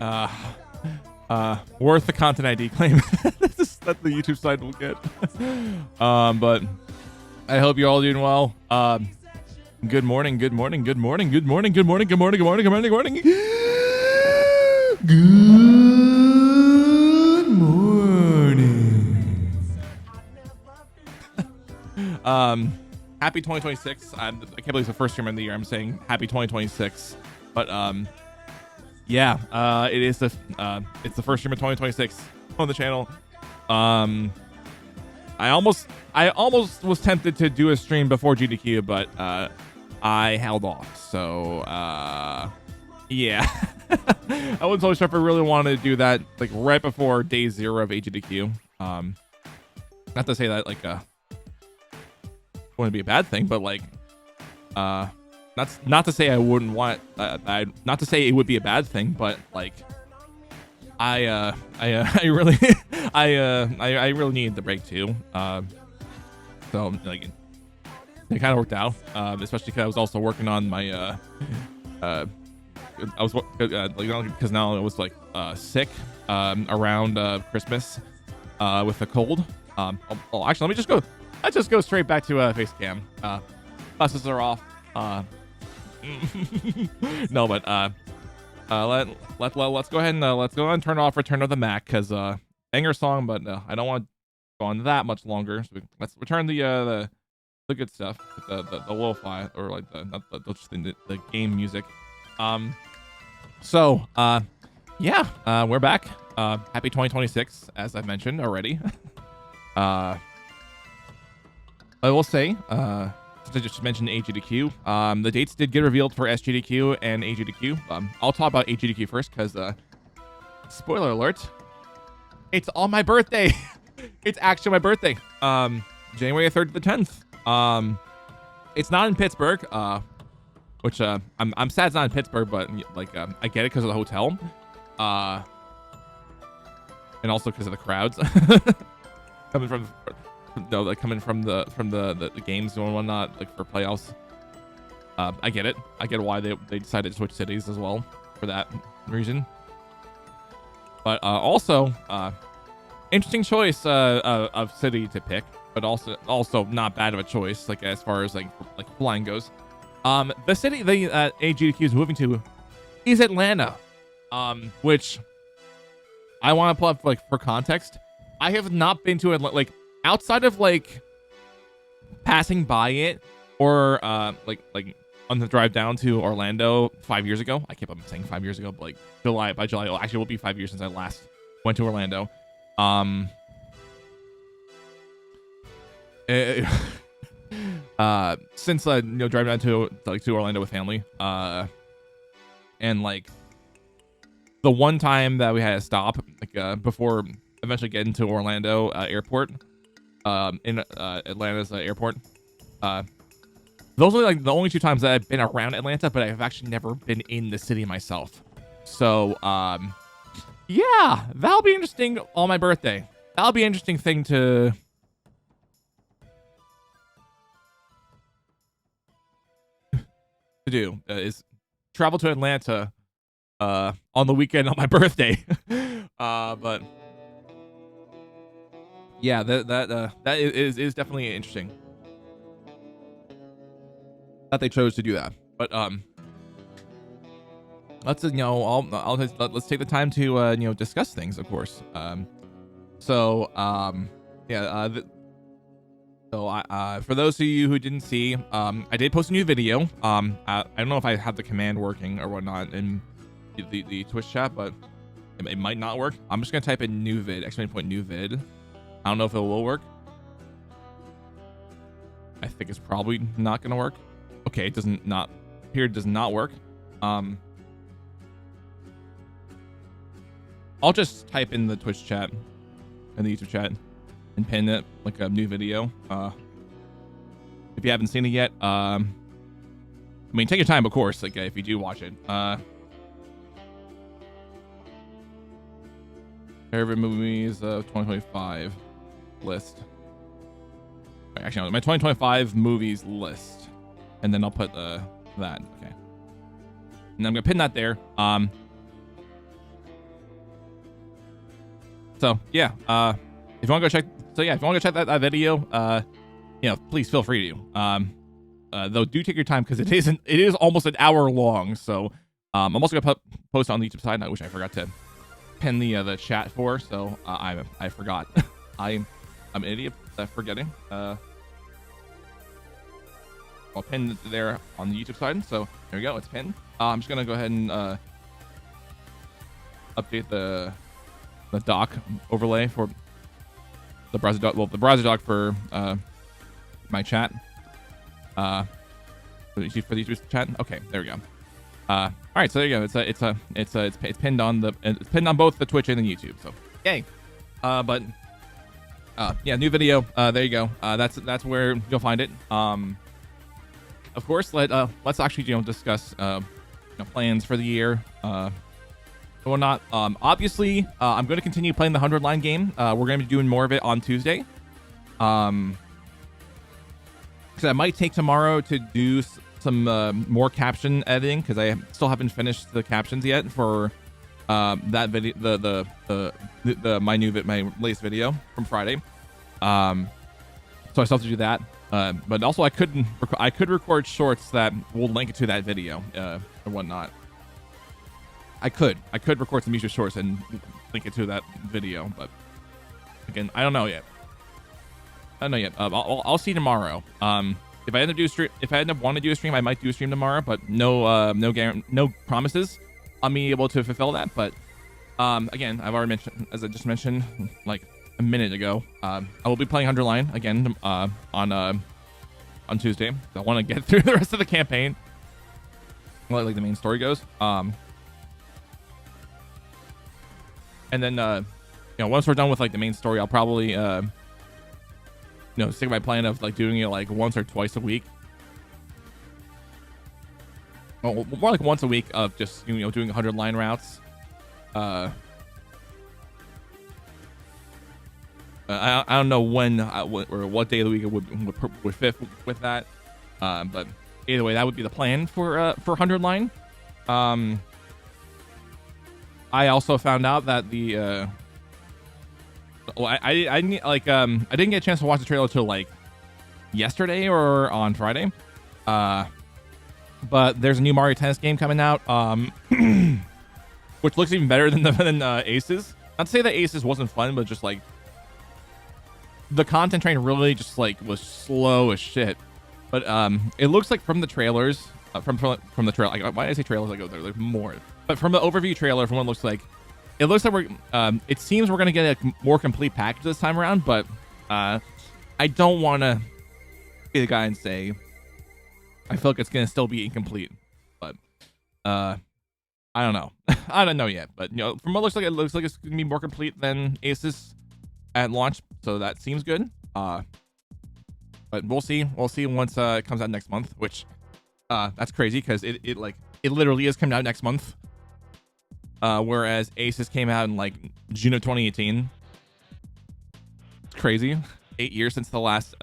uh, worth the content ID claim. That's the YouTube side will get. But I hope you're all doing well. Good morning, good morning, good morning, good morning, good morning, good morning, good morning, good morning, good morning. Good morning. Happy 2026. I can't believe it's the first stream of the year. I'm saying happy 2026. But yeah, it is it's the first stream of 2026 on the channel. I almost was tempted to do a stream before GDQ, but I held off. So yeah. I wasn't totally sure if I really wanted to do that like right before day 0 of AGDQ. Not to say that like wouldn't be a bad thing, but like not to say I wouldn't want not to say it would be a bad thing, but like I really I really needed the break too. So like it kind of worked out, especially because I was also working on my I was like, because now I was like sick around Christmas with a cold. Oh, actually, let's just go straight back to face cam. Buses are off. No, but let's go ahead and turn off Return of the Mac, because banger song, but I don't want to go on that much longer. So let's return the good stuff, the lo-fi, or like the game music. So yeah, we're back. Happy 2026, as I mentioned already. I will say, since I just mentioned AGDQ, the dates did get revealed for SGDQ and AGDQ. I'll talk about AGDQ first, because spoiler alert, it's on my birthday. It's actually my birthday. January 3rd to the 10th. It's not in Pittsburgh, which I'm sad it's not in Pittsburgh, but like I get it because of the hotel, and also because of the crowds coming from the games and whatnot, like for playoffs. I get it. I get why they decided to switch cities as well for that reason. But also interesting choice of city to pick, but also not bad of a choice, like as far as like flying goes. The city the AGDQ is moving to is Atlanta, which I want to pull up like for context. I have not been to Atlanta, like outside of like passing by it, or like on the drive down to Orlando 5 years ago. I keep on saying 5 years ago, but like by July, actually, it will be 5 years since I last went to Orlando. Since driving down to Orlando with family, and like the one time that we had to stop like before eventually getting to Orlando airport, in Atlanta's airport, those are like the only 2 times that I've been around Atlanta, but I've actually never been in the city myself. So yeah, that'll be interesting on my birthday. That'll be an interesting thing to do, is travel to Atlanta on the weekend on my birthday. But yeah, that is definitely interesting that they chose to do that. But let's let's take the time to discuss things, of course. So yeah, so for those of you who didn't see, I did post a new video. I don't know if I have the command working or whatnot in the Twitch chat, but it might not work. I'm just gonna type in new vid, !new vid. I don't know if it will work. I think it's probably not gonna work. Okay, it does not work. I'll just type in the Twitch chat and the YouTube chat and pin it like a new video. If you haven't seen it yet, I mean, take your time, of course, like if you do watch it. Favorite movies of 2025 list. Actually, no, my 2025 movies list, and then I'll put that. Okay, and I'm gonna pin that there. So yeah, if you want to go check, that video, please feel free to. Though do take your time because it is almost an hour long. So I'm also gonna post on the YouTube side. I wish I forgot to pin the chat for. So I forgot. I'm an idiot forgetting. I'll pin it there on the YouTube side. So there we go. It's pinned. I'm just gonna go ahead and update the doc overlay for the browser doc. Well, the browser doc for my chat. For the YouTube chat. Okay, there we go. All right, so there you go. It's pinned on both the Twitch and the YouTube. So yay. Yeah, new video. There you go. That's where you'll find it. Of course, let's actually discuss plans for the year. Or not. Obviously, I'm going to continue playing the 100 line game. We're going to be doing more of it on Tuesday. Because I might take tomorrow to do some more caption editing because I still haven't finished the captions yet for that video, my latest video from Friday. So I still have to do that. But also I could record shorts that will link to that video or whatnot. I could record some YouTube shorts and link it to that video, but again, I don't know yet. I'll see tomorrow. If I end up wanting to do a stream, I might do a stream tomorrow, but no promises on me able to fulfill that. But again, I've already mentioned, as I just mentioned like a minute ago, I will be playing 100 line again on Tuesday. I want to get through the rest of the campaign, like the main story goes. And then once we're done with like the main story, I'll probably stick to my plan of like doing it like once or twice a week. Well, more like once a week of just doing 100 line routes. I don't know when or what day of the week it would fit with that. But either way, that would be the plan for 100 line. I also found out that I didn't get a chance to watch the trailer till like yesterday or on Friday. But there's a new Mario Tennis game coming out, which looks even better than Aces. Not to say that Aces wasn't fun, but just like the content train really just like was slow as shit. But it looks like from the trailers, from the trailer. Like, why did I say trailers? Like, oh, there's more. But from the overview trailer, from what it looks like we're. It seems we're gonna get a more complete package this time around. But I don't want to be the guy and say I feel like it's gonna still be incomplete. But I don't know. I don't know yet. But from what it looks like it's gonna be more complete than Aces at launch. So that seems good. But we'll see. We'll see once it comes out next month. Which that's crazy because it literally is coming out next month. Whereas Aces came out in like June of 2018. It's crazy. 8 years since the last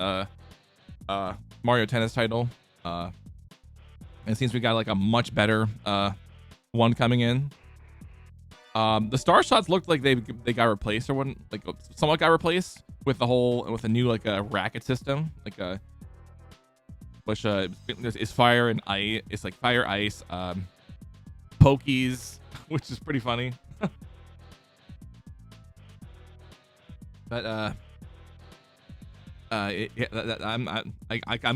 Mario Tennis title. And it seems we got like a much better one coming in. The Star Shots looked like they got replaced or wouldn't like somewhat got replaced with a new like a racket system, like which is fire and ice. It's like fire, ice, pokies, which is pretty funny. But I'm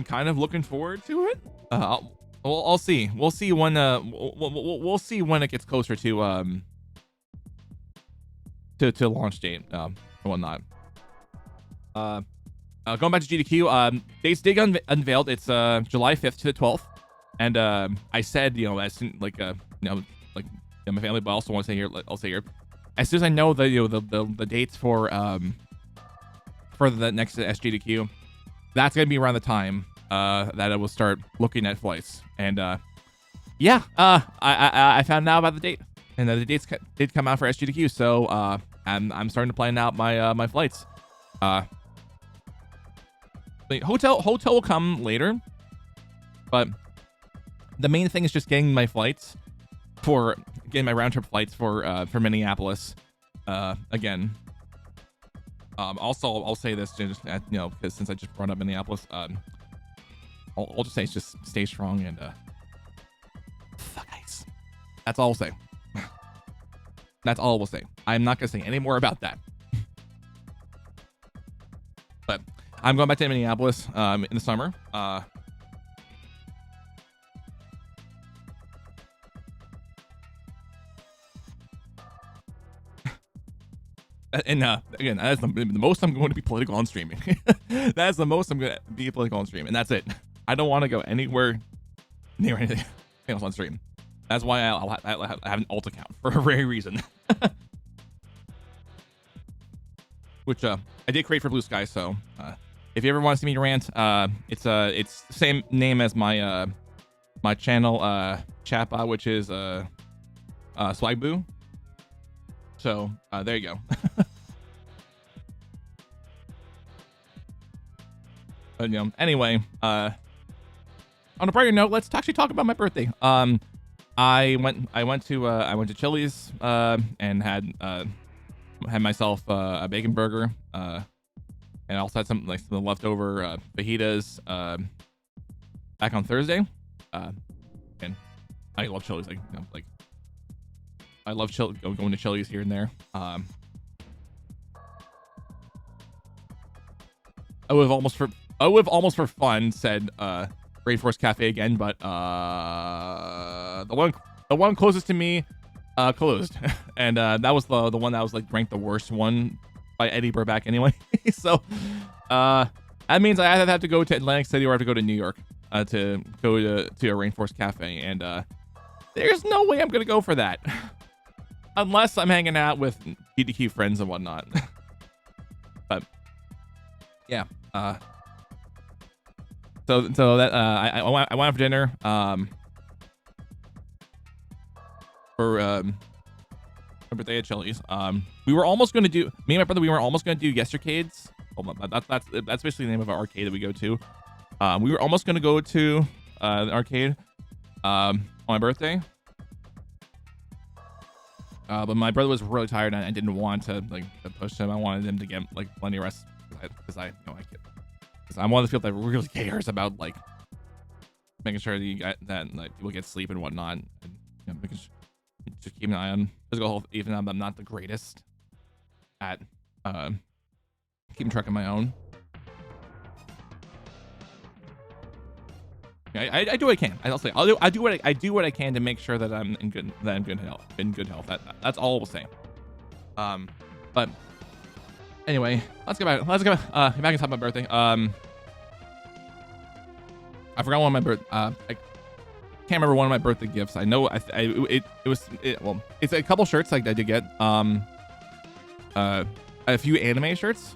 kind of looking forward to it. I'll see. We'll see when we'll see when it gets closer to launch date and whatnot. Going back to GDQ, dates did get unveiled. It's July 5th to the 12th, and I said as soon like my family, but I also want to say here, I'll say here, as soon as I know the dates for the next SGDQ, that's gonna be around the time that I will start looking at flights. And I found out about the date, and the dates did come out for SGDQ. So I'm starting to plan out my flights. The hotel will come later, but the main thing is just getting my flights getting my round trip flights for Minneapolis again. Also, I'll say this, just you know, because since I just brought up Minneapolis, I'll just say it's just stay strong and fuck ice. That's all I'll say. That's all we'll say. I'm not gonna say any more about that. But I'm going back to Minneapolis in the summer. And again, that's the most I'm going to be political on streaming. That's the most I'm going to be political on stream, and that's it. I don't want to go anywhere near anything else on stream. That's why I have an alt account for a very reason. Which I did create for Blue Sky. So if you ever want to see me rant, it's the same name as my my channel chatbot, which is Swagg. So there you go. But you know, anyway, on a brighter note, let's actually talk about my birthday. I went to Chili's and had myself a bacon burger, and I also had some leftover fajitas back on Thursday. And I love Chili's, I love going to Chili's here and there. I would have almost for fun said Rainforest Cafe again, but the one closest to me closed, and that was the one that was like ranked the worst one by Eddie Burback anyway. So that means I either have to go to Atlantic City or I have to go to New York to go to a Rainforest Cafe, and there's no way I'm gonna go for that unless I'm hanging out with GDQ friends and whatnot. But yeah, so that I went out for dinner for my birthday at Chili's. We were almost going to do, me and my brother, we were almost going to do Yestercades. That's basically the name of our arcade that we go to. We were almost going to go to the arcade on my birthday. But my brother was really tired and I didn't want to push him. I wanted him to get plenty of rest because I want to feel that really cares about making sure that people get sleep and whatnot, and making sure, just keep an eye on physical health, even though I'm not the greatest at keeping track of my own. I do what I can. I'll say I do what I can to make sure that I'm in good health. That's all we'll say. But anyway, let's go back and talk about my birthday. I forgot one of my I can't remember one of my birthday gifts. I know it's a couple shirts I did get. A few anime shirts.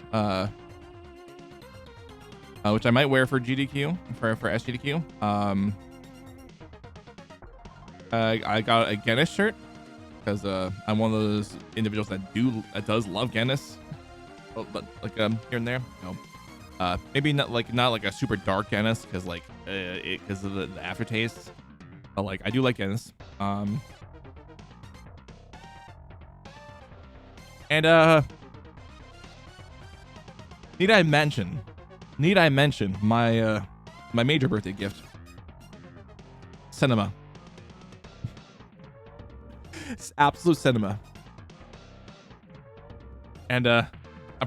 Which I might wear for GDQ, for SGDQ. I got a Genis shirt because I'm one of those individuals that does love Genis, but here and there. No, maybe not like a super dark Genis because because of the aftertaste. But I do like Genis. And need I mention my my major birthday gift? Cinema. It's absolute cinema. And I'm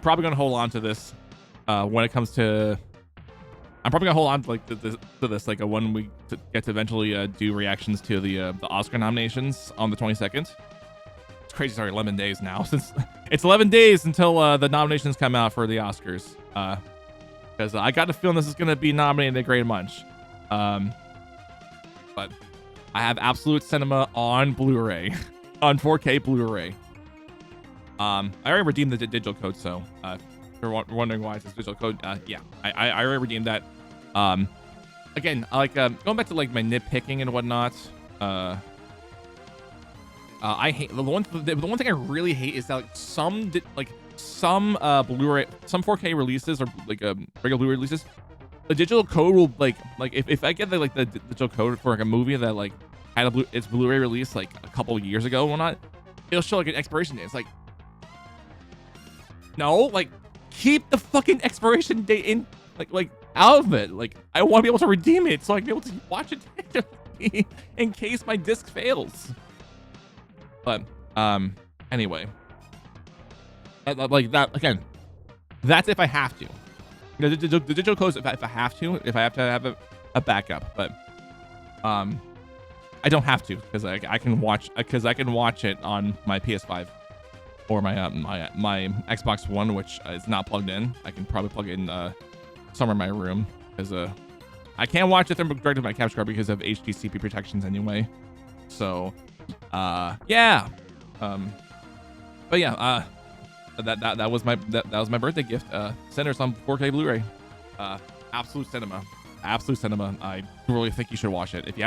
probably gonna hold on to this when it comes to. I'm probably gonna hold on to this when we get to eventually do reactions to the Oscar nominations on the 22nd. It's crazy. Sorry, 11 days now since it's 11 days until the nominations come out for the Oscars. Because I got a feeling this is going to be nominated a great bunch. But I have Absolute Cinema on Blu-ray, on 4K Blu-ray. I already redeemed the digital code, so if you're wondering why it's this digital code, yeah, I already redeemed that. Again, going back to my nitpicking and whatnot. I hate the one thing I really hate is that some Blu-ray, some 4K releases or regular Blu-ray releases, the digital code will if I get the digital code for a movie that had its Blu-ray release a couple years ago or not, it'll show an expiration date. It's no, keep the fucking expiration date in, like out of it. Like, I want to be able to redeem it so I can be able to watch it in case my disc fails. But anyway, like that again. That's if I have to. You know, the digital codes if I have to have a backup, but I don't have to because I can watch it on my PS5 or my my Xbox One, which is not plugged in. I can probably plug it in somewhere in my room because I can't watch it directly to my capture card because of HDCP protections anyway. So yeah, but yeah, that was my birthday gift. Send some 4K Blu-ray. Absolute cinema. I really think you should watch it. If you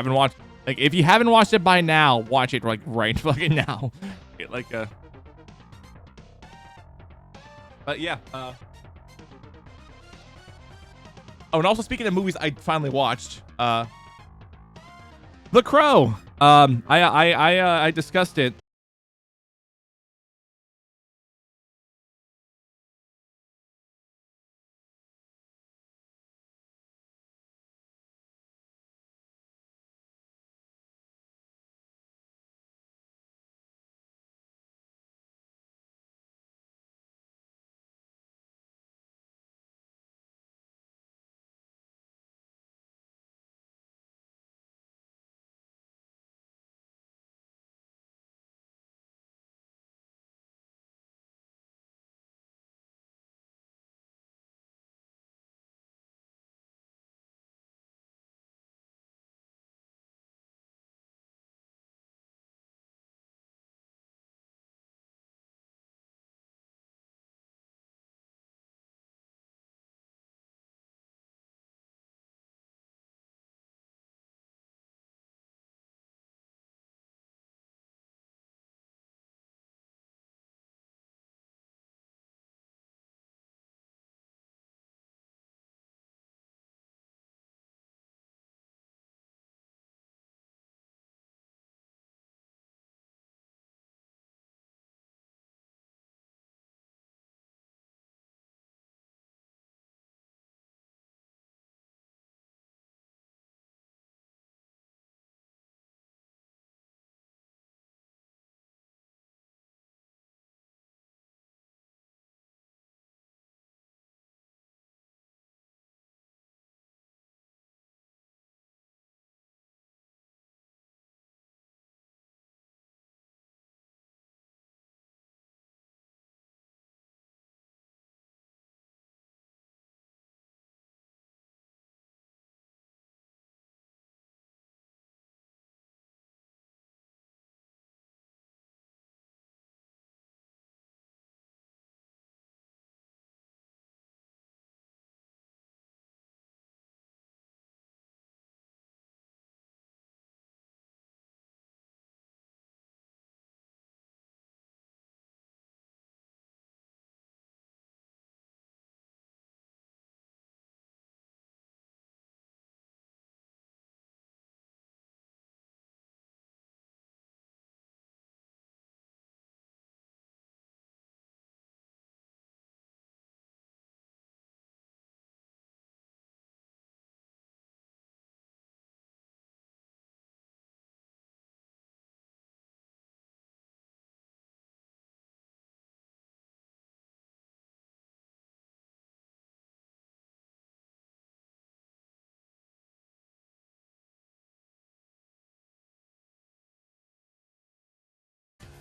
haven't watched it by now, watch it like right fucking now. But yeah. Oh, and also speaking of movies I finally watched, The Crow. I discussed it.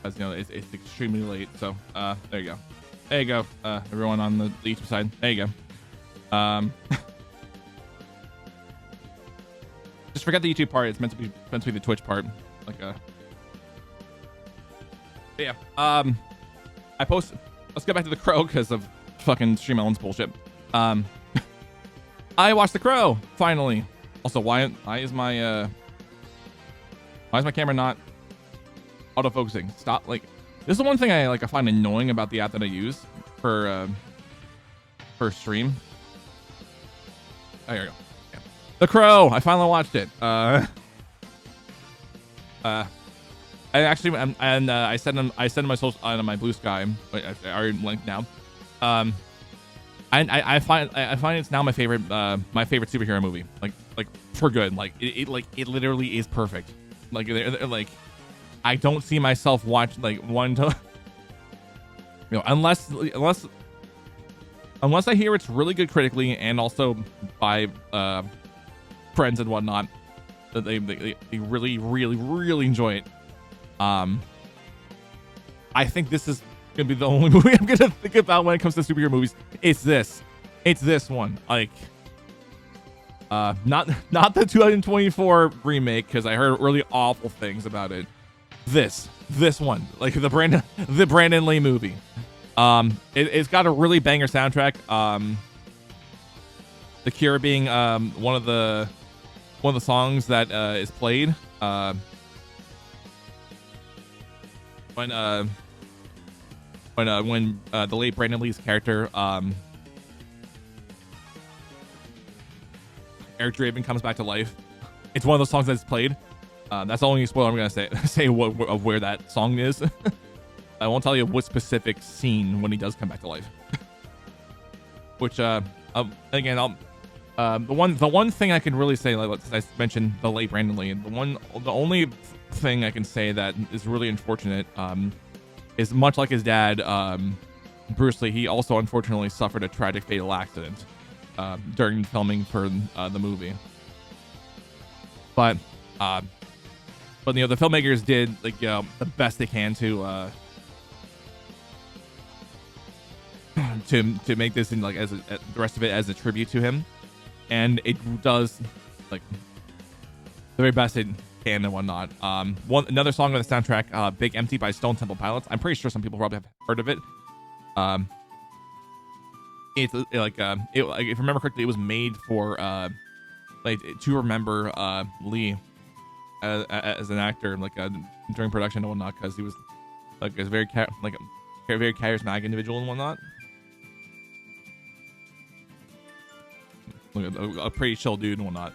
As you know, it's extremely late. So there you go. Everyone on the YouTube side. There you go. Just forget the YouTube part. It's meant to be the Twitch part. Yeah. I posted. Let's get back to The Crow because of fucking Stream Ellen's bullshit. I watched The Crow finally. Also, why is my camera not autofocusing? Stop. Like, this is the one thing I find annoying about the app that I use for stream. Oh, here we go. Yeah. The Crow. I finally watched it. I sent him my social on my Blue Sky. Wait, I already linked now. I find it's now my favorite superhero movie. Like for good. Like it literally is perfect. Like like I don't see myself watch like one to unless I hear it's really good critically and also by friends and whatnot that they really enjoy it. I think this is gonna be the only movie I'm gonna think about when it comes to superhero movies. It's this one. Like not the 2024 remake, because I heard really awful things about it. This one, like the Brandon Lee movie. It's got a really banger soundtrack. The Cure being one of the songs that is played when the late Brandon Lee's character Eric Draven comes back to life. It's one of those songs that's played. That's the only spoiler I'm gonna say of where that song is. I won't tell you what specific scene when he does come back to life. Which again, the one thing I can really say, like I mentioned the late Brandon Lee, the only thing I can say that is really unfortunate is much like his dad, Bruce Lee, he also unfortunately suffered a tragic fatal accident during filming for the movie. But the filmmakers did the best they can to make this in as the rest of it as a tribute to him, and it does the very best it can and whatnot. Another song on the soundtrack, "Big Empty" by Stone Temple Pilots. I'm pretty sure some people probably have heard of it. It's if I remember correctly, it was made for to remember Lee as an actor, during production and whatnot, because he was a very charismatic individual and whatnot. A pretty chill dude and whatnot.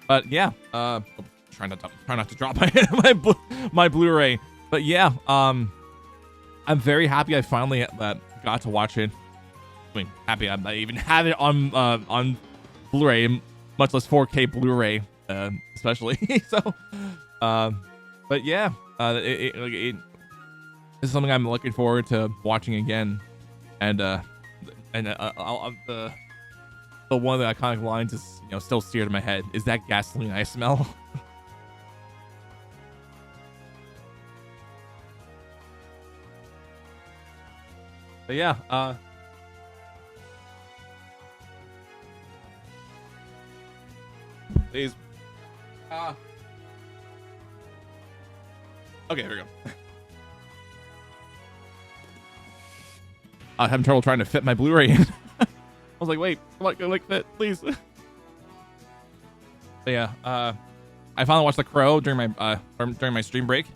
But yeah, try not to drop my Blu-ray. But yeah, I'm very happy I finally got to watch it. I mean, happy I even had it on Blu-ray, much less 4K Blu-ray, especially. So, but yeah, it is something I'm looking forward to watching again, and one of the iconic lines is still seared in my head. Is that gasoline I smell? But yeah, please. Okay, here we go. I'm having trouble trying to fit my Blu-ray in. I was like, wait, like that, please. But yeah, I finally watched The Crow during my stream break.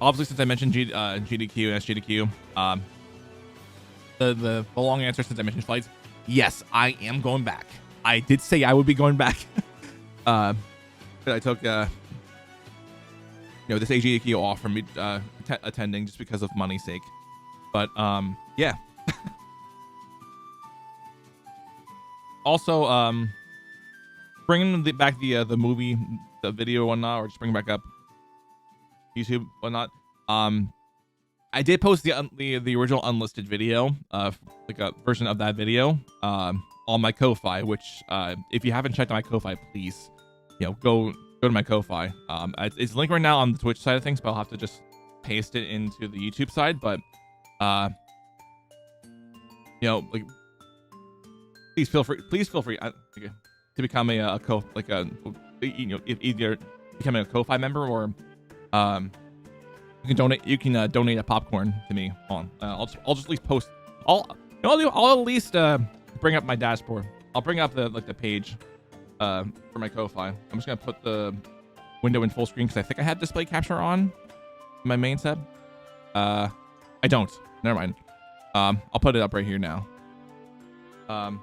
Obviously, since I mentioned GDQ and SGDQ, the long answer since I mentioned flights, yes, I am going back. I did say I would be going back. But I took this AGDQ off from me attending just because of money's sake. But yeah. Also, bringing back the movie, the video, whatnot, or just bring back up YouTube, whatnot. I did post the original unlisted video, like a version of that video, on my Ko-Fi. Which, if you haven't checked out my Ko-Fi, please, go to my Ko-Fi. It's linked right now on the Twitch side of things, but I'll have to just paste it into the YouTube side. But, please feel free to become a either becoming a Ko-Fi member, or you can donate a popcorn to me. I'll just at least post. I'll at least bring up my dashboard. I'll bring up the page for my Ko-Fi. I'm just gonna put the window in full screen because I think I have display capture on my main tab. I don't. Never mind. I'll put it up right here now. But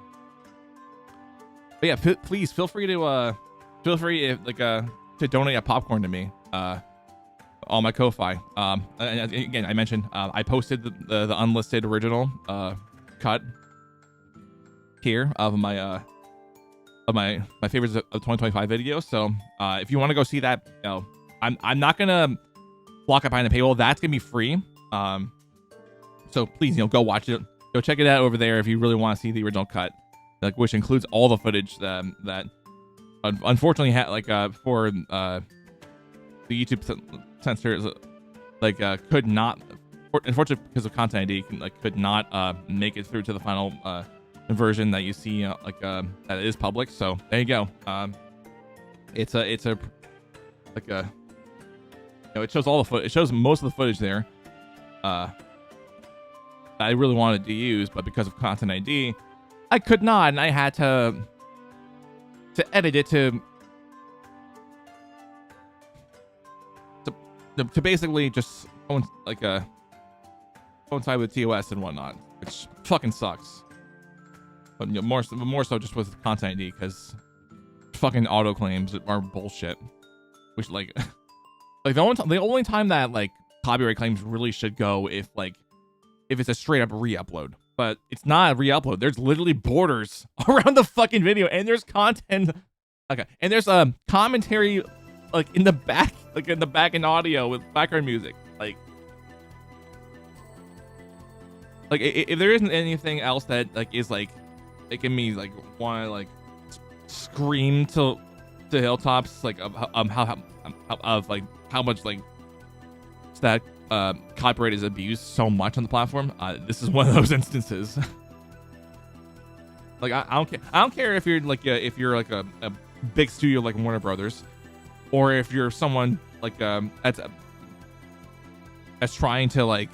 yeah, please feel free to donate a popcorn to me. on my Ko-fi. And again, I mentioned I posted the unlisted original cut here of my favorites of 2025 videos. So if you want to go see that, you know, I'm not gonna block it behind the paywall. That's gonna be free. So please, you know, go watch it. Go check it out over there if you really want to see the original cut, like which includes all the footage that unfortunately for the YouTube censors could not, unfortunately because of content ID, could not make it through to the final version that you see that is public. So there you go. It's a you know, it shows all the footage. It shows most of the footage there. I really wanted to use, but because of content ID, I could not, and I had to edit it to basically just coincide with TOS and whatnot, which fucking sucks. But you know, more so just with content ID, because fucking auto claims are bullshit. Which like the only time that like copyright claims really should go if it's a straight up re-upload. But it's not a re-upload. There's literally borders around the fucking video, and there's content. Okay, and there's a commentary in the back, in audio with background music. If there isn't anything else that is making me want to scream to hilltops how much that copyright is abused so much on the platform, this is one of those instances. I don't care if you're if you're a big studio like Warner Brothers, or if you're someone that's trying to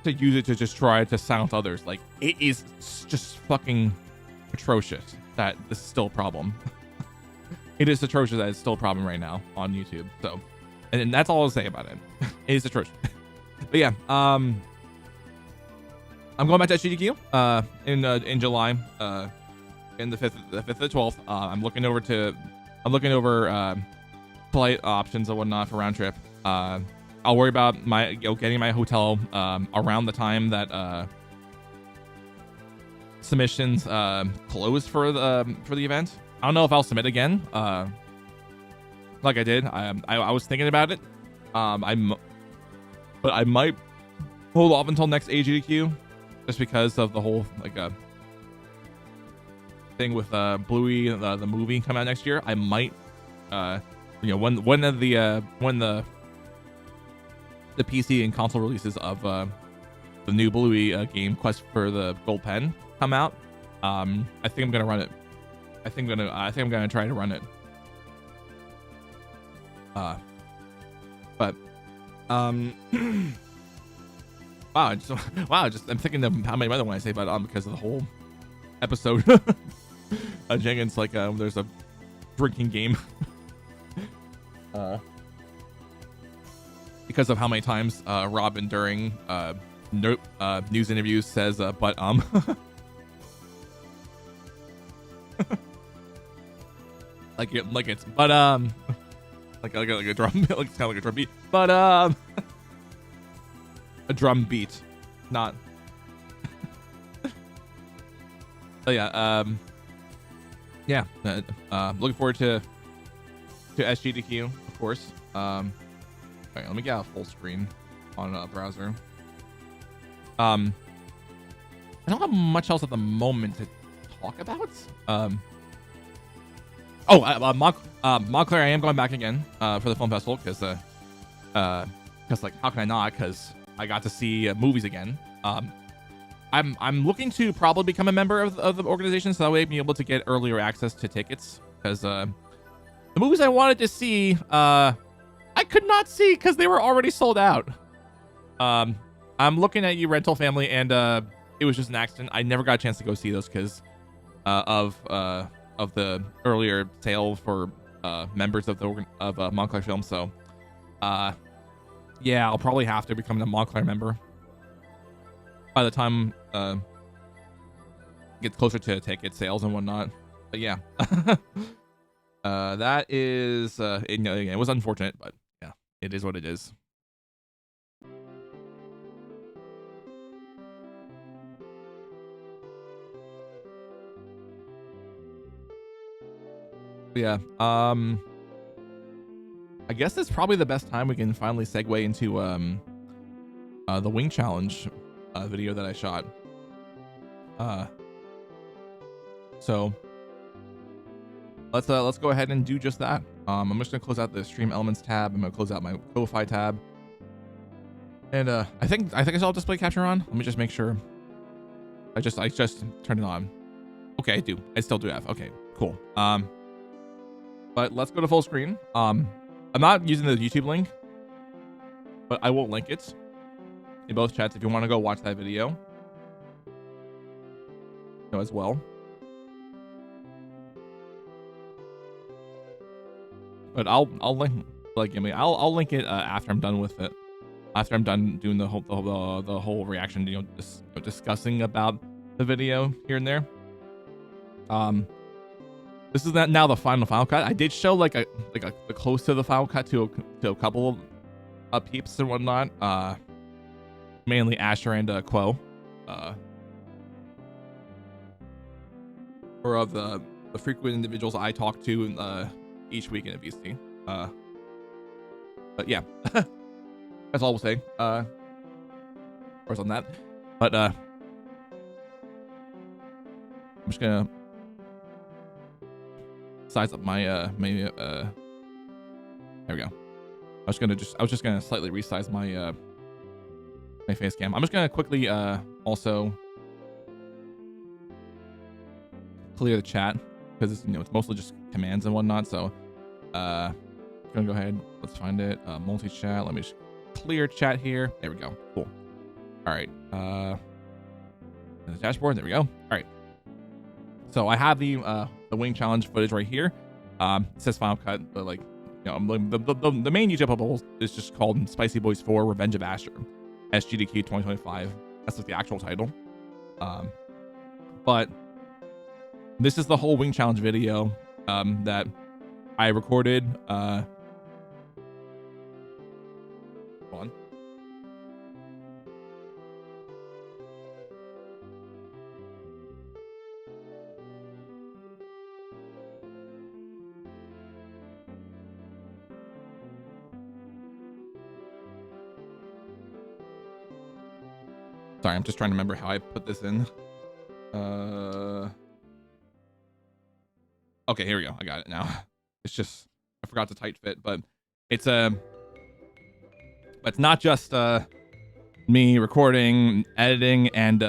use it to just try to silence others. It is just fucking atrocious that this is still a problem. It is atrocious that it's still a problem right now on YouTube. So, and that's all I'll say about it. It is atrocious. But yeah, I'm going back to SGDQ in July, in the 5th to the 12th. I'm looking over flight options and whatnot for round trip. I'll worry about getting my hotel around the time that submissions close for the event. I don't know if I'll submit again, like I did. I was thinking about it. But I might hold off until next AGDQ, just because of the whole thing with Bluey, the movie coming out next year. I might, when the PC and console releases of the new Bluey game, Quest for the Gold Pen, come out, I think I'm gonna run it. I think I'm gonna try to run it. Wow, I'm thinking of how many other ones I say, but because of the whole episode, Jenkins there's a drinking game. Because of how many times Robin during news interviews says but it's but like a drum, it's kind of like a drum beat, but a drum beat, not. But yeah, looking forward to SGDQ, of course. All right, let me get a full screen on a browser. I don't have much else at the moment to talk about. Montclair, I am going back again for the film festival because how can I not? Because I got to see movies again. I'm looking to probably become a member of the organization, so that way I'd be able to get earlier access to tickets. Because the movies I wanted to see, I could not see because they were already sold out. I'm looking at you, Rental Family, and it was just an accident. I never got a chance to go see those because of the earlier sale for members of Montclair Film. So, yeah, I'll probably have to become a Montclair member by the time it gets closer to ticket sales and whatnot. But yeah, that is it was unfortunate, but it is what it is. Yeah. I guess it's probably the best time we can finally segue into the wing challenge video that I shot. So let's go ahead and do just that. I'm just gonna close out the stream elements tab. I'm gonna close out my Ko-Fi tab. And I think I saw display capture on. Let me just make sure. I just turned it on. Okay, I do. I still do have. Okay, cool. But let's go to full screen. I'm not using the YouTube link, but I will link it in both chats if you want to go watch that video. As well. But I'll link I'll link it after I'm done with it. After I'm done doing the whole reaction, discussing about the video here and there. This is now the final cut. I did show like a close to the final cut to a couple of peeps and whatnot. Mainly Asher and Quo. Or of the frequent individuals I talk to each week in a VC. But yeah, that's all we'll say. Of course on that. But I'm just gonna size up my there we go. I was just gonna slightly resize my my face cam. I'm just gonna quickly also clear the chat because it's it's mostly just commands and whatnot. So gonna go ahead, let's find it. Multi-chat. Let me just clear chat here. There we go. Cool. All right. The dashboard. There we go. All right. So I have the wing challenge footage right here. It says final cut, but like the main YouTube bubble is just called Spicy Boys 4 Revenge of Asher, SGDQ 2025. That's like the actual title. But this is the whole wing challenge video that I recorded. Hold on. Sorry, I'm just trying to remember how I put this in. Okay, here we go. I got it now. It's just I forgot to tight fit, but it's not just me recording, editing, and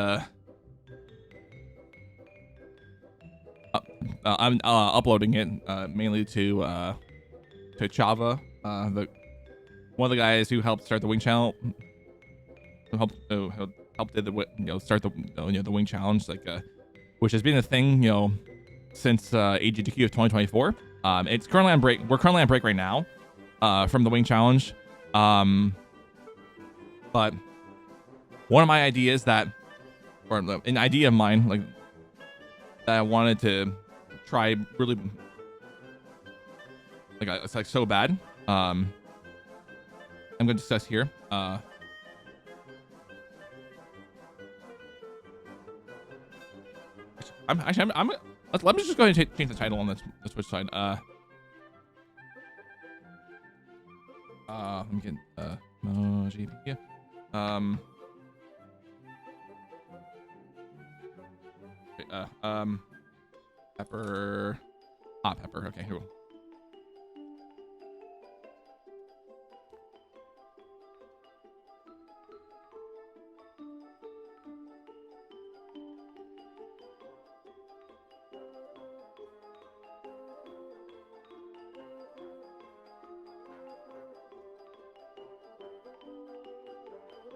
I'm uploading it mainly to Chava, the one of the guys who helped start the wing channel, who helped did the start the the wing challenge, like which has been a thing since AGDQ of 2024. It's currently on break. We're currently on break right now from the wing challenge. But one of my ideas or an idea of mine, like that I wanted to try really, like it's like so bad. I'm going to discuss here. Let me just go ahead and change the title on the Twitch side. Let me get GP. Pepper, hot pepper. Okay, here.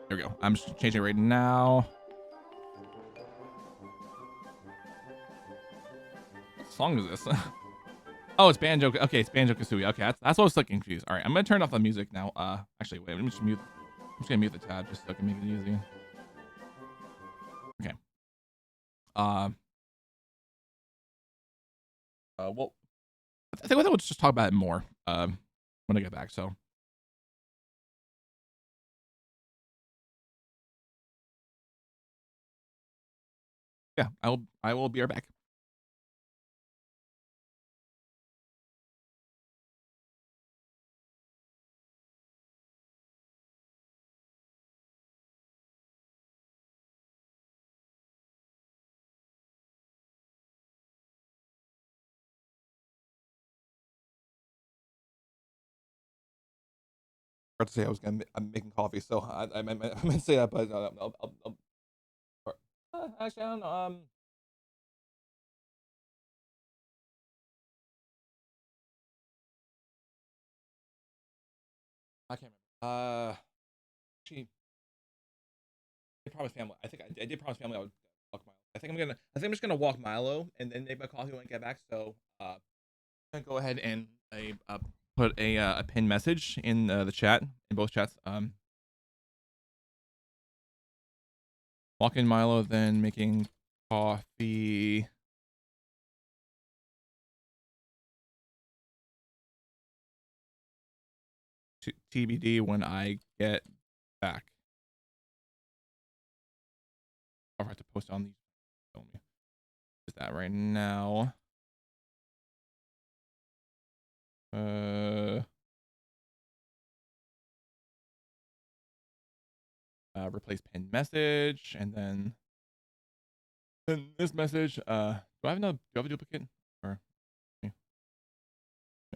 There we go. I'm just changing it right now. What song is this? Oh, it's Banjo. Okay, it's Banjo Kazooie. Okay, that's what I was like confused. All right, I'm gonna turn off the music now. Actually, wait. Let me just mute. I'm just gonna mute the tab just so I can make it easy. Okay. Well, I think we'll just talk about it more when I get back. So. Yeah, I will be right back. Forgot to say I'm making coffee, so I meant to say that, but actually I don't know. I can't remember. Actually, I promised family. I think I did promise family I would walk Milo. I think I'm just gonna walk Milo and then make my coffee when I get back. So I'm gonna go ahead and put a pin message in the chat in both chats. Walking Milo, then making coffee. TBD when I get back. I'll have to post on these. Is that right now? Replace pinned message, and then this message. Do I have a duplicate or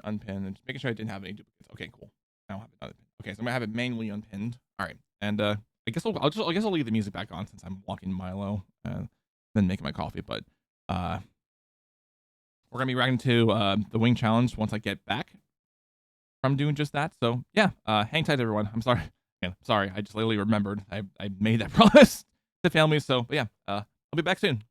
unpin? And just making sure I didn't have any duplicates. Okay, cool. I don't have another pin. Okay, so I'm gonna have it manually unpinned. All right, and I guess I'll leave the music back on since I'm walking Milo and then making my coffee. But we're gonna be reacting to the wing challenge once I get back from doing just that. So yeah, hang tight, everyone. I'm sorry. Yeah, sorry. I just literally remembered I made that promise to family. So but yeah, I'll be back soon.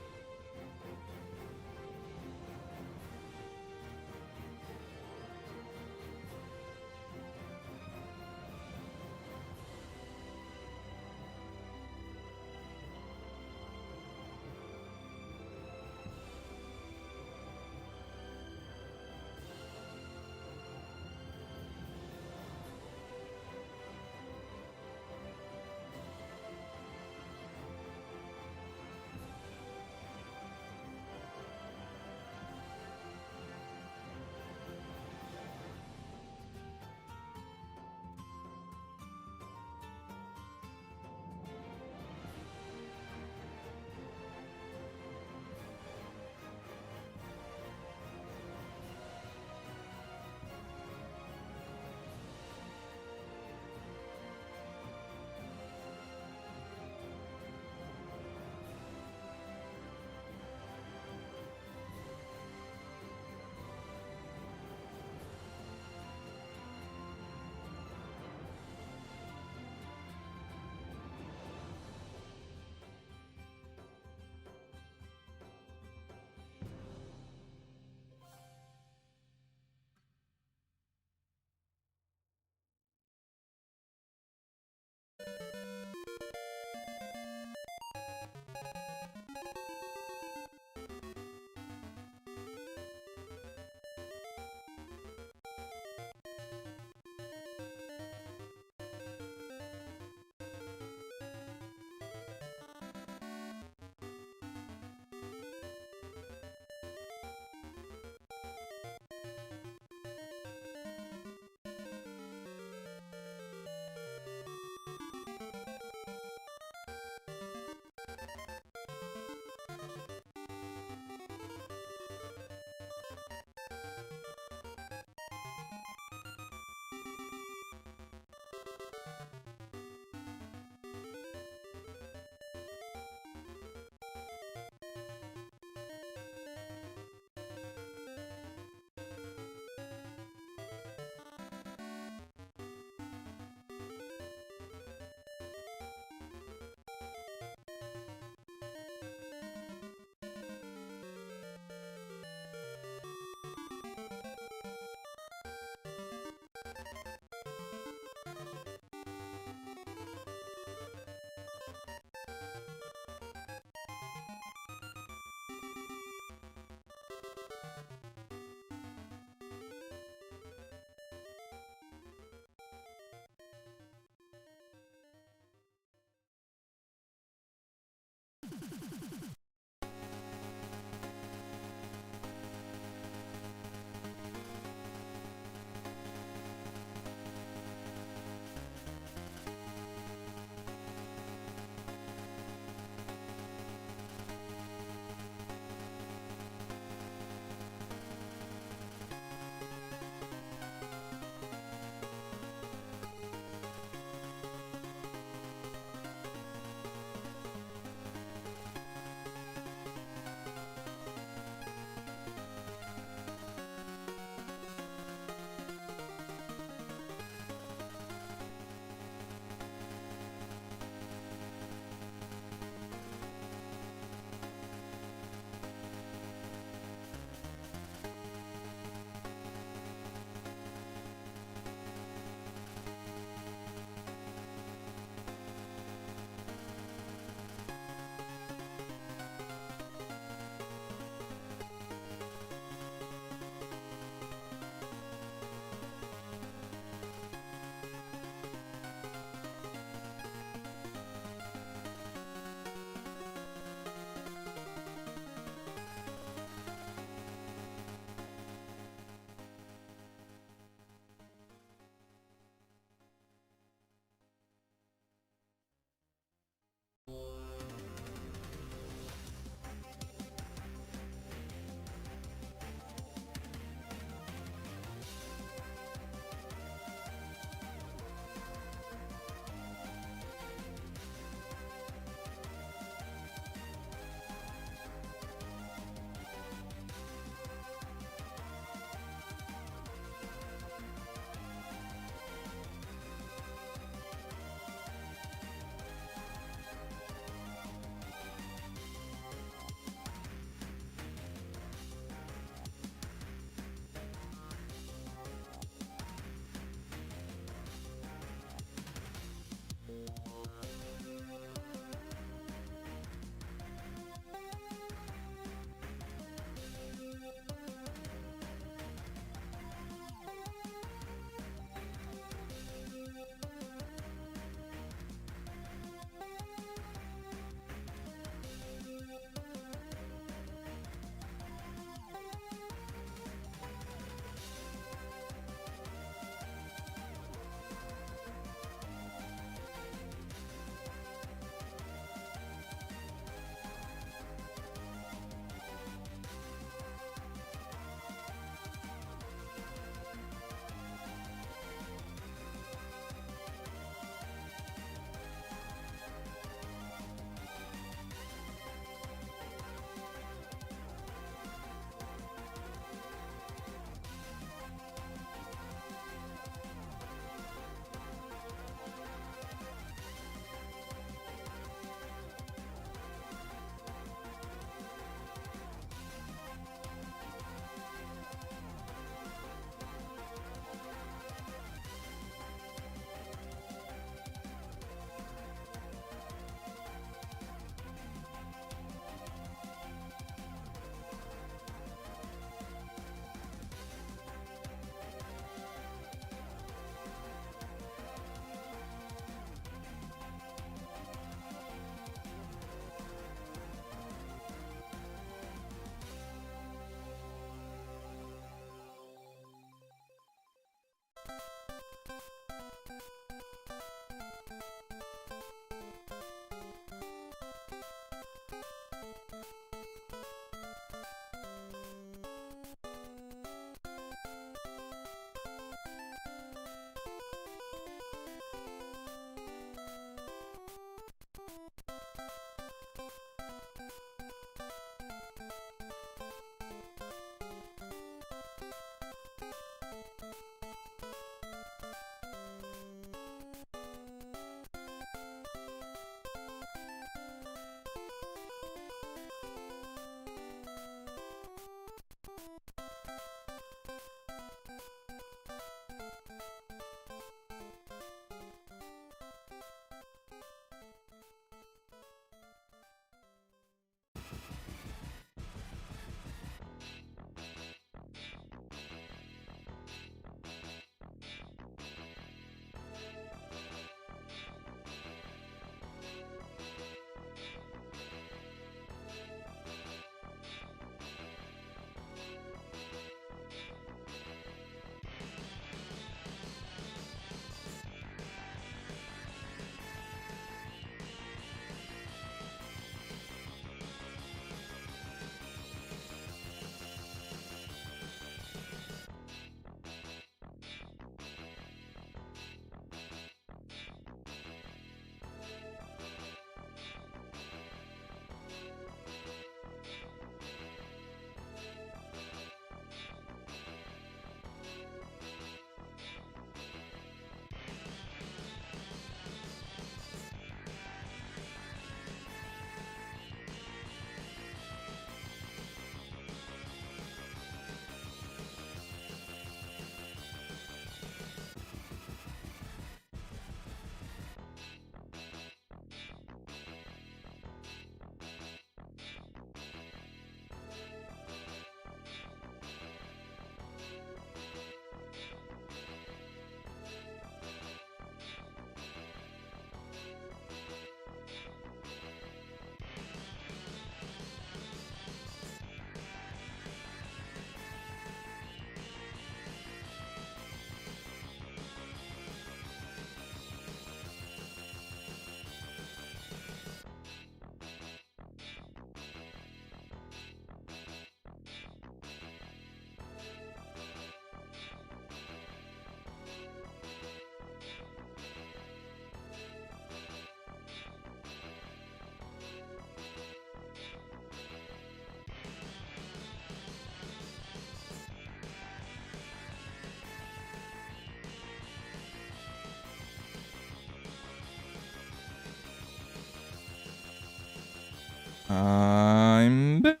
I'm back.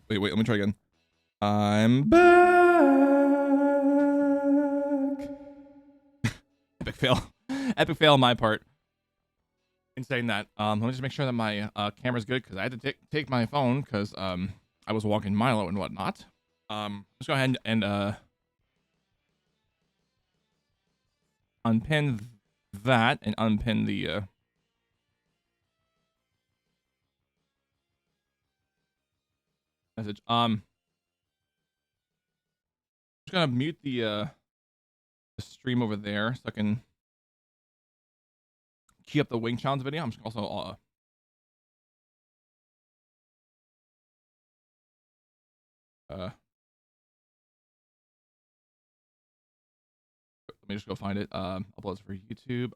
Wait, let me try again. I'm back. Epic fail. Epic fail on my part. In saying that, let me just make sure that my camera's good because I had to take my phone because I was walking Milo and whatnot. Let's go ahead and unpin that and unpin the message. Just gonna mute the stream over there so I can key up the Wing Challenge video. I'm just also let me just go find it. Uploads for YouTube.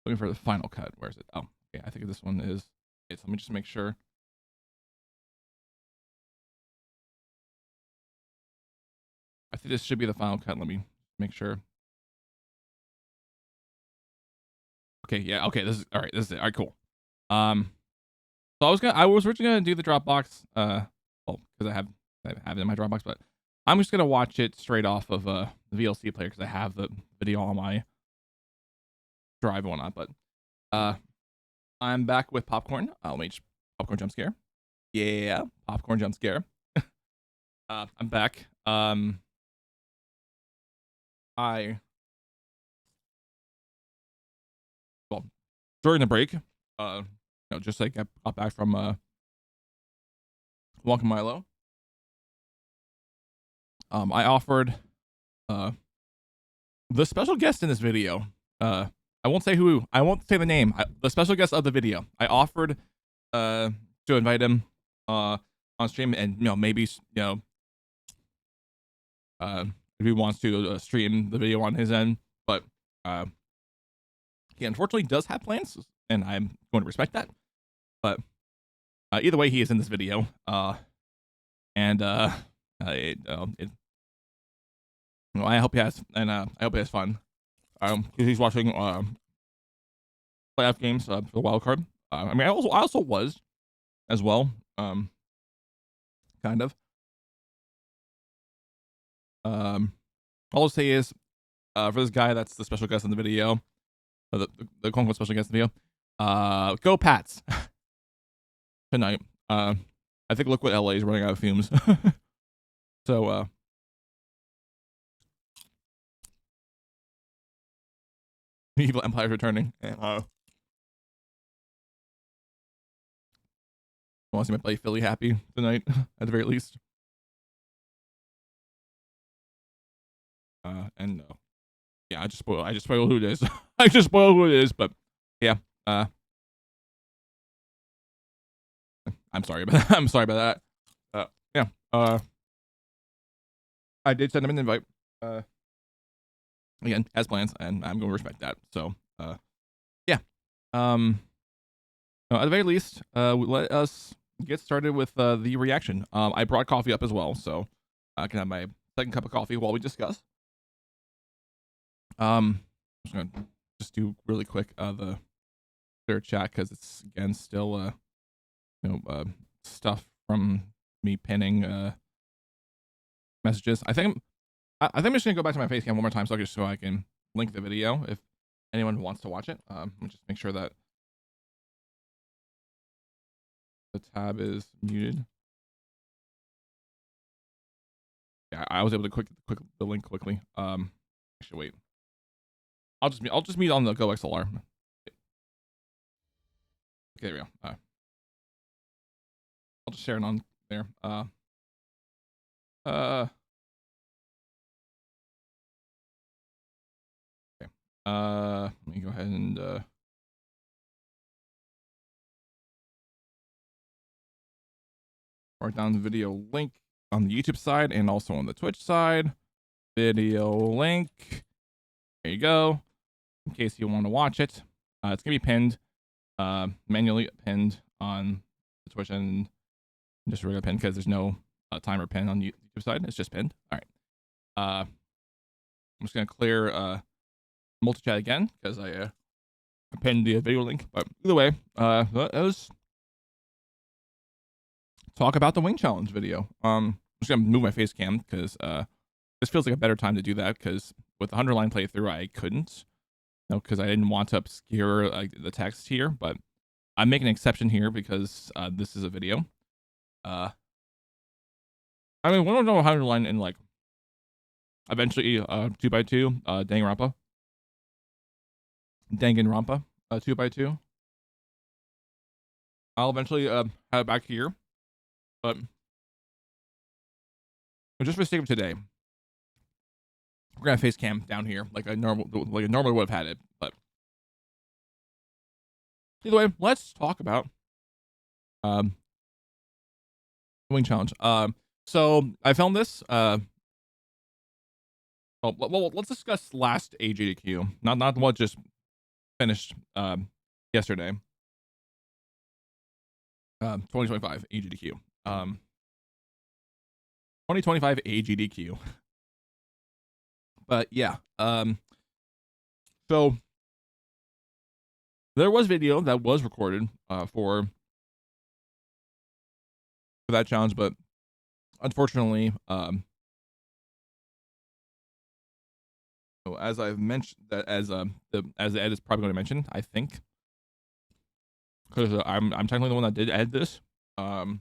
Looking for the final cut. Where is it? Oh, okay. I think this one is it. So let me just make sure. I think this should be the final cut. Let me make sure. Okay, yeah, okay, this is all right. This is it. All right, cool. So I was originally gonna do the Dropbox, well, because I have it in my Dropbox, but I'm just gonna watch it straight off of the VLC player because I have the video on my drive and whatnot. But I'm back with popcorn. Let me just popcorn jump scare. Yeah, popcorn jump scare. I'm back. Well, during the break, just like I got back from walking Milo. I offered the special guest in this video. I won't say who. I won't say the name. The special guest of the video. I offered to invite him on stream, and maybe if he wants to stream the video on his end, but he unfortunately does have plans, and I'm going to respect that. But either way, he is in this video, and I hope he has, and I hope he has fun. He's watching playoff games for the wild card. I mean, I also was as well, kind of. All I'll say is, for this guy that's the special guest in the video, the quote-unquote special guest in the video, go Pats tonight. I think look what LA is running out of fumes. So Evil Empire's returning. And, I want to see me play Philly happy tonight, at the very least. And yeah, I just spoiled who it is. I just spoiled who it is, but yeah. I'm sorry about that. I'm sorry about that. Yeah. I did send him an invite. Again, as plans, and I'm going to respect that. So, yeah. At the very least, let us get started with the reaction. I brought coffee up as well, so I can have my second cup of coffee while we discuss. I'm just gonna do really quick the clear chat because it's again still stuff from me pinning messages. I think I'm just gonna go back to my face cam one more time so I can link the video if anyone wants to watch it. Just make sure that the tab is muted. Yeah, I was able to click the link quickly. Actually, wait. I'll just meet on the Go XLR. Okay, there we go. I'll just share it on there. Okay. Let me go ahead and mark down the video link on the YouTube side and also on the Twitch side. Video link. There you go. In case you want to watch it, it's gonna be pinned, manually pinned on the Twitch and just regular pin because there's no timer pin on the YouTube side. It's just pinned. All right. I'm just gonna clear multi-chat again because I pinned the video link. But either way, that was talk about the wing challenge video. I'm just gonna move my face cam because this feels like a better time to do that because with the 100-line playthrough I couldn't. No, because I didn't want to obscure the text here, but I'm making an exception here because this is a video. I mean, we don't know 100-line in like eventually 2x2 Danganronpa 2x2. I'll eventually have it back here, but just for the sake of today, we're gonna face cam down here like I normally would have had it. But either way, let's talk about wing challenge. So I filmed this. Well, let's discuss last AGDQ, not what just finished yesterday. 2025 AGDQ. 2025 AGDQ. But yeah, so there was video that was recorded for that challenge, but unfortunately, as I've mentioned, that as the Ed is probably going to mention, I think, because I'm technically the one that did edit this, and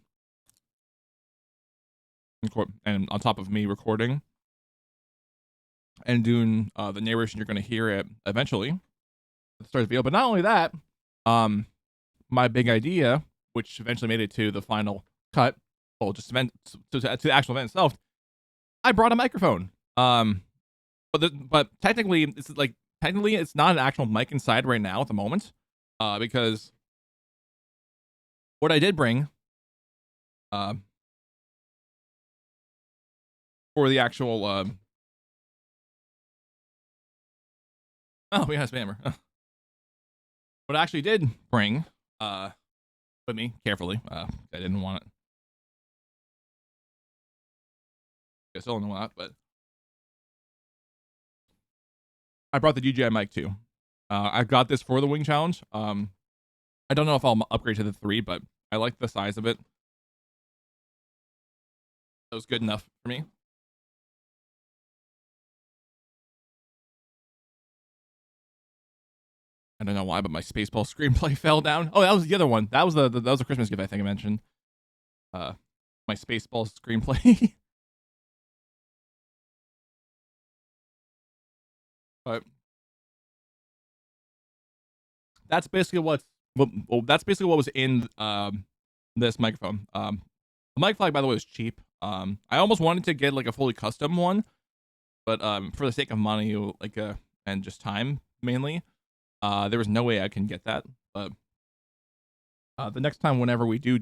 on top of me recording and doing the narration you're going to hear it eventually at the start of the video. But not only that, my big idea, which eventually made it to the final cut, well, just to the actual event itself, I brought a microphone. But technically, it's not an actual mic inside right now at the moment, because what I did bring, for the actual, oh, we have a spammer. What I actually did bring, with me carefully, I didn't want it. I still don't know that, but I brought the DJI mic too. I got this for the wing challenge. I don't know if I'll upgrade to the 3, but I like the size of it. That was good enough for me. I don't know why, but my Spaceball screenplay fell down. Oh, that was the other one. That was the Christmas gift I think I mentioned. My Spaceball screenplay. But that's basically what was in this microphone. The mic flag, by the way, is cheap. I almost wanted to get like a fully custom one, but for the sake of money, and just time mainly, there was no way I can get that. But the next time, whenever we do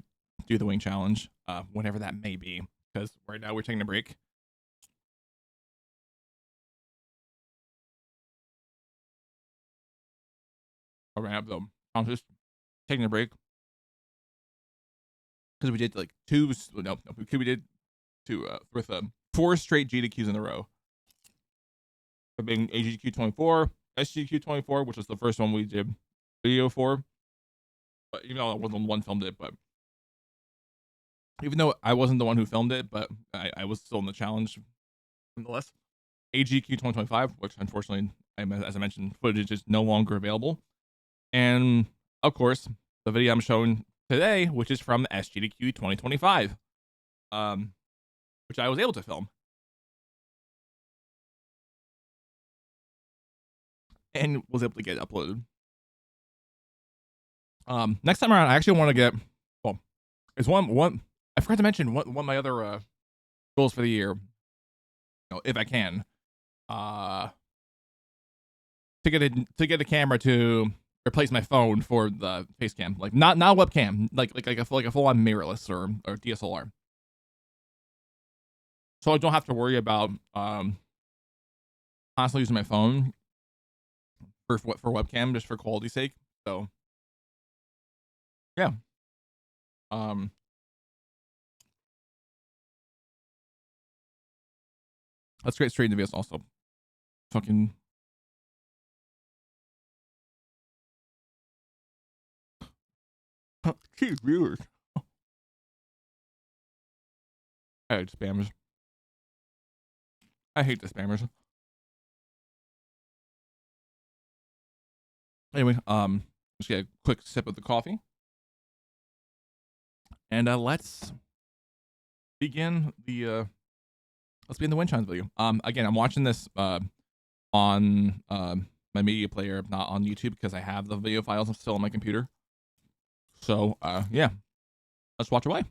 the wing challenge, whenever that may be, because right now we're taking a break. All right, though, I'm just taking a break because we did like we did two with 4 straight GDQs in a row. Being AGDQ 24, SGDQ 24, which was the first one we did video for. But even though I wasn't the one filmed it, but even though I wasn't the one who filmed it, but I was still in the challenge nonetheless. AGDQ 2025, which unfortunately, as I mentioned, footage is no longer available. And of course, the video I'm showing today, which is from SGDQ 2025, which I was able to film. And was able to get uploaded. Next time around, I actually want to get, well, it's one I forgot to mention one of my other goals for the year, if I can, to get a camera to replace my phone for the face cam, like not webcam, like a full on mirrorless or DSLR, so I don't have to worry about constantly using my phone for webcam just for quality's sake. So yeah, let's get straight into this. Also, fucking. Viewers. I hate spammers. I hate the spammers. Anyway, let's get a quick sip of the coffee. And let's begin the wind chimes video. Again, I'm watching this on my media player, not on YouTube, because I have the video files still on my computer. So yeah, let's watch away.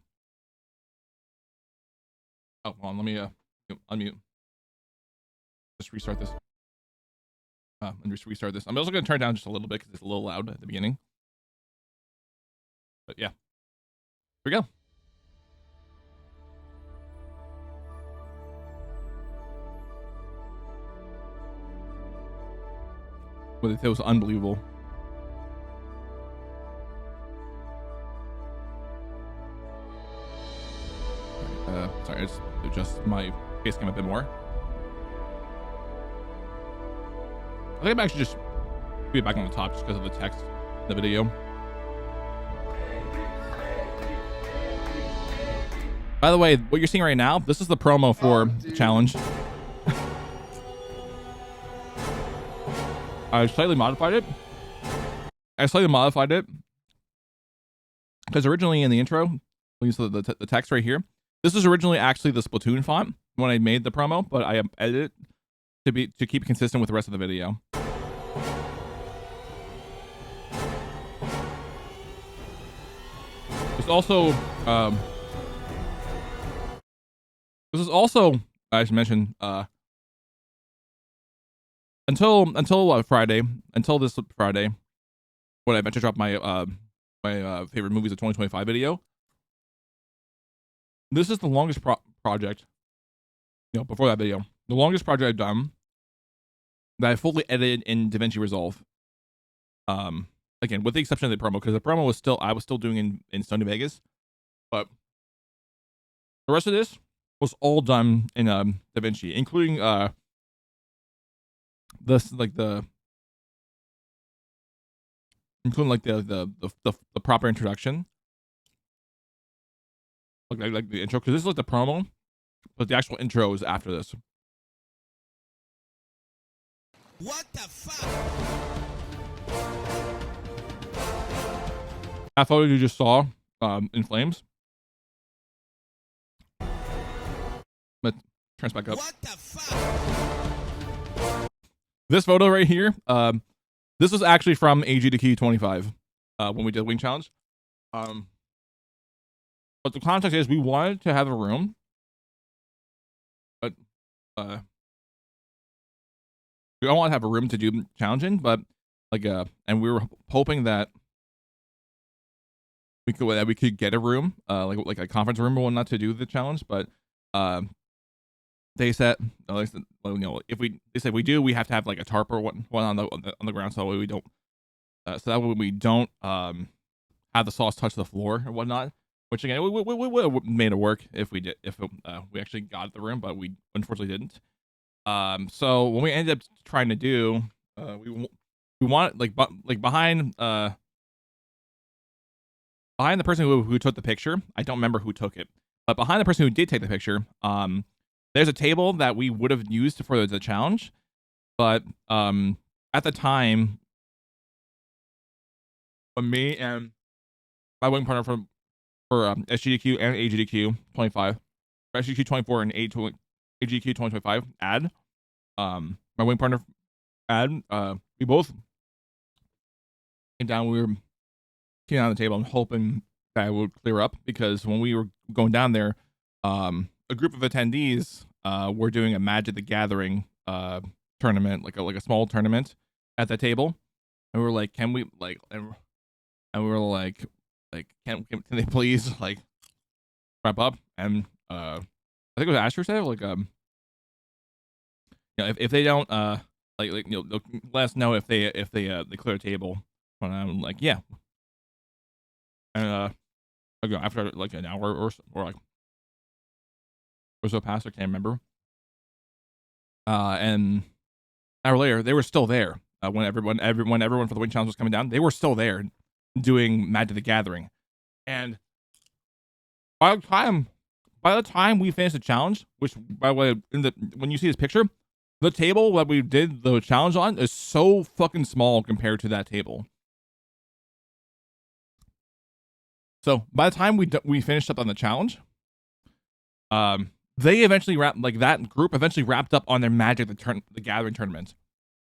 Oh, hold on, let me unmute. Just restart this. And just restart this. I'm also going to turn it down just a little bit because it's a little loud at the beginning. But yeah, here we go. But it was unbelievable. Sorry, I just adjust my face cam a bit more. I think I'm actually just be back on the top just because of the text in the video. By the way, what you're seeing right now, this is the promo for the challenge. I slightly modified it. Because originally in the intro, you saw the text right here. This is originally actually the Splatoon font when I made the promo, but I edited it to keep it consistent with the rest of the video. This is also I should mention until this Friday, when I meant to drop my my favorite movies of 2025 video. This is the longest project, before that video, the longest project I've done that I fully edited in DaVinci Resolve. Again, with the exception of the promo, because the promo was I was still doing in Sony Vegas, but the rest of this was all done in DaVinci, including the proper introduction, like the intro, because this is like the promo, but the actual intro is after this. What the fuck? That photo you just saw in flames. But turns back up. What the fuck? This photo right here, this was actually from AGDQ 25 when we did Wing Challenge. But the context is we wanted to have a room, but we don't want to have a room to do challenging, but and we were hoping that we could get a room, like a conference room or whatnot to do the challenge, but they said, if we have to have like a tarp or one on the ground, so that way we don't, have the sauce touch the floor or whatnot. Which again, we would have made it work if we actually got the room, but we unfortunately didn't. So when we ended up trying to do, we want behind the person who took the picture. I don't remember who took it, but behind the person who did take the picture, there's a table that we would have used for the challenge, but at the time, when me and my wing partner for SGDQ and AGDQ 25, or SGDQ 24 and AGDQ 2025 my wing partner we both came down. We were sitting on the table and hoping that it would clear up, because when we were going down there, a group of attendees were doing a Magic the Gathering tournament, like a small tournament at the table, and we were like, can we and we were like can they please wrap up? And I think it was Asher said if they don't they'll let us know if they clear a table. And I'm like, yeah. And after like an hour or so past, I can't remember. And an hour later, they were still there. When everyone for the Wing Challenge was coming down, they were still there doing Magic the Gathering. And by the time by the time we finished the challenge, which by the way, when you see this picture, the table that we did the challenge on is so fucking small compared to that table. So by the time we finished up on the challenge, they eventually that group eventually wrapped up on their Magic the Gathering tournament,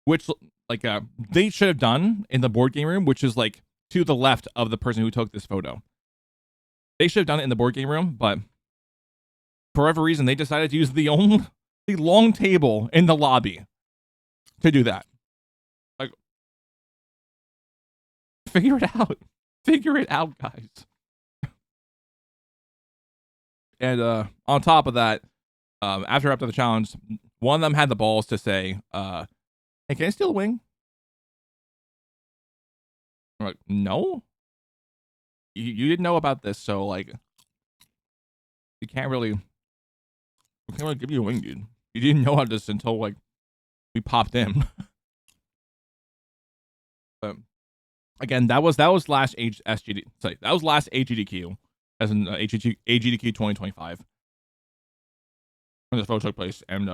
which they should have done in the board game room, which is like to the left of the person who took this photo. They should have done it in the board game room, but for whatever reason, they decided to use the long table in the lobby to do that. Like, figure it out. Figure it out, guys. And on top of that, after the challenge, one of them had the balls to say, hey, can I steal a wing? I'm like, no. You didn't know about this, so like, we can't really give you a wing, dude. You didn't know about this until like we popped in. But again, that was last SGD. Sorry, that was last AGDQ, as in AGDQ 2025 when this photo took place. And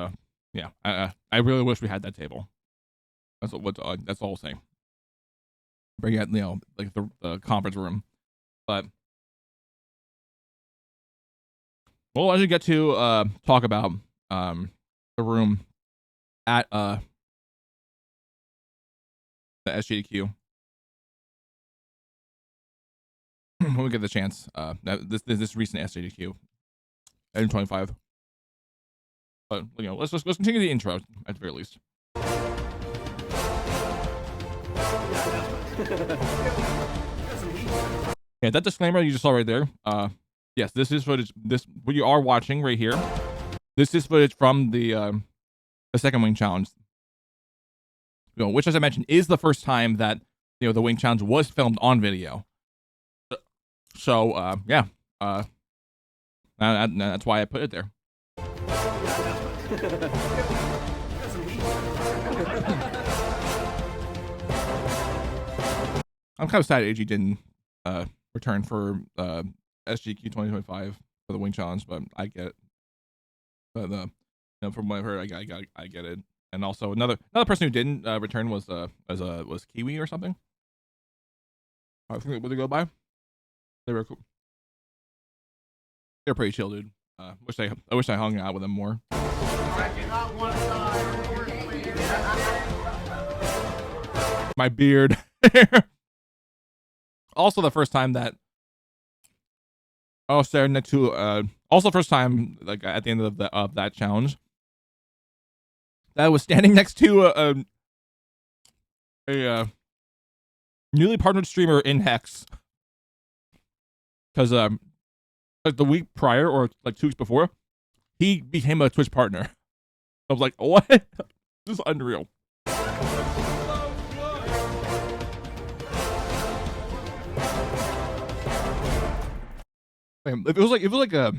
yeah, I really wish we had that table. That's all I'm saying. Bring out, like the conference room. But we'll actually get to talk about the room at the SGDQ when we get the chance. This recent SGDQ in 25. But let's continue the intro at the very least. Yeah, that disclaimer you just saw right there. Yes, this is footage. What you are watching right here. This is footage from the second wing challenge. Which, as I mentioned, is the first time that the wing challenge was filmed on video. So yeah, that's why I put it there. I'm kind of sad AG didn't return for SGQ 2025 for the wing challenge, but I get it. But from what I've heard, I get it. And also another person who didn't return was Kiwi or something. I think what they go by. They were cool. They're pretty chill, dude. I wish I hung out with them more. My beard. Also, the first time that I was staring next to also first time like at the end of that challenge that I was standing next to a newly partnered streamer in Hex, because like the week prior or like 2 weeks before, he became a Twitch partner. I was like, what? This is unreal. If it was like a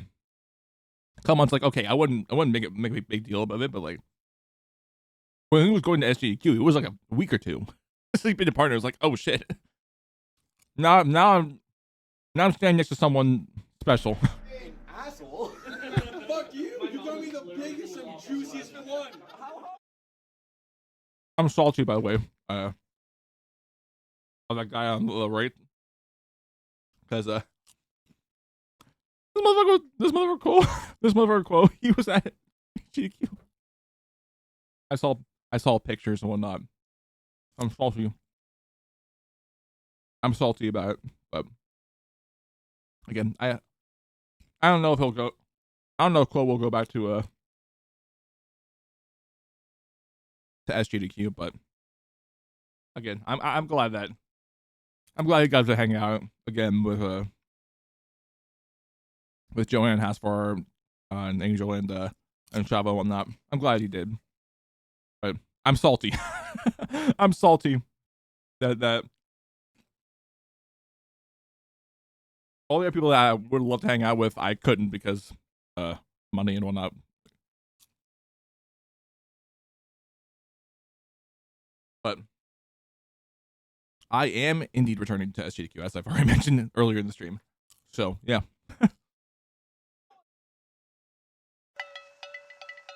couple months, like okay, I wouldn't make a big deal about it, but like when he was going to SGQ, it was like a week or two. Sleeping in partner was like, oh shit. Now I'm standing next to someone special. Hey, asshole. Fuck you. You got me the biggest and juiciest one. I'm salty, by the way. On that guy on the right, because this motherfucker cool. He was at GQ. I saw pictures and whatnot. I'm salty about it, but again, I don't know if he'll go. I don't know if Chloe will go back to SGDQ, but again, I'm glad you guys are hanging out again with Joanne Hasfar and Angel and Chavo and whatnot. I'm glad he did, but I'm salty. I'm salty that all the other people that I would love to hang out with, I couldn't because money and whatnot. But I am indeed returning to SGDQ, as I've already mentioned earlier in the stream. So yeah.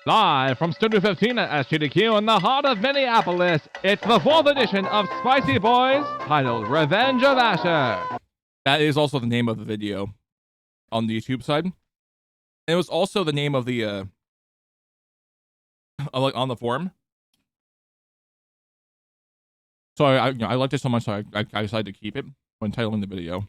Live from Studio 15 at SGDQ in the heart of Minneapolis, it's the 4th edition of Spicy Boiz, titled Revenge of Asher. That is also the name of the video on the YouTube side. It was also the name of the, on the forum. So I liked it so much, so I decided to keep it when titling the video.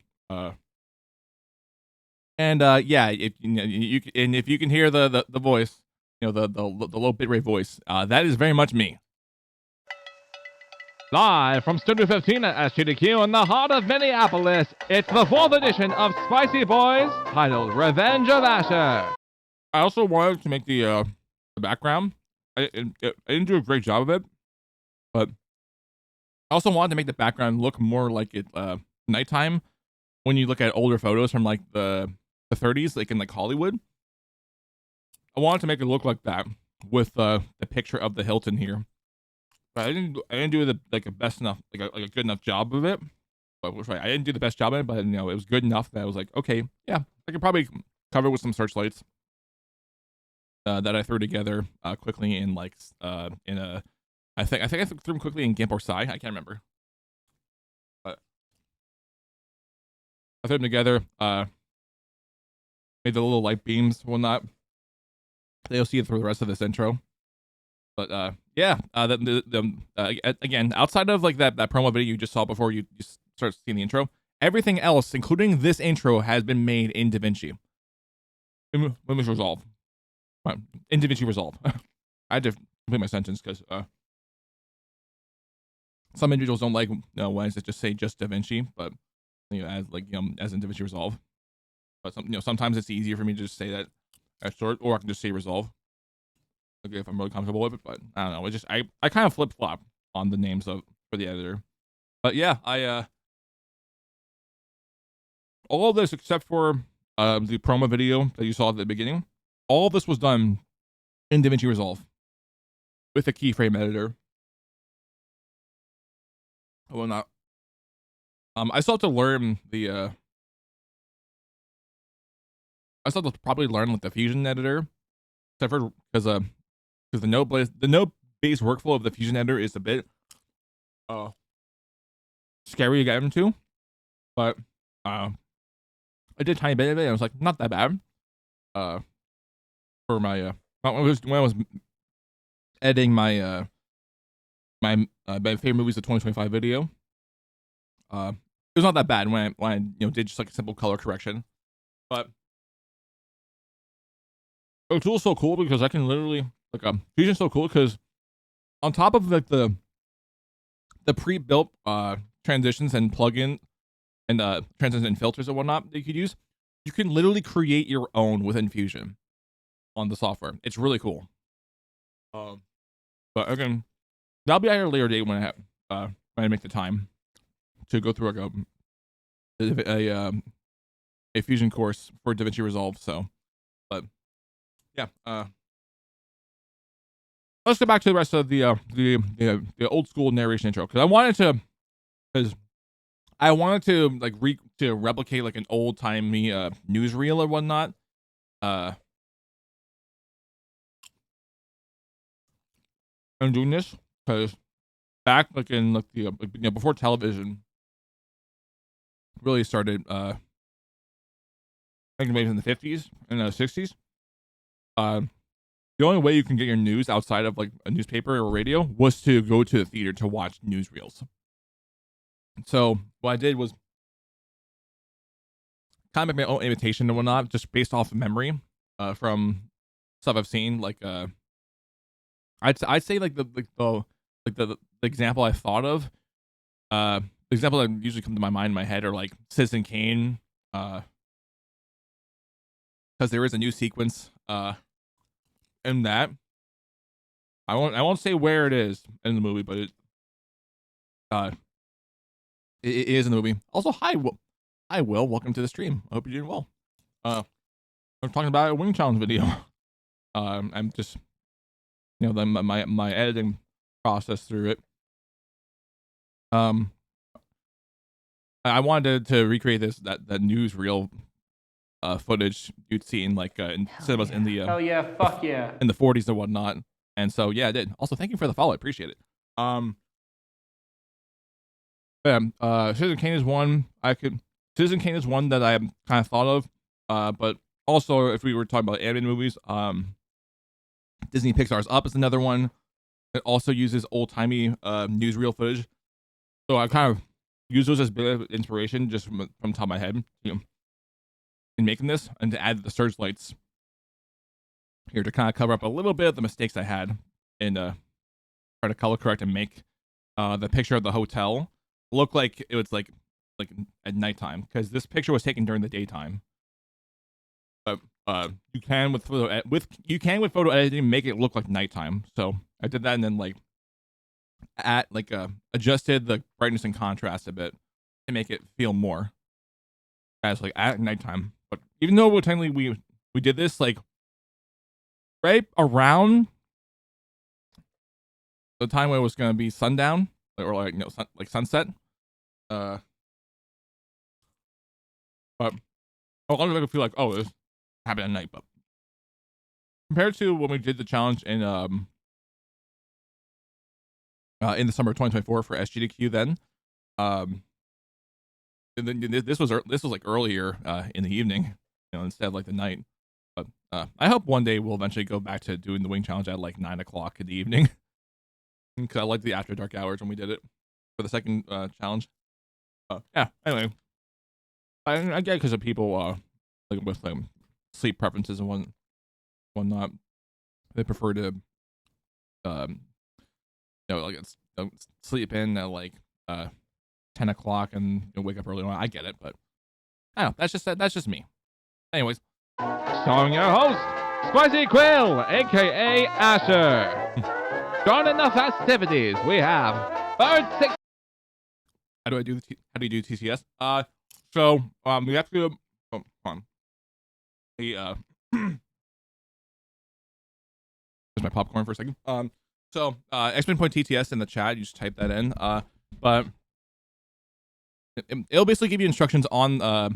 Yeah, if you can hear the voice, you know, the low bitrate voice, that is very much me. Live from Studio 15 at SGDQ in the heart of Minneapolis, it's the 4th edition of Spicy Boiz, titled Revenge of Asher. I also wanted to make the background. I didn't do a great job of it, but I also wanted to make the background look more like it nighttime when you look at older photos from like the 30s, like in like Hollywood. I wanted to make it look like that with the picture of the Hilton here. But I didn't do the like a best enough, like a good enough job of it. But I didn't do the best job of it, but you know, it was good enough that I was like, okay, yeah, I could probably cover it with some searchlights that I threw together quickly in like in a I think I threw them quickly in GIMP or Psy. I can't remember. But I threw them together, made the little light beams, whatnot. They'll see it through the rest of this intro. But yeah, again, outside of like that promo video you just saw before you start seeing the intro, everything else, including this intro, has been made in DaVinci. In Resolve. In DaVinci Resolve. I had to complete my sentence because some individuals don't like when I just say just DaVinci, but you know, as like as in DaVinci Resolve. But sometimes it's easier for me to just say that as short, or I can just say Resolve. Okay, if I'm really comfortable with it, but I don't know. It's just I kind of flip flop on the names for the editor. But yeah, all of this except for the promo video that you saw at the beginning, all of this was done in DaVinci Resolve with a keyframe editor. I will not. I still have to learn the. I still have to probably learn like the Fusion editor, except for because the node-based workflow of the Fusion editor is a bit scary to get into, but I did a tiny bit of it and I was like, not that bad. For my when I was editing my my favorite movies of 2025 video, it was not that bad when I did just like a simple color correction, but the tool's so cool because I can literally Fusion's so cool because on top of like the pre-built transitions and plugin and transitions and filters and whatnot that you could use, you can literally create your own within Fusion on the software. It's really cool. But again, that'll be at a later date when I make the time to go through like a Fusion course for DaVinci Resolve. So, but yeah, let's go back to the rest of the old school narration intro because I wanted to like replicate like an old timey newsreel or whatnot. I'm doing this because back like in like the before television really started, I think maybe in the 50s and the 60s. The only way you can get your news outside of like a newspaper or radio was to go to the theater to watch newsreels. So what I did was kind of make my own imitation and whatnot, just based off of memory, from stuff I've seen. Like, I'd say like the example I thought of, the example that usually come to my mind in my head are like Citizen Kane, because there is a new sequence, in that. I won't say where it is in the movie, but it is in the movie. Also, hi Will, welcome to the stream. I hope you're doing well. I'm talking about a Wing Challenge video. I'm just my editing process through it. I wanted to recreate that newsreel footage you'd see in like in cinemas in the Hell yeah, fuck yeah. in the 40s and whatnot. And so yeah, I did. Also, thank you for the follow. I appreciate it. Citizen Kane is one Citizen Kane is one that I kind of thought of. But also if we were talking about animated movies, Disney Pixar's Up is another one. It also uses old timey newsreel footage. So I kind of use those as a bit of inspiration just from the top of my head, you know, in making this, and to add the searchlights here to kind of cover up a little bit of the mistakes I had and try to color correct and make the picture of the hotel look like it was like at nighttime, because this picture was taken during the daytime. But you can with photo editing make it look like nighttime. So I did that, and then like adjusted the brightness and contrast a bit to make it feel more as like at nighttime. But even though technically we did this like right around the time when it was gonna be sundown or like sunset. But a lot of people feel like, oh, this happened at night. But compared to when we did the challenge in the summer of 2024 for SGDQ, then this was like earlier in the evening, you know, instead of like the night. But I hope one day we'll eventually go back to doing the wing challenge at like 9 o'clock in the evening, because I like the after dark hours when we did it for the second challenge. Yeah. Anyway, I get because of people like with sleep preferences and whatnot, they prefer to sleep in at like 10 o'clock and wake up early. I get it, but I don't know. That's just me. Anyways, Starring your host, Spicy Quill, aka Asher. Joining the festivities, we have Bird 6. how do you do TCS? So we have to hold on. There's my popcorn for a second. So !TTS in the chat, you just type that in. But it'll basically give you instructions on the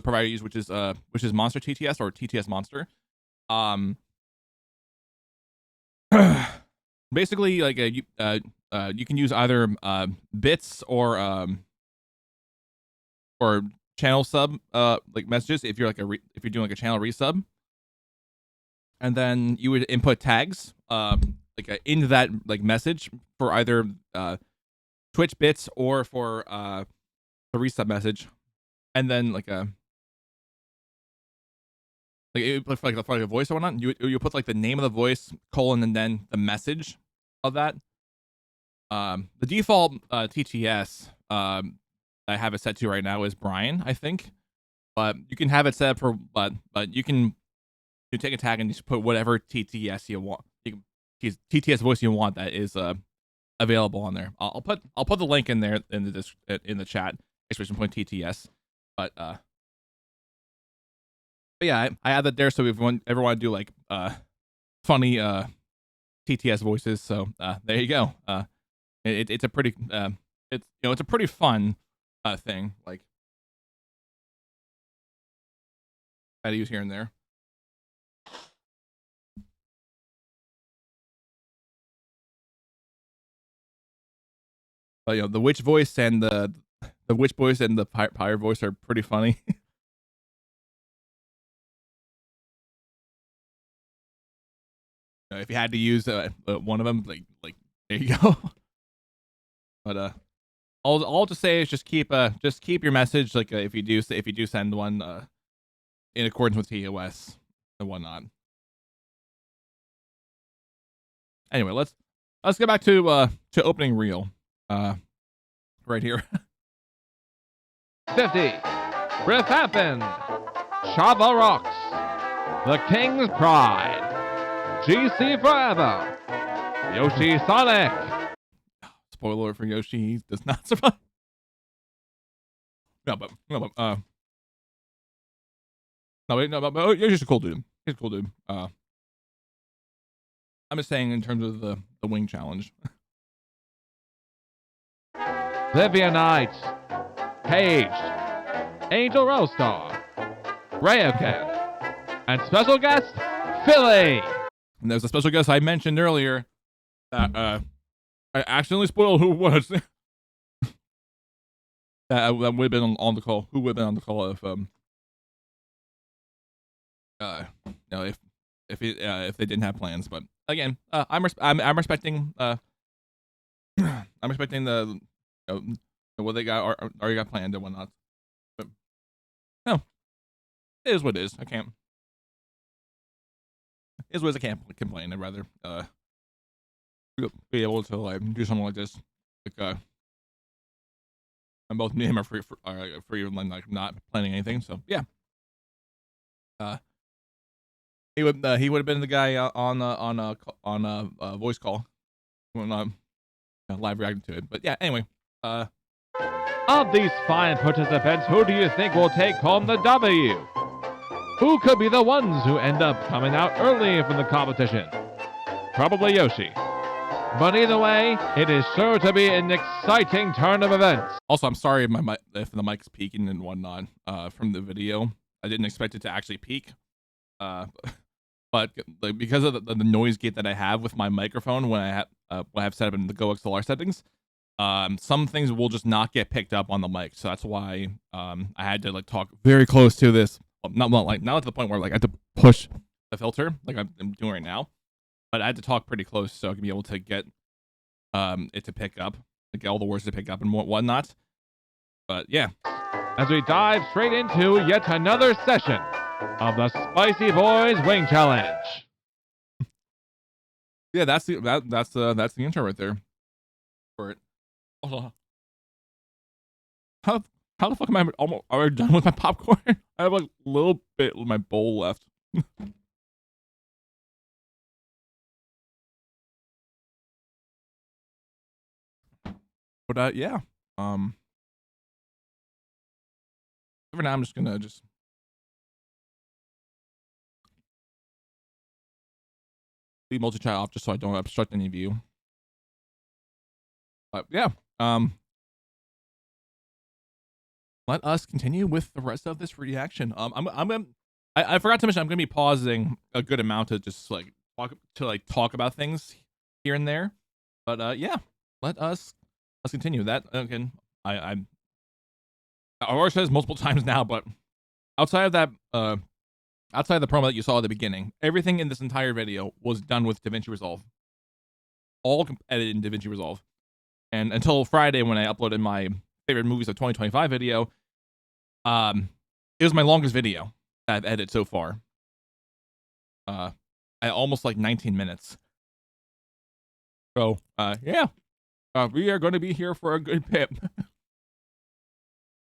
provider you use, which is Monster TTS or TTS Monster. Basically, like you can use either bits or channel sub like messages if you're if you're doing like a channel resub, and then you would input tags into that like message for either Twitch bits or for the resub message, and then for a voice or whatnot, you put like the name of the voice colon and then the message of that. The default TTS I have it set to right now is Brian, I think, but you can have it set up for but you take a tag and just put whatever TTS you want, TTS voice you want that is available on there. I'll put the link in there in the chat, !TTS. But yeah, I add that there, so if you ever want to do like funny TTS voices, so there you go. It's a pretty it's a pretty fun thing, like I use here and there. But the witch voice and the pirate voice are pretty funny. If you had to use one of them, like there you go. But all I'll just say is just keep your message if you do send one in accordance with TOS and whatnot. Anyway, let's get back to opening reel. Right here. 50. Griff happened. Chava Rocks. The King's Pride. GC Forever. Yoshi Sonic. Spoiler alert for Yoshi, he does not survive. No, but Yoshi's a cool dude. He's a cool dude. I'm just saying in terms of the wing challenge. Livia Knight. Paige. Angel Rostar. Ryokan, and special guest, Philly. And there's a special guest I mentioned earlier that I accidentally spoiled who it was. that would have been on the call. Who would have been on the call if if they didn't have plans. But again, I'm respecting I'm respecting the what they got or already got planned and whatnot. But no, it is what it is. I can't. It is what it is. I can't complain. I'd rather be able to like do something like this. Like and both me and him are free and like not planning anything. So yeah. He would have been the guy on a voice call when live reacting to it. But yeah, anyway. Of these fine participants, who do you think will take home the W? Who could be the ones who end up coming out early from the competition? Probably Yoshi. But either way, it is sure to be an exciting turn of events. Also, I'm sorry if the mic's peaking and whatnot from the video. I didn't expect it to actually peak. But like, because of the noise gate that I have with my microphone when I have set up in the Go XLR settings, some things will just not get picked up on the mic. So that's why I had to like talk very close to this. Well, not to the point where like I had to push the filter like I'm doing right now, but I had to talk pretty close so I could be able to get it to pick up, like get all the words to pick up and whatnot. But yeah, as we dive straight into yet another session of the Spicy Boys Wing Challenge. Yeah, that's the intro right there for it. Also, how the fuck am I almost already done with my popcorn? I have like a little bit of my bowl left. But yeah, for now I'm just gonna leave multi-chat off just so I don't obstruct any of you. But yeah, let us continue with the rest of this reaction. I forgot to mention I'm gonna be pausing a good amount to just like talk about things here and there. But yeah, let's continue. That again, I've already said this multiple times now, but outside of that, outside of the promo that you saw at the beginning, everything in this entire video was done with DaVinci Resolve. All edited in DaVinci Resolve. And until Friday when I uploaded my favorite movies of 2025 video, it was my longest video that I've edited so far. I almost like 19 minutes. So, yeah. We are going to be here for a good bit.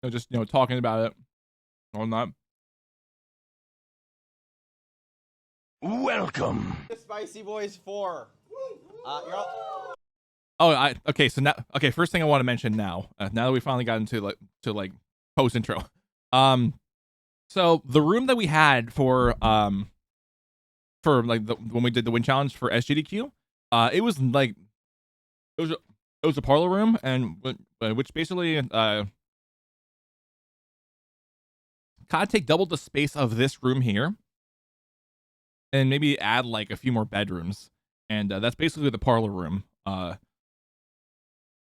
Just, talking about it. Or not. Welcome. Spicy Boys 4. Okay, so now, first thing I want to mention now that we finally got into like post intro. So the room that we had for like when we did the win challenge for SGDQ, it was a parlor room, and which basically kind of take double the space of this room here, and maybe add like a few more bedrooms, and that's basically the parlor room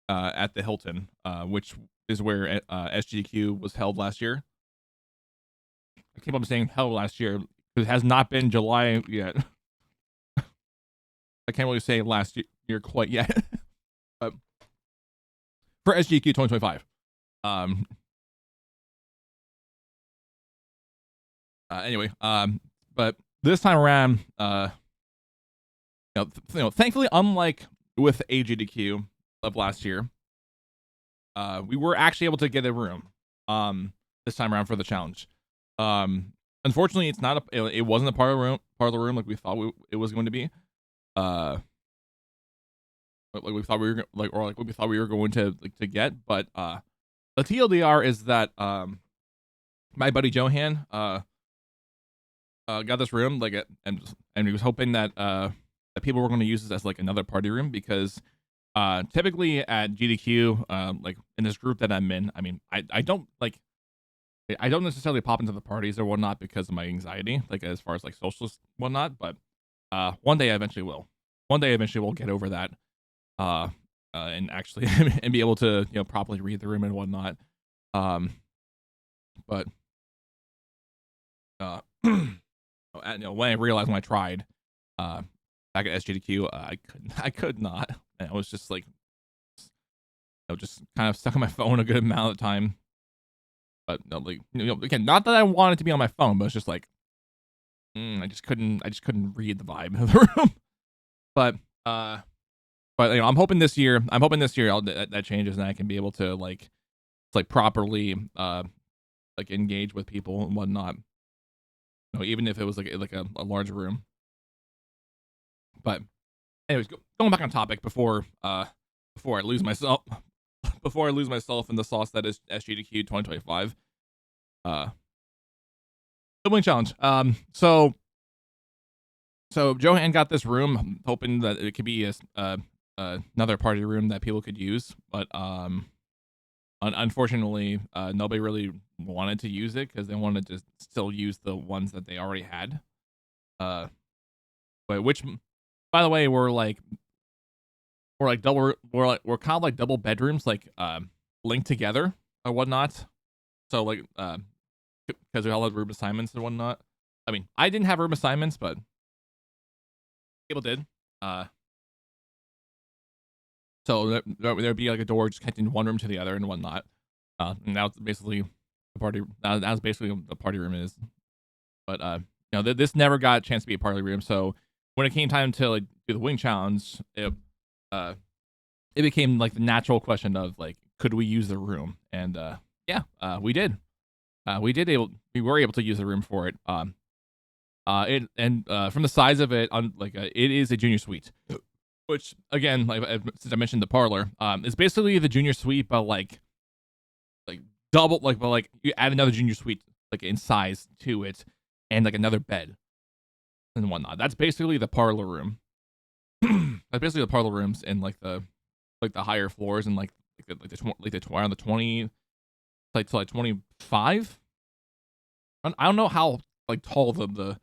at the Hilton, which is where SGDQ was held last year. I keep on saying held last year because it has not been July yet. I can't really say last year quite yet. But for SGDQ 2025. Anyway, but this time around, thankfully, unlike with AGDQ of last year, we were actually able to get a room this time around for the challenge. Unfortunately, it's not it wasn't a parlor room like we thought it was going to be. Like we thought we were what we thought we were going to get, but the TLDR is that my buddy Johan got this room and he was hoping that that people were going to use this as like another party room, because typically at GDQ, like in this group that I'm in, I mean, I don't like I don't necessarily pop into the parties or whatnot because of my anxiety, like as far as like socialist whatnot. But one day I eventually will. One day eventually we'll get over that. And actually and be able to properly read the room and whatnot. But when I realized when I tried back at SGDQ, I could not. And I was just like, just kind of stuck on my phone a good amount of time. But like, again, not that I wanted to be on my phone, but it's just like, I just couldn't read the vibe of the room. But I'm hoping this year that changes and I can be able to like properly like engage with people and whatnot. Even if it was like a large room. But anyways, going back on topic before I lose myself in the sauce that is SGDQ 2025. The Wing Challenge. So Johan got this room, hoping that it could be another party room that people could use, but unfortunately, nobody really wanted to use it because they wanted to still use the ones that they already had. But which, by the way, we're kind of like double bedrooms, like linked together or whatnot. So like because we all had room assignments and whatnot. I mean, I didn't have room assignments, but people did. So there'd be like a door just connecting one room to the other and whatnot. And now it's basically the party. That's basically what the party room is. But this never got a chance to be a party room. So when it came time to like do the Wing Challenge, it became like the natural question of like, could we use the room? And we did. We were able to use the room for it. From the size of it, it is a junior suite, which again, like since I mentioned the parlor, is basically the junior suite, but like double, but you add another junior suite like in size to it, and like another bed and whatnot. That's basically the parlor room. That's basically the parlor rooms in like the higher floors and around the 20 to like 25. I don't know how like tall the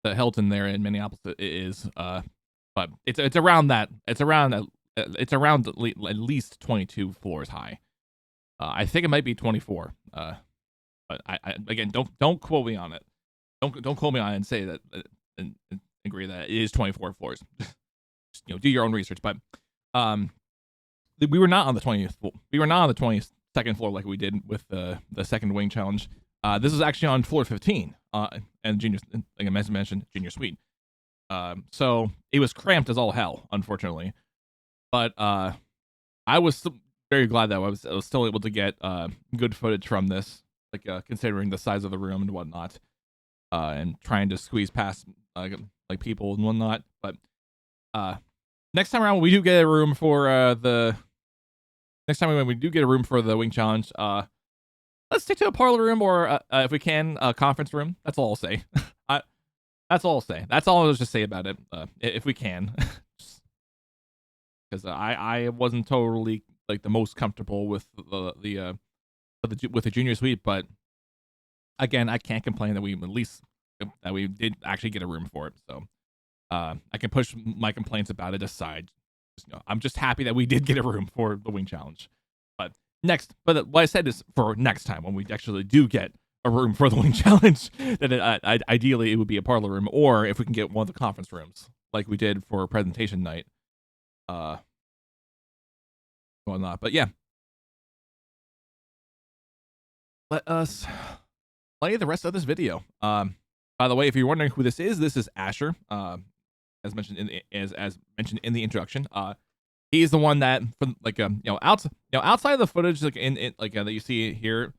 Hilton there in Minneapolis is, but it's around that. It's around at least 22 floors high. I think it might be 24. But I again don't quote me on it. Don't quote me on it and say that and agree that it is 24 floors. Just, do your own research. But we were not on the 20th. We were not on the 22nd floor like we did with the second Wing Challenge. This is actually on floor 15, and junior, like I mentioned, junior suite. So it was cramped as all hell, unfortunately. But I was very glad that I was still able to get good footage from this, like considering the size of the room and whatnot, and trying to squeeze past like people and whatnot. But next time around, when we do get a room for the Wing Challenge, let's stick to a parlor room or if we can, a conference room. That's all I'll say. That's all I'll say. That's all I'll just say about it. If we can, because I wasn't totally like the most comfortable with the junior suite, but again, I can't complain that we did actually get a room for it. So I can push my complaints about it aside. I'm just happy that we did get a room for the Wing Challenge. But what I said is for next time when we actually do get a room for the Wing Challenge, that ideally it would be a parlor room, or if we can get one of the conference rooms like we did for presentation night. Whatnot. But yeah, let us play the rest of this video. By the way, if you're wondering who this is Asher. As mentioned in the introduction. He's the one that from like outside of the footage, like in like that you see here,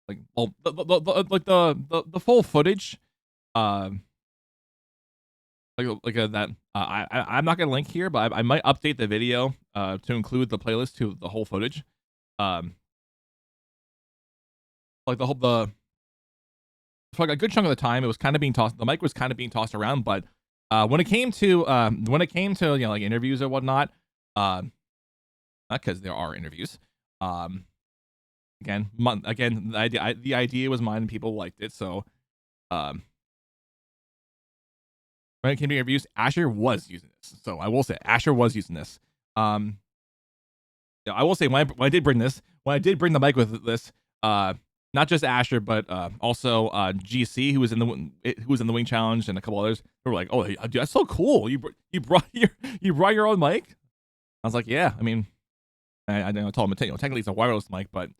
like the full footage, that I'm not gonna link here, but I might update the video to include the playlist to the whole footage. Like for like a good chunk of the time, it was kind of being tossed. The mic was kind of being tossed around, but when it came to like interviews or whatnot, not because there are interviews, Again, the idea was mine and people liked it. So, when it came to reviews, Asher was using this. So I will say Asher was using this. I will say when I did bring the mic with this, not just Asher, but also GC, who was in the Wing Challenge, and a couple others who were like, "Oh, dude, that's so cool! You brought your own mic." I was like, "Yeah, I mean, I told him, technically it's a wireless mic, but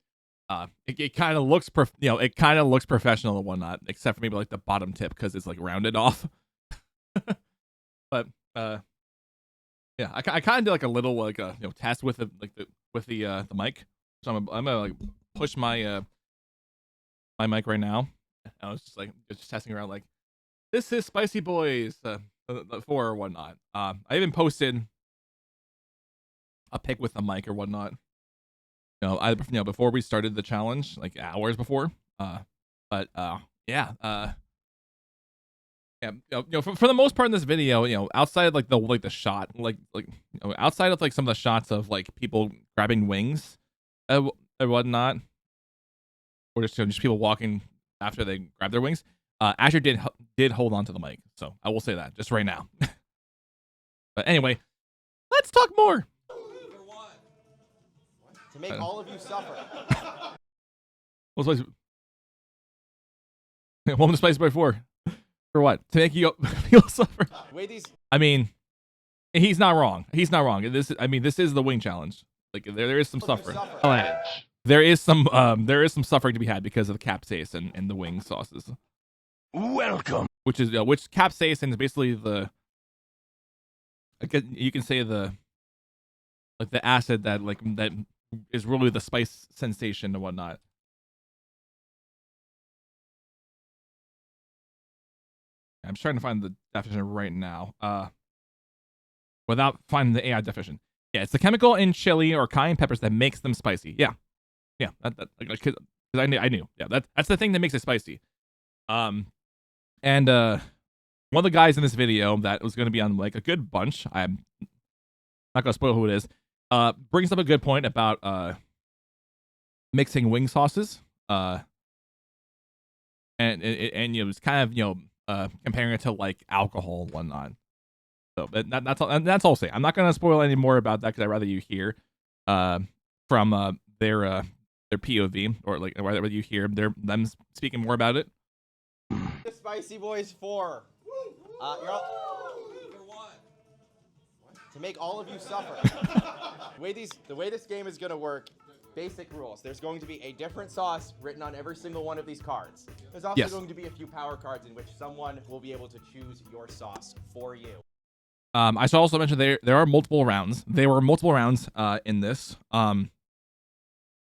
it kind of looks professional and whatnot, except for maybe like the bottom tip because it's like rounded off." But yeah, I kind of did like a little like test with the mic. So I'm gonna like push my my mic right now. I was just testing around like, this is Spicy Boiz 4 or whatnot. I even posted a pic with the mic or whatnot. Before we started the challenge, like hours before. But yeah. Yeah, for the most part in this video, outside of like the shot, outside of like some of the shots of like people grabbing wings and whatnot, or just people walking after they grab their wings, Asher did hold on to the mic, so I will say that just right now. But anyway, let's talk more. To make all of you suffer. What was the Spice Boy for? For what? To make you feel suffer. I mean, he's not wrong. He's not wrong. This is the Wing Challenge. Like there is some suffering. There is some suffering to be had because of the capsaicin and the wing sauces. Welcome. Which capsaicin is basically you can say the acid that is really the spice sensation and whatnot. I'm just trying to find the definition right now. Without finding the AI definition. Yeah, it's the chemical in chili or cayenne peppers that makes them spicy. Yeah. Because I knew. Yeah, that's the thing that makes it spicy. And one of the guys in this video that was going to be on like a good bunch, I'm not going to spoil who it is, brings up a good point about mixing wing sauces. And it's kind of comparing it to like alcohol and whatnot. So that's all I'll say. I'm not going to spoil any more about that because I'd rather you hear from their POV, or like whether you hear them speaking more about it. The Spicy Boiz 4. You're all... To make all of you suffer. The way this game is gonna work, basic rules. There's going to be a different sauce written on every single one of these cards. There's also going to be a few power cards in which someone will be able to choose your sauce for you. I should also mention there are multiple rounds. There were multiple rounds in this. The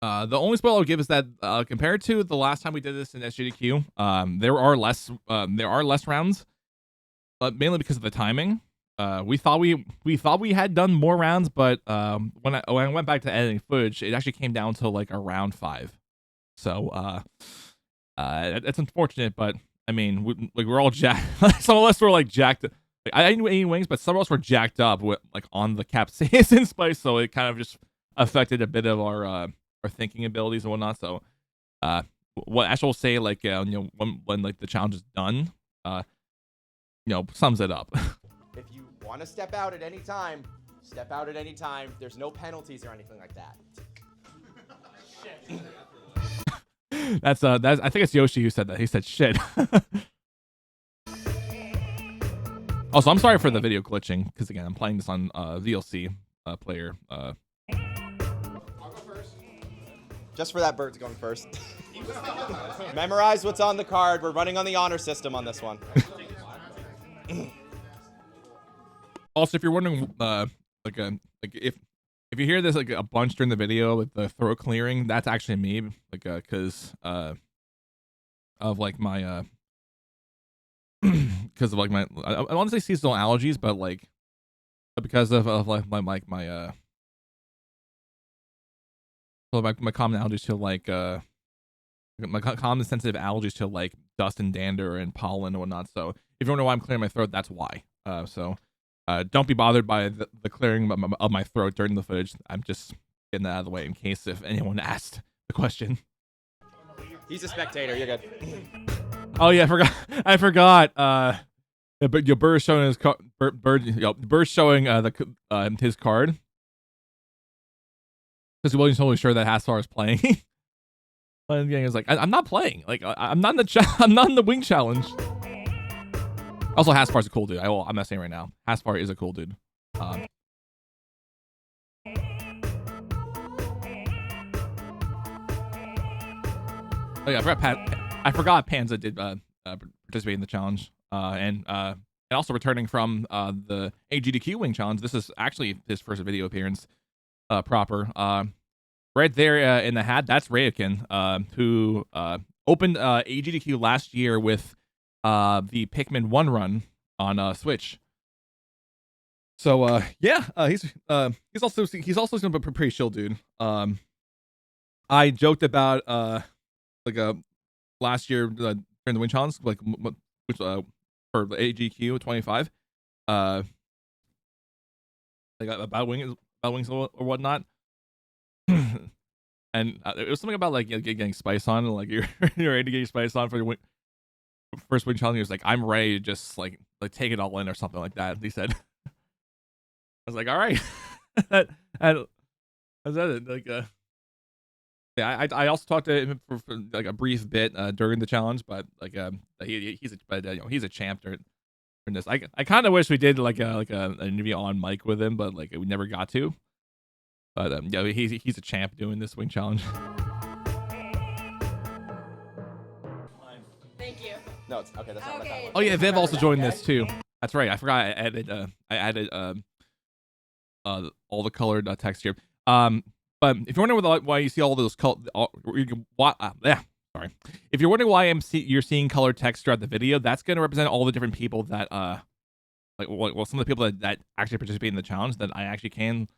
only spoiler I'll give is that compared to the last time we did this in SGDQ, there are less rounds, but mainly because of the timing. We thought we had done more rounds, but when I went back to editing footage, it actually came down to like around 5. So it's unfortunate, but I mean, we're all jacked. Some of us were like jacked. Like, I didn't eat wings, but some of us were jacked up with like on the capsaicin spice, so it kind of just affected a bit of our thinking abilities and whatnot. So what Ash will say, like when like the challenge is done, sums it up. If you want to step out at any time, step out at any time. There's no penalties or anything like that. Shit. That's I think it's Yoshi who said that. He said shit. Also, I'm sorry for the video glitching because again, I'm playing this on VLC player. I'll go first. Just for that, Bird's going first. Memorize what's on the card. We're running on the honor system on this one. Also, if you're wondering, if you hear this like a bunch during the video with the throat clearing, that's actually me, because of like my because of like my I want to say seasonal allergies, but like because of like my common allergies to like my common sensitive allergies to like dust and dander and pollen and whatnot. So if you wonder why I'm clearing my throat, that's why. So don't be bothered by the clearing of my throat during the footage. I'm just getting that out of the way in case if anyone asked the question. He's a spectator. You're good. Oh yeah, I forgot. I forgot. But your Bird showing his Bird showing his card because he wasn't totally sure that Haspar is playing. Playing the game is like, I'm not playing. Like I'm not in the I'm not in the wing challenge. Also, Haspar's a cool dude. I'm not saying right now. Haspar is a cool dude. Oh yeah, I forgot Panza did participate in the challenge, and also returning from the AGDQ wing challenge. This is actually his first video appearance, proper. Right there in the hat, that's Rayokin, who opened AGDQ last year with the Pikmin 1 run on Switch. So yeah, he's also a pretty chill dude. I joked about last year during the win challenge, which for AGQ 25, like about wings or whatnot. And it was something about like getting spice on, like you're ready to get your spice on for your first win challenge. He was like, I'm ready to just like take it all in or something like that. He said. I was like, all right. I was at it. Like, yeah, I also talked to him for like a brief bit during the challenge, but like he's a champ during this. I kind of wish we did like an interview on mic with him, but like we never got to. But yeah, he's a champ doing this wing challenge. Thank you. No, it's okay. That's not what that was. Oh yeah, Viv also joined this too. That's right. I forgot. I added all the colored text here. But if you're wondering why you see all those sorry. If you're wondering why you're seeing colored text throughout the video, that's going to represent all the different people that some of the people that actually participate in the challenge that I actually can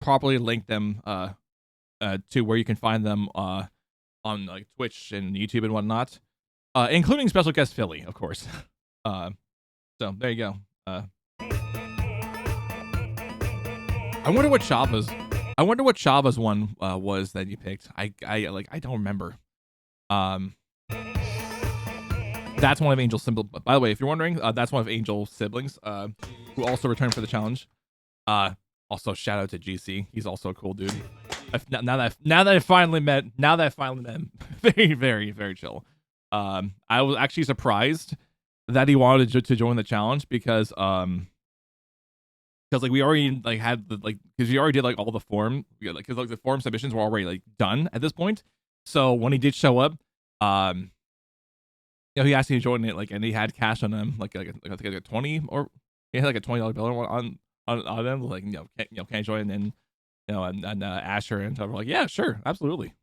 properly link them to where you can find them on like Twitch and YouTube and whatnot, including special guest Philly, of course. So there you go. I wonder what Chava's one was that you picked. I don't remember. That's one of Angel's siblings. By the way, if you're wondering, that's one of Angel's siblings who also returned for the challenge. Also, shout out to GC. He's also a cool dude. Now that I finally met him, very, very, very chill. I was actually surprised that he wanted to join the challenge because like we already like had the because we already did like all the form because like the form submissions were already like done at this point. So when he did show up, he asked me to join it, like, and he had cash on him, like a 20 or he had like a $20 bill on them, like can I join? And and Asher and stuff were like, yeah, sure, absolutely.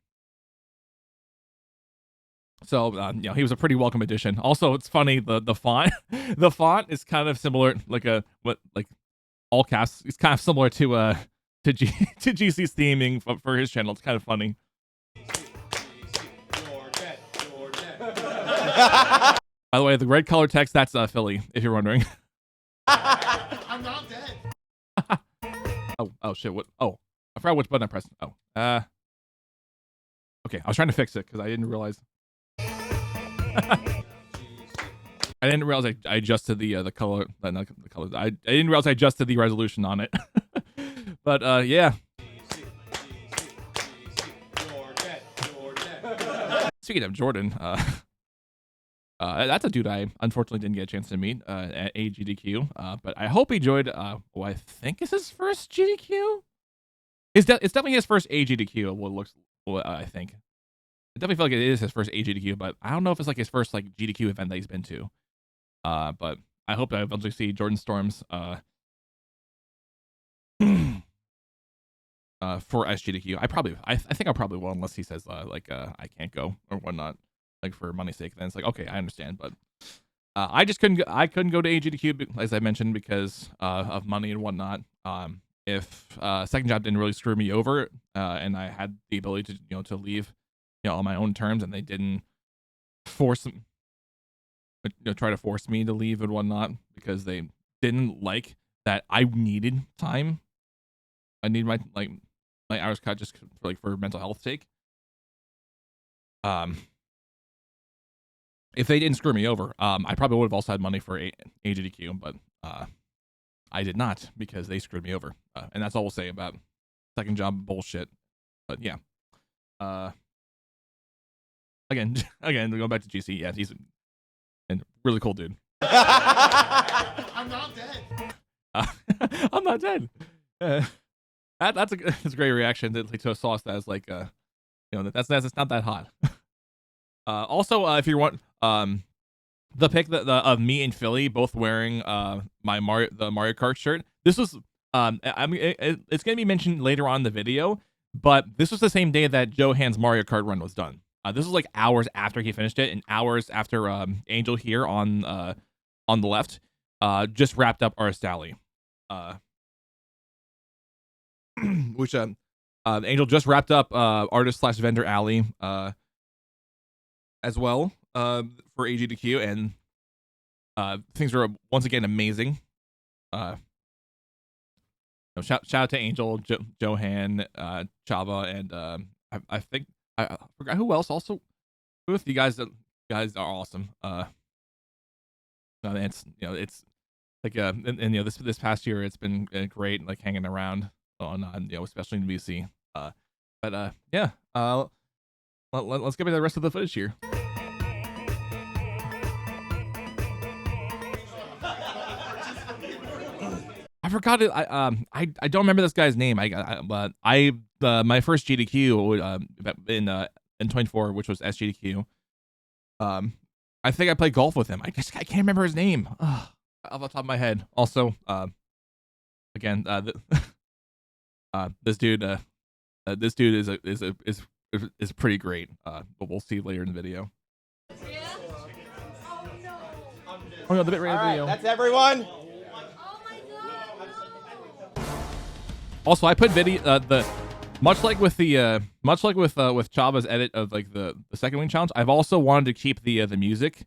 So he was a pretty welcome addition. Also, it's funny the font the font is kind of similar, like all caps. It's kind of similar to GC's theming for his channel. It's kind of funny. By the way, the red color text, that's Philly, if you're wondering. I'm not dead. Oh shit, what? Oh, I forgot which button I pressed. Oh, okay, I was trying to fix it because I didn't realize. I didn't realize I adjusted the color. Not the color. I didn't realize I adjusted the resolution on it. But yeah. Speaking of Jordan, that's a dude I unfortunately didn't get a chance to meet at AGDQ. But I hope he enjoyed what I think is his first GDQ. It's definitely his first AGDQ. I think. I definitely feel like it is his first AGDQ, but I don't know if it's like his first like GDQ event that he's been to. But I hope I eventually see Jordan Storms for SGDQ. I think I probably will, unless he says I can't go or whatnot, like for money's sake. Then it's like, okay, I understand, but I couldn't go to AGDQ, as I mentioned, because of money and whatnot. If second job didn't really screw me over, and I had the ability to to leave on my own terms, and they didn't force try to force me to leave and whatnot because they didn't like that I needed time. I need my hours cut just for mental health sake. if they didn't screw me over, I probably would have also had money for AGDQ, but I did not because they screwed me over. And that's all we'll say about second job bullshit. But yeah. Again, going back to GC, yeah, he's a really cool dude. I'm not dead. I'm not dead. That's a great reaction to a sauce that is like, that's not that hot. Also, if you want, the pic of me and Philly both wearing the Mario Kart shirt. This was it's gonna be mentioned later on in the video, but this was the same day that Johan's Mario Kart run was done. This was like hours after he finished it, and hours after Angel here on the left just wrapped up Artist Alley, which Angel just wrapped up artist/vendor alley as well for AGDQ, and things are once again amazing. Shout out to Angel, Johan, Chava, and I think I forgot who else also with you guys. Guys are awesome. It's like and this past year it's been great, like hanging around on especially in VC. But yeah, let's get to the rest of the footage here. I forgot it. I don't remember this guy's name. But my first GDQ in 24, which was SGDQ. I think I played golf with him. I can't remember his name off the top of my head. Also, again, this dude is pretty great. But we'll see later in the video. Oh no, the bit right in the video. That's everyone. Also, I put video much like with Chava's edit of like the second wing challenge. I've also wanted to keep the music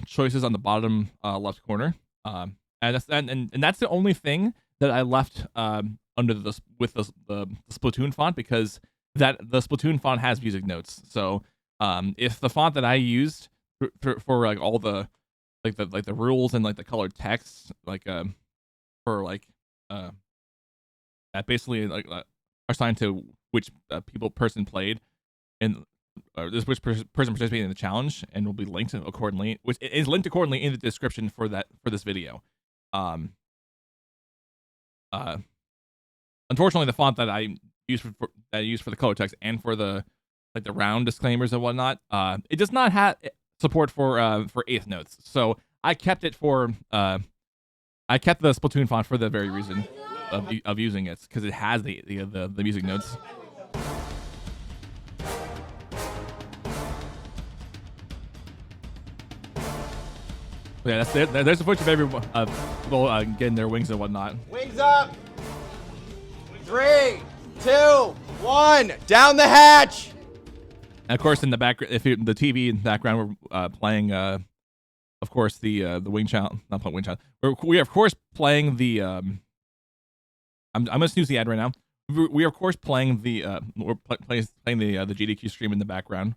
choices on the bottom left corner, and that's the only thing that I left under the Splatoon font, because the Splatoon font has music notes. So if the font that I used for like all the the rules and like the colored text for like that basically like are assigned to which person played and which person participated in the challenge, and will be linked accordingly, which is linked accordingly in the description for this video. Unfortunately, the font that I used for the color text and for the the round disclaimers and whatnot, it does not have support for eighth notes. So I kept it for I kept the Splatoon font for the very reason of using it, because it has the music notes. Yeah, there's a bunch of everyone people getting their wings and whatnot. Wings up. 3, 2, 1. Down the hatch. And of course, in the back, the TV in the background, we're playing, of course, the wing challenge. Not playing wing challenge. We are of course playing the. I'm gonna snooze the ad right now. We are of course playing the we're playing the GDQ stream in the background.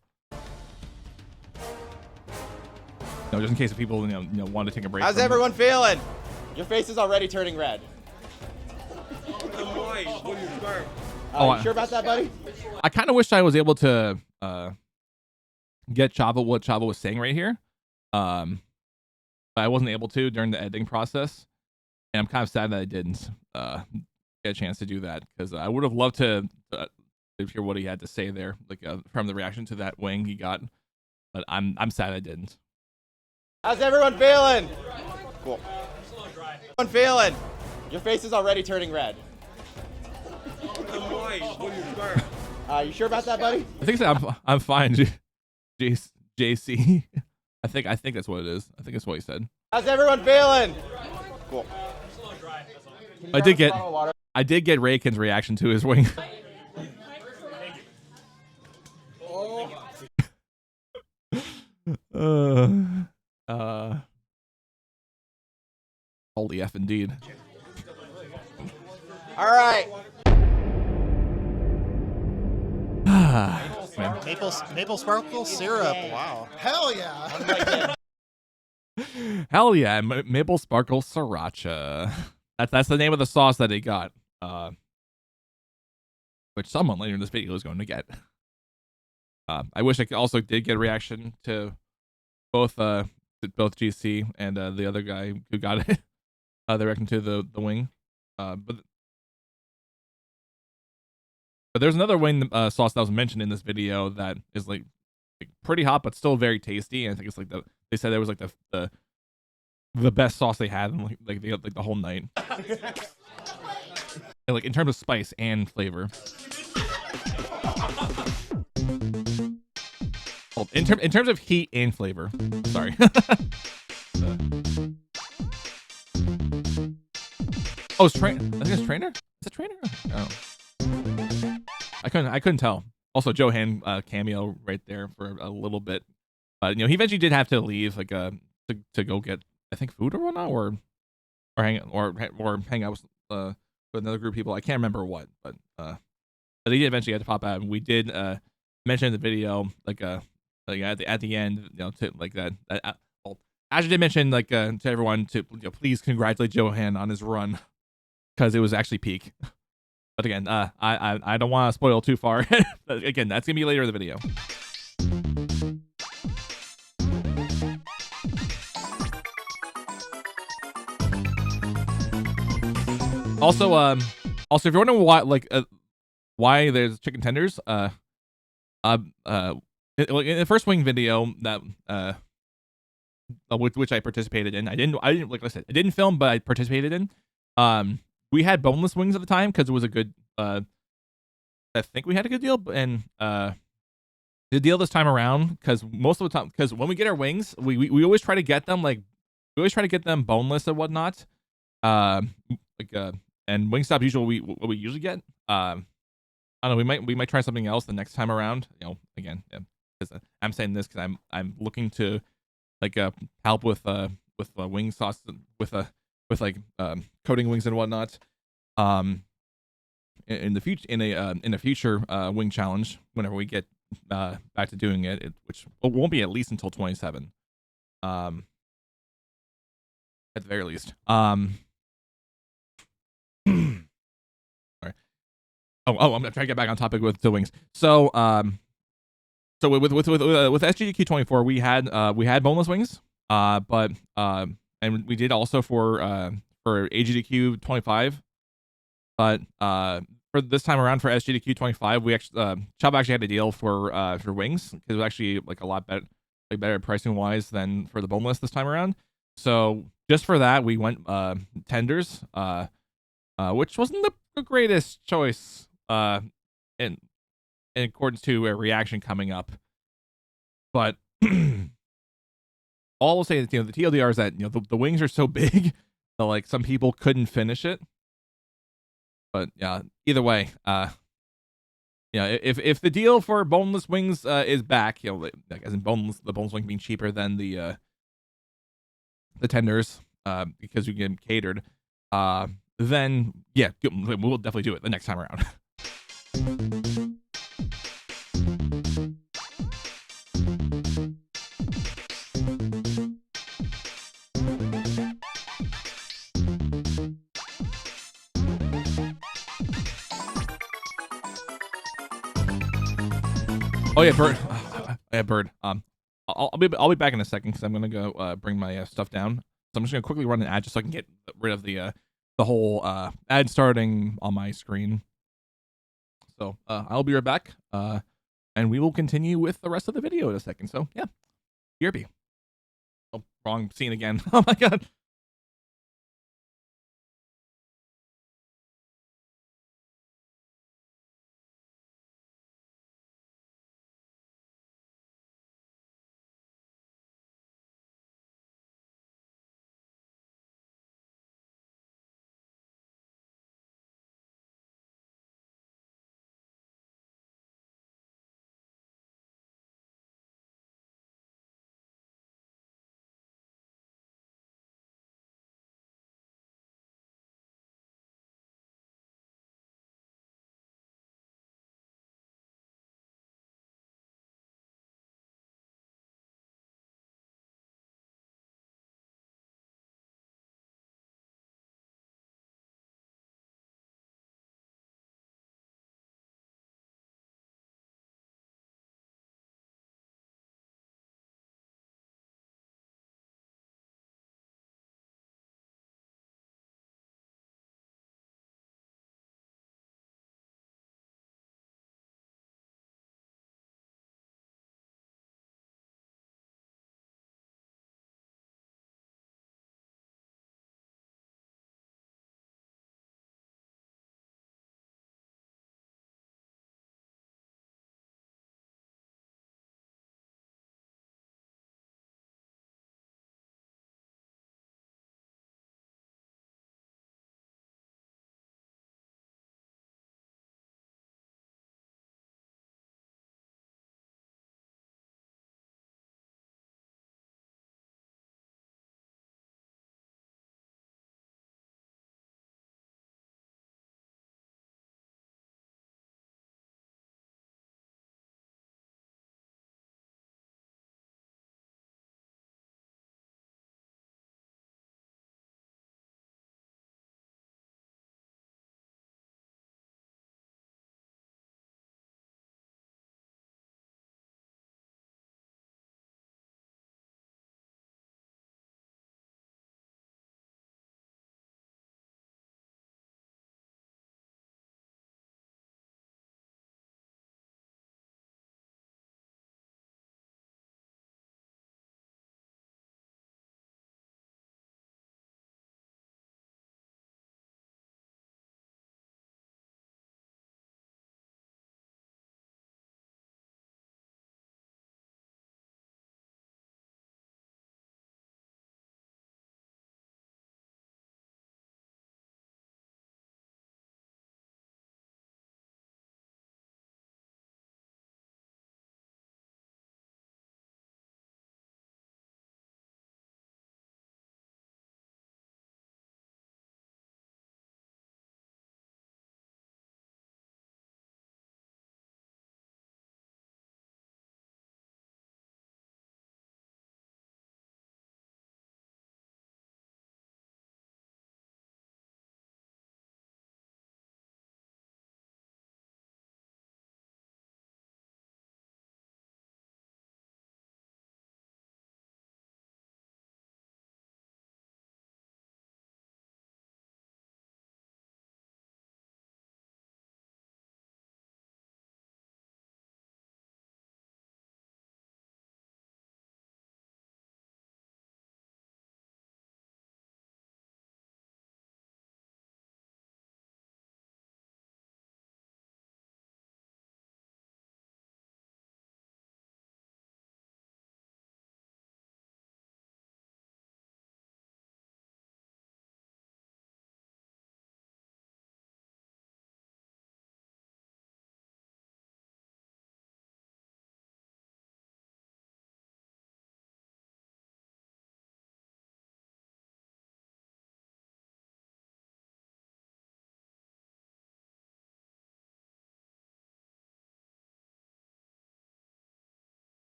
No, just in case if people want to take a break. How's everyone feeling? Your face is already turning red. I'm white. What are you sperm? You sure about that, buddy? I kind of wish I was able to get what Chava was saying right here, but I wasn't able to during the editing process, and I'm kind of sad that I didn't get a chance to do that, because I would have loved to hear what he had to say there, like from the reaction to that wing he got. But I'm sad I didn't. How's everyone feeling? Cool. Everyone feeling? Your face is already turning red. I'm white. What are you sperm? You sure about that, buddy? I think so. I'm fine. JC. I think that's what it is. I think that's what he said. How's everyone feeling? Cool. I did get Raykin's reaction to his wing. Holy F indeed. All right. man. Maple sparkle syrup. Wow. Hell yeah. Hell yeah, maple sparkle sriracha. That's the name of the sauce that he got. Which someone later in this video is going to get. I wish I also did get a reaction to both GC and the other guy who got it. They reacting to the wing. But there's another wing sauce that was mentioned in this video that is like pretty hot but still very tasty. And I think it's like they said it was like the best sauce they had in like the whole night. And, like in terms of spice and flavor. Oh, in terms of heat and flavor. Sorry. Oh, it's I think it's Trainer. Is it Trainer? Oh, I couldn't tell. Also, Johan cameo right there for a little bit. You know, he eventually did have to leave, like to go get I think food or whatnot, or hang out with another group of people. I can't remember what, but he did eventually have to pop out. And we did mention in the video like at the end, you know, to like that. Well, as I did mention, like to everyone to please congratulate Johan on his run because it was actually peak. But again, I don't want to spoil too far. Again, that's gonna be later in the video. Also, if you're wondering why there's chicken tenders, in the first wing video that which I participated in, I didn't like I said, I didn't film, but I participated in. We had boneless wings at the time because it was a good. I think we had a good deal, and the deal this time around because most of the time, because when we get our wings, we always try to get them boneless and whatnot. And Wingstop's usually what we usually get. I don't know. We might try something else the next time around. You know, again, because I'm saying this because I'm looking to like help with wing sauce with coating wings and whatnot. In the future wing challenge whenever we get back to doing it, which won't be at least until 27. At the very least. Sorry. I'm trying to get back on topic with the wings. So with SGDQ 24 we had boneless wings, but and we did also for AGDQ 25, but for this time around for SGDQ 25 we actually Chop actually had a deal for wings because it was actually like a lot better pricing wise than for the boneless this time around. So just for that we went tenders, which wasn't the greatest choice in accordance to a reaction coming up. But all I'll say is, you know, the TLDR is that, you know, the wings are so big that like some people couldn't finish it. But yeah, either way, if the deal for boneless wings is back, you know, like as in the boneless wing being cheaper than the tenders, because you get them catered, then yeah, we'll definitely do it the next time around. Oh yeah, Bird. Yeah, Bird. I'll be back in a second because I'm gonna go bring my stuff down. So I'm just gonna quickly run an ad just so I can get rid of the whole ad starting on my screen. So I'll be right back. And we will continue with the rest of the video in a second. So yeah, BRB. Oh, wrong scene again. Oh my god.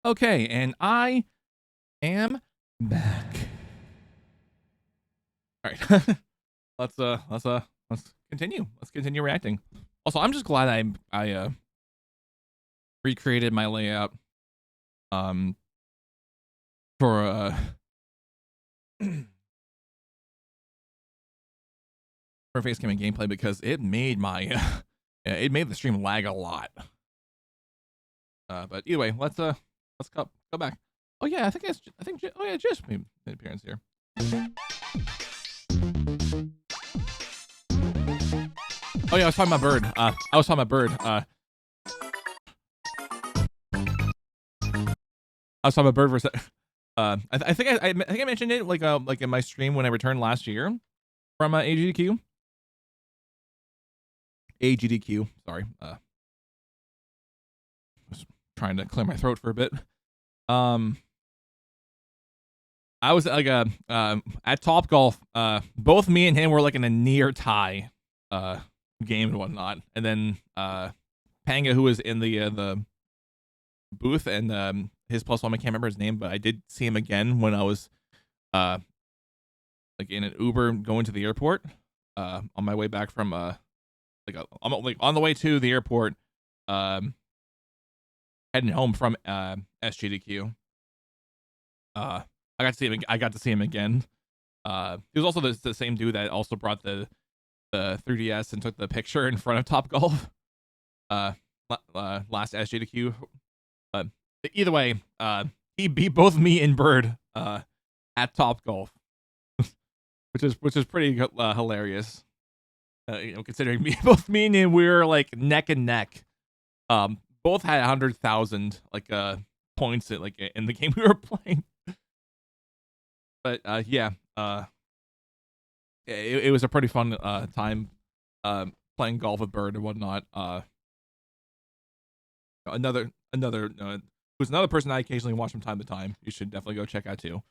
Okay, and I am back. All right. let's continue. Let's continue reacting. Also, I'm just glad I recreated my layout for for facecam and gameplay, because it made my it made the stream lag a lot. But either way, let's go back. Oh yeah, I think oh yeah, just made an appearance here. Oh yeah, I was talking about Bird. I was talking about Bird for a sec. I think I mentioned it like in my stream when I returned last year from AGDQ. Sorry. I was trying to clear my throat for a bit. I was like at Topgolf. Both me and him were like in a near tie game and whatnot, and then Panga, who was in the booth, and his +1, I can't remember his name, but I did see him again when I was like in an Uber going to the airport on my way back from like on the way to the airport, heading home from SGDQ. I got to see him again. He was also the same dude that also brought the 3DS and took the picture in front of Topgolf last SGDQ. Either way, he beat both me and Bird at Topgolf, which is pretty hilarious. Considering both me and him, we were like neck and neck. Both had 100,000 like points in the game we were playing. But yeah, it was a pretty fun time playing golf with Bird and whatnot. Another who's another person I occasionally watch from time to time. You should definitely go check out too.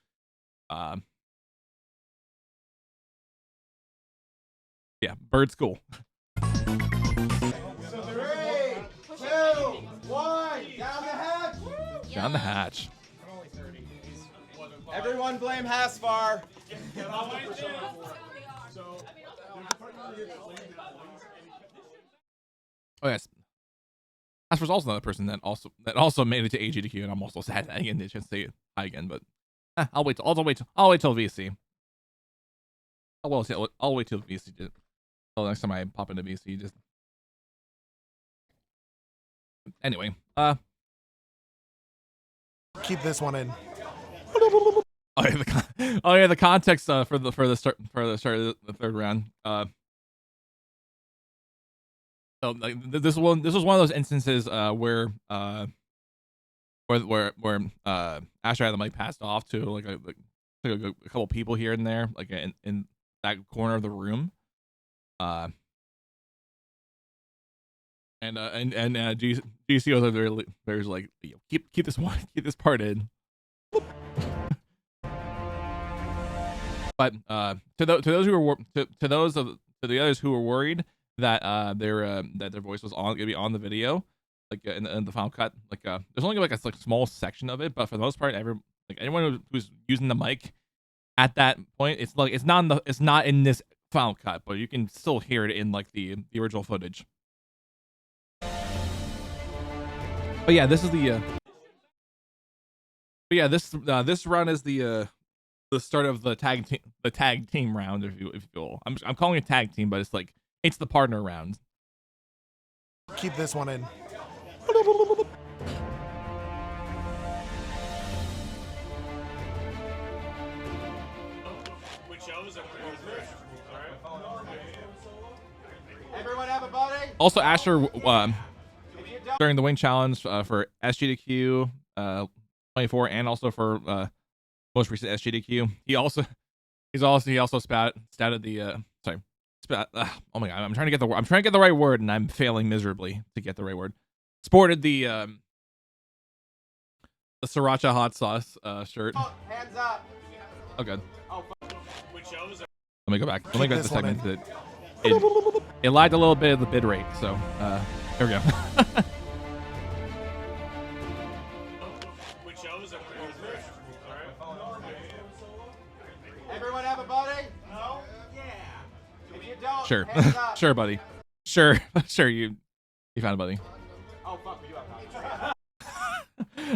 Yeah, Bird's cool. 3, 2, 1, down the hatch. Down the hatch. Everyone blame Hasfar. Oh yes, Asper's also another person that also made it to AGDQ, and I'm also sad that I didn't get a chance to say hi again. But I'll wait till VC. I'll wait till VC. Till next time I pop into VC. Just anyway. Keep this one in. Oh yeah, the context for the start of the third round. So like this was one of those instances where Asher had the mic passed off to like a couple people here and there, like in that corner of the room. And GC was there. There's like, keep this part in. But to those who were to the others who were worried that their voice was gonna be on the video, like in the final cut, like there's only like a small section of it, but for the most part, anyone who's using the mic at that point, it's not in this final cut, but you can still hear it in like the original footage. But yeah, this is the this round is the start of the tag team round, if you will. I'm calling it tag team, but it's the partner round. Keep this one in. Everyone have a buddy? Also, Asher during the wing challenge for SGDQ 24, and also for most recent SGDQ, he also spouted the oh my god, I'm trying to get the right word, and I'm failing miserably to get the right word. Sported the sriracha hot sauce shirt. Oh, hands up. Oh good. Oh, Let me go back. Let me go to the segment that it lagged a little bit of the bid rate, so there we go. don't, Sure. hands up. Sure, buddy. Sure. Sure, you found it, buddy. Oh fuck, we do have time.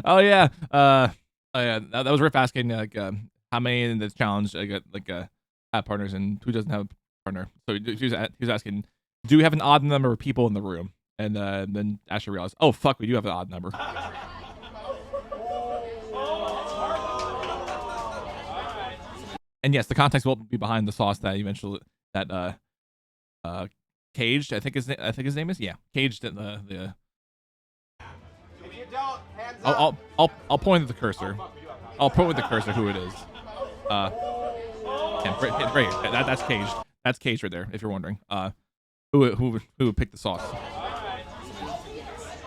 Oh yeah. Oh yeah. That was Riff asking like how many in this challenge have partners and who doesn't have a partner. So he was asking, do we have an odd number of people in the room? And then Asher realized, oh fuck, we do have an odd number. And yes, the context will be behind the sauce that eventually Caged, I think his name is, yeah, Caged the If you don't, hands up. I'll point at the cursor. I'll point with the cursor who it is. Yeah, right, that's Caged. That's Caged right there. If you're wondering, who would pick the sauce?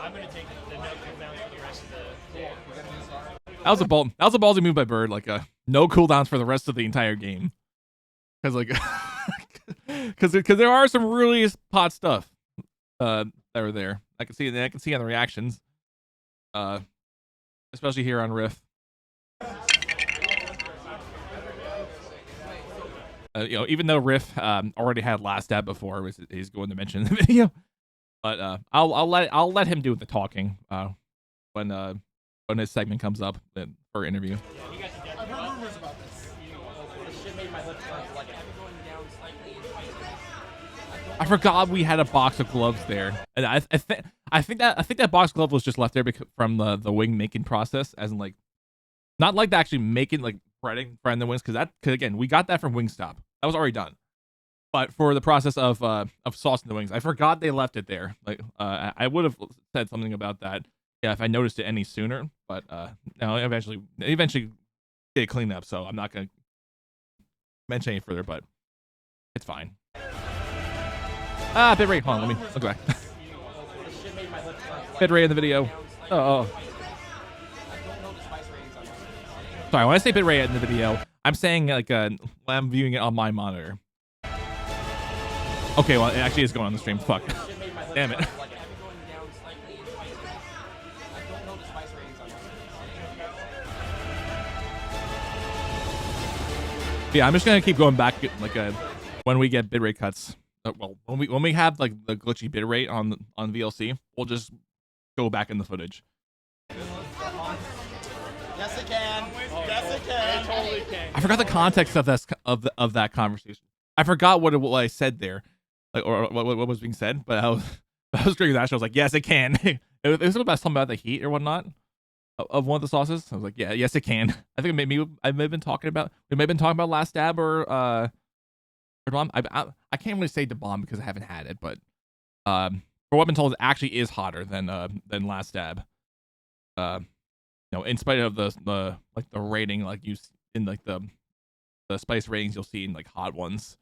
I'm gonna take the no cooldowns for the rest of the. That was a ballsy move by Bird. Like no cooldowns for the rest of the entire game, because there are some really pot stuff that are there. I can see on the reactions, especially here on Riff. Even though Riff already had last stab before, he's going to mention in the video, but I'll let him do the talking when his segment comes up for interview. I've heard rumors about this. I forgot we had a box of gloves there, and I think that box glove was just left there from the wing making process, as in like not like actually making like breading the wings, because again we got that from Wingstop. That was already done. But for the process of saucing the wings, I forgot they left it there. Like I would have said something about that, yeah, if I noticed it any sooner. But no, eventually get it cleaned up, so I'm not gonna mention any further. But it's fine. Bitrate. Hold on, let me go back. Bitrate in the video. Oh. Sorry, when I say bitrate in the video, I'm saying like I'm viewing it on my monitor. Okay, well, it actually is going on the stream. Fuck. Damn it. Yeah, I'm just gonna keep going back like when we get bitrate cuts. Well, when we have like the glitchy bitrate on VLC, we'll just go back in the footage. Yes, it can. Yes, it can. It totally can. I forgot the context of that conversation. I forgot what I said there, like or what was being said. But I was drinking that. I was like, yes, it can. It was about something about the heat or whatnot of one of the sauces. I was like, yeah, yes, it can. I think we may have been talking about last stab or bomb. I can't really say the bomb because I haven't had it, but for what I've been told, it actually is hotter than last stab. In spite of the rating, like you in like the spice ratings you'll see in like hot ones.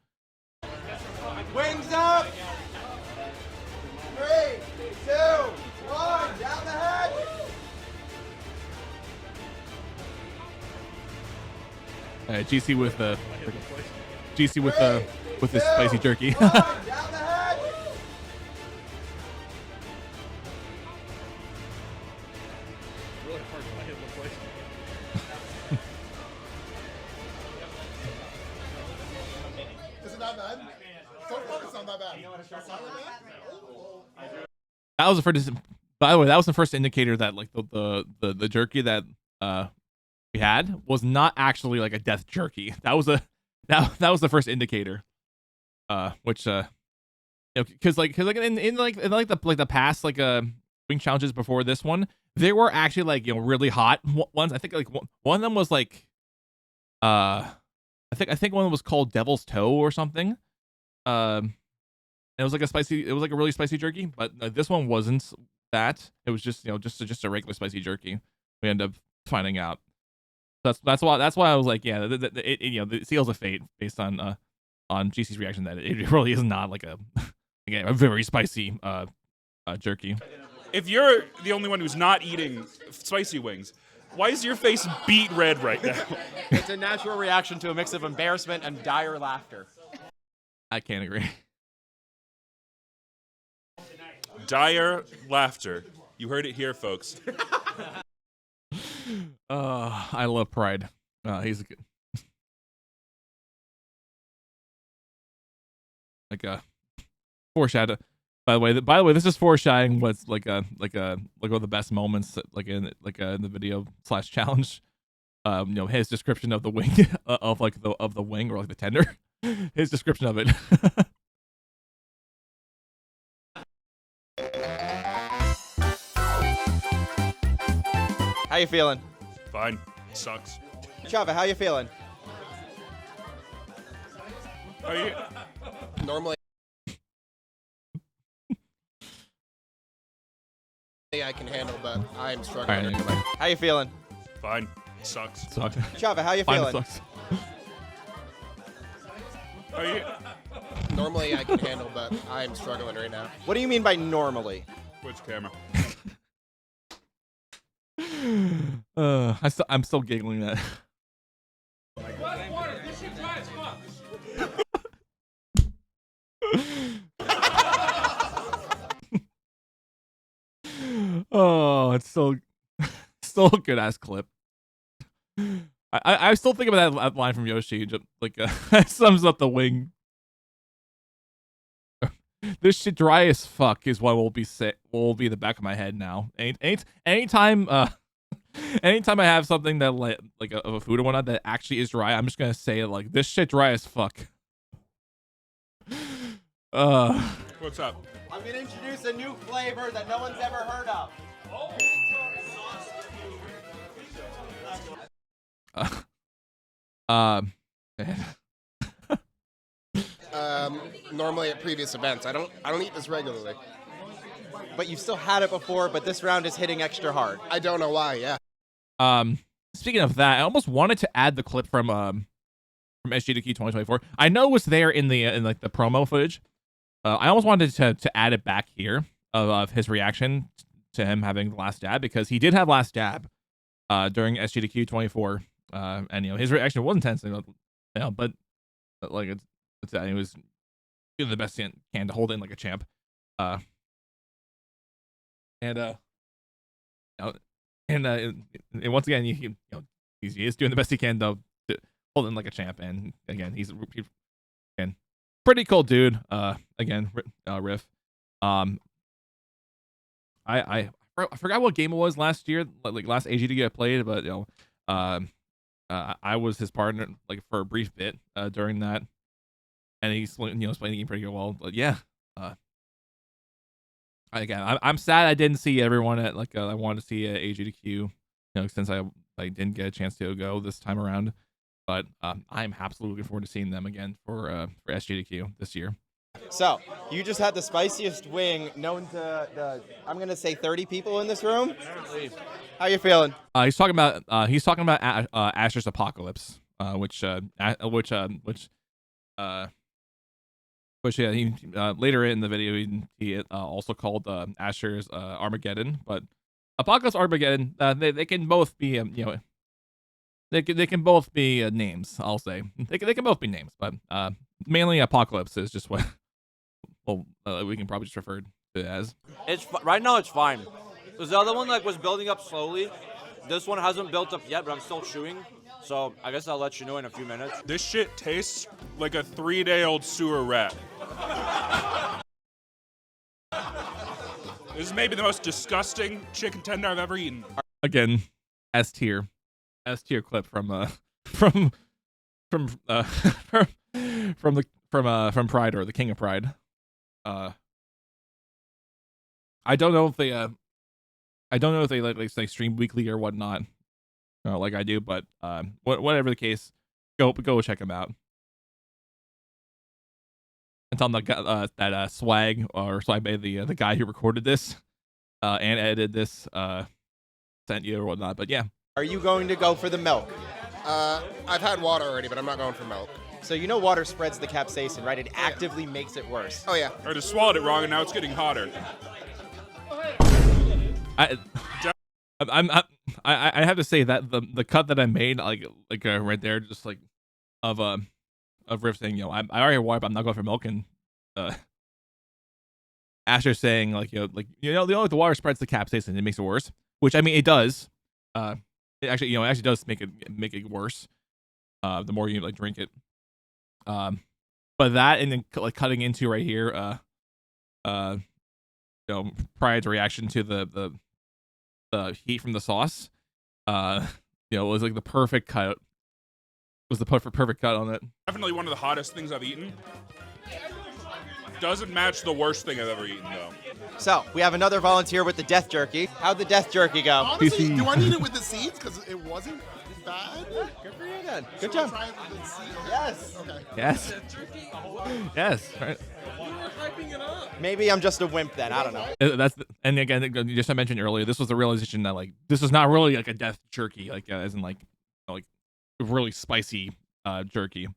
Wings up. 3, 2, 1. Down the head. GC with the with this spicy jerky. Down the head. Really hard to hit the place. Is it not bad? So far, it's not that bad. That was the first. By the way, that was the first indicator that like the jerky that we had was not actually like a death jerky. That was the first indicator. Which because in the past wing challenges before this one, there were actually like really hot ones. I think like one of them was like I think one was called Devil's Toe or something. It was like a really spicy jerky, but this one wasn't that. It was just just a regular spicy jerky. We ended up finding out. That's why I was like, yeah, the seals of fate based on GC's reaction that it really is not like a very spicy jerky. If you're the only one who's not eating spicy wings, why is your face beet red right now? It's a natural reaction to a mix of embarrassment and dire laughter. I can't agree. Dire laughter. You heard it here, folks. I love Pride. He's a good. like a foreshadow. By the way, this is foreshadowing what's like one of the best moments in the video / challenge. His description of the wing of the wing or like the tender. His description of it. How you feeling? Fine. Sucks. Chava, how you feeling? Are you? Normally, I can handle, but I'm All struggling. right, goodbye. How you feeling? Fine. Sucks. Sucks. Chava, how you Fine, it feeling? sucks. Are you? Normally, I can handle, but I'm struggling right now. What do you mean by normally? Which camera? I'm still giggling at. Oh, it's still a good ass clip. I still think about that line from Yoshi, just like sums up the wing. This shit dry as fuck is what will be in the back of my head now. Anytime anytime I have something that like of a food or whatnot that actually is dry, I'm just gonna say it like, this shit dry as fuck. What's up? I'm gonna introduce a new flavor that no one's ever heard of. Normally at previous events, I don't eat this regularly. But you've still had it before, but this round is hitting extra hard. I don't know why. Yeah. Speaking of that, I almost wanted to add the clip from SGDQ 2024. I know it was there in the promo footage. I almost wanted to add it back here of his reaction to him having the last dab, because he did have last dab during SGDQ 24, and his reaction was intense, but like he was doing the best he can to hold in like a champ, and once again he is doing the best he can though to hold in like a champ, and again he's pretty cool dude. Again, Riff. I forgot what game it was last year, like last AGD I played, but I was his partner like for a brief bit during that, and he's playing the game pretty well. But yeah, again, I'm sad I didn't see everyone at I wanted to see at AGDQ, since I didn't get a chance to go this time around. But I'm absolutely looking forward to seeing them again for SGDQ this year. So, you just had the spiciest wing known to the, I'm going to say 30 people in this room. How you feeling? He's talking about Asher's Apocalypse, which he later in the video he also called Asher's Armageddon, but Apocalypse, Armageddon, they can both be they can both be names. I'll say they can both be names, but mainly Apocalypse is just what we can probably just refer to it as. It's right now it's fine. Because the other one was building up slowly. This one hasn't built up yet, but I'm still chewing. So I guess I'll let you know in a few minutes. This shit tastes like a 3-day-old sewer rat. This is maybe the most disgusting chicken tender I've ever eaten. Again, S tier clip from Pride, or the King of Pride. I don't know if they like stream weekly or whatnot, like I do, but whatever the case, go check them out. And tell them that Swagg or Swagg, the guy who recorded this and edited this, sent you or whatnot. But yeah. Are you going to go for the milk? I've had water already, but I'm not going for milk. So water spreads the capsaicin, right? It actively makes it worse. Oh yeah. I just swallowed it wrong, and now it's getting hotter. I have to say that the cut that I made right there, just of Riff saying, I already have water, but I'm not going for milk, and Asher saying the water spreads the capsaicin, it makes it worse, which I mean it does. It actually does make it worse. The more you drink it. But that and then like cutting into right here, Pride's reaction to the heat from the sauce, it was like the perfect cut. Was the perfect cut on it. Definitely one of the hottest things I've eaten. Doesn't match the worst thing I've ever eaten, though. So, we have another volunteer with the death jerky. How'd the death jerky go? Honestly, do I need it with the seeds? Because it wasn't bad. Good for you then. Good job. Try it with the seeds? Yes. Okay. Yes. Yes. Right. Maybe I'm just a wimp then. I don't know. And again, just I mentioned earlier, this was the realization that like this is not really like a death jerky, like as in like really spicy jerky.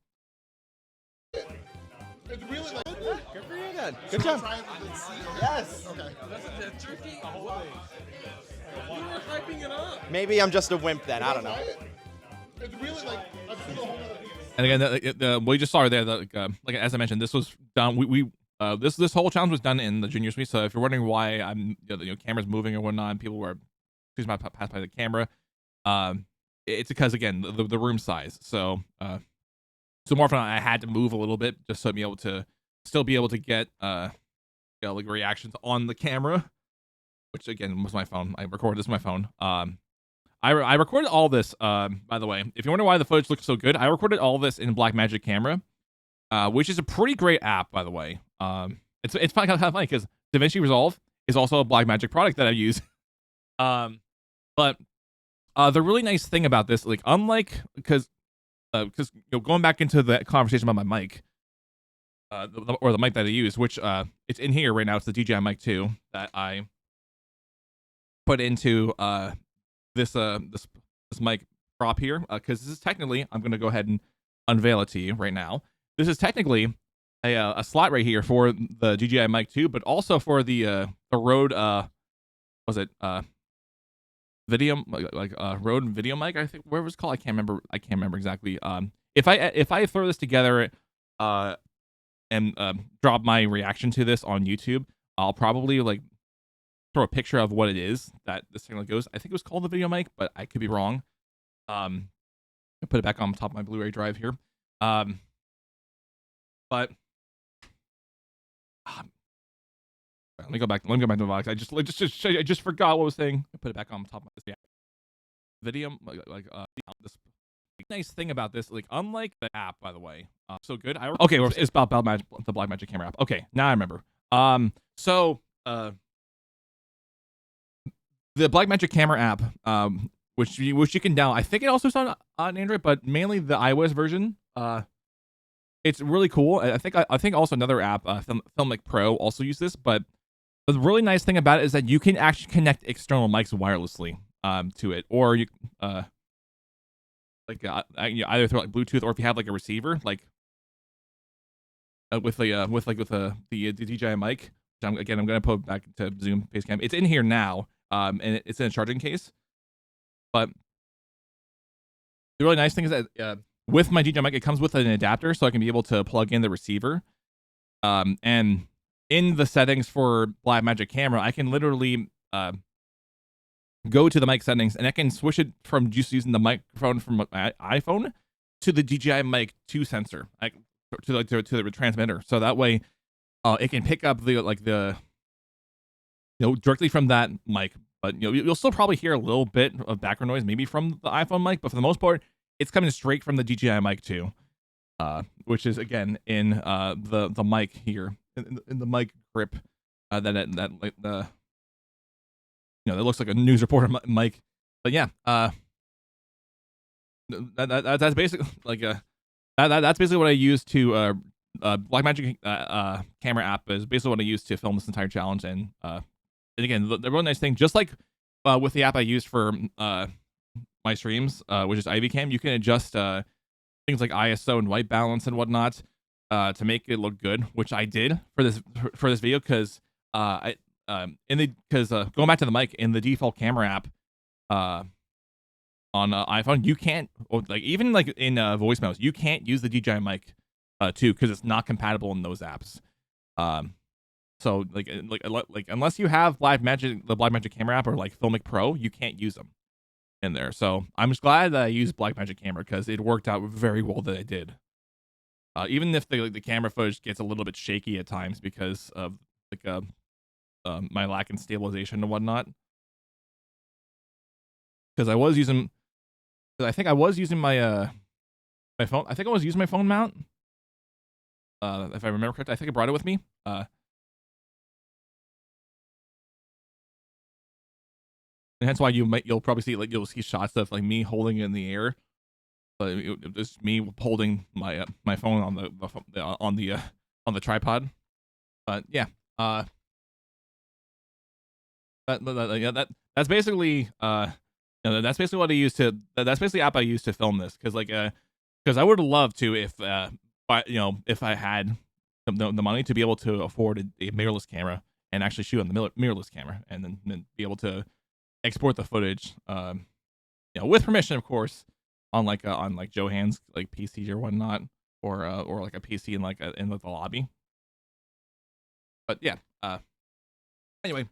It's really like. Good for you then. Good job. Try it with the seeds? Yes. Okay. Maybe I'm just a wimp then. I don't know. It's really like a whole other piece. And again, we just saw there that like as I mentioned, this was done. This whole challenge was done in the junior suite. So if you're wondering why I'm camera's moving or whatnot, and people were passed by the camera, it's because again the room size. So more often I had to move a little bit just to be able to still be able to get like reactions on the camera, which again was my phone. I recorded this with my phone. I recorded all this, by the way. If you wonder why the footage looks so good, I recorded all this in Blackmagic Camera, which is a pretty great app, by the way. It's kind of funny because DaVinci Resolve is also a Blackmagic product that I use. But the really nice thing about this, like unlike because going back into the conversation about my mic, or the mic that I use, which it's in here right now. It's the DJI Mic 2 that I put into this mic prop here, because this is technically, I'm going to go ahead and unveil it to you right now. This is technically a slot right here for the DJI Mic 2, but also for the Rode video, Rode video mic, I think, where it was called. I can't remember exactly. If I throw this together and drop my reaction to this on YouTube, I'll probably like throw a picture of what it is that this thing goes. I think it was called the video mic, but I could be wrong. I'll put it back on top of my Blu-ray drive here. But let me go back to the box. I just forgot what I was saying. I put it back on top of this video. This nice thing about this, like unlike the app, by the way, so good. It's about the Blackmagic Camera app. Okay, now I remember. The Blackmagic Camera app, which you can download. I think it also is on Android, but mainly the iOS version. It's really cool. I think also another app, Filmic Pro, also use this. But the really nice thing about it is that you can actually connect external mics wirelessly to it, or you either through like Bluetooth, or if you have like a receiver, like with the DJI mic. Which I'm gonna put back to Zoom Facecam. It's in here now. And it's in a charging case. But the really nice thing is that with my DJI mic, it comes with an adapter, so I can be able to plug in the receiver. And in the settings for Blackmagic Camera, I can literally go to the mic settings, and I can switch it from just using the microphone from my iPhone to the DJI Mic 2 sensor, to the transmitter. So that way, it can pick up the directly from that mic, but you'll still probably hear a little bit of background noise, maybe from the iPhone mic, but for the most part, it's coming straight from the DJI Mic 2, which is again in the mic here, in the mic grip, that looks like a news reporter mic, but yeah, that's basically that's basically what I use to Blackmagic Camera app is basically what I use to film this entire challenge. And again, the really nice thing, just like with the app I use for my streams, which is Ivy Cam, you can adjust things like ISO and white balance and whatnot to make it look good, which I did for this video, because going back to the mic, in the default camera app on iPhone, you can't, even in voice memos, you can't use the DJI Mic 2 because it's not compatible in those apps. So unless you have the Blackmagic Camera app or like Filmic Pro, you can't use them in there. So I'm just glad that I used Blackmagic Camera because it worked out very well that I did. even if the camera footage gets a little bit shaky at times because of like my lack in stabilization and whatnot. Because I think I was using my my phone. I think I was using my phone mount. If I remember correctly, I think I brought it with me. And that's why you'll probably see you'll see shots of like me holding it in the air, but just me holding my my phone on the tripod. But yeah, that's basically that's basically what I used to. That's basically the app I used to film this because I would love to if if I had the money to be able to afford a mirrorless camera and actually shoot on the mirrorless camera and then be able to export the footage, with permission, of course, on Johan's like PC or whatnot, or like a PC in the lobby. But yeah, anyway,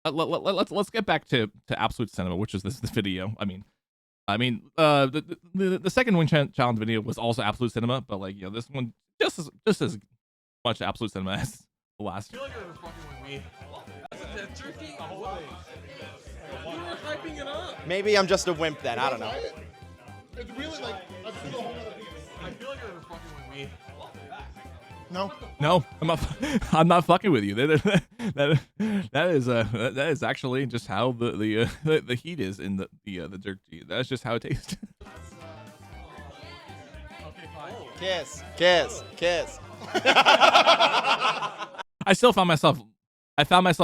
let's get back to Absolute Cinema, which is this video. I mean, the second Wing Challenge video was also Absolute Cinema, but this one just as much Absolute Cinema as the last. I feel like you're fucking with me. That's a turkey? You were hyping it up. Maybe I'm just a wimp then. I don't know. It's really like I feel like you're fucking with me. No, I'm not fucking with you. That is actually just how the heat is in the jerky. That's just how it tastes. Okay, fine. Kiss. I found myself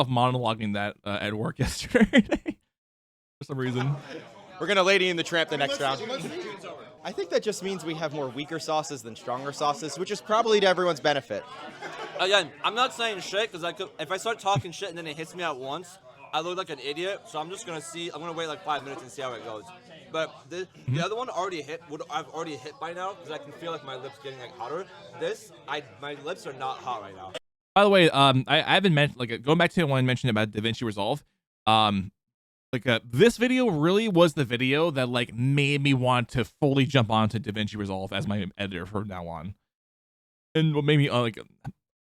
monologuing that at work yesterday for some reason. We're gonna Lady in the Tramp the next round. I think that just means we have more weaker sauces than stronger sauces, which is probably to everyone's benefit. Again, I'm not saying shit because if I start talking shit and then it hits me at once, I look like an idiot. So I'm just gonna see. I'm gonna wait like 5 minutes and see how it goes. But the other one I've already hit by now because I can feel like my lips getting like hotter. My lips are not hot right now. By the way, I haven't mentioned going back to the one I mentioned about DaVinci Resolve. This video really was the video that made me want to fully jump onto DaVinci Resolve as my editor from now on, and what made me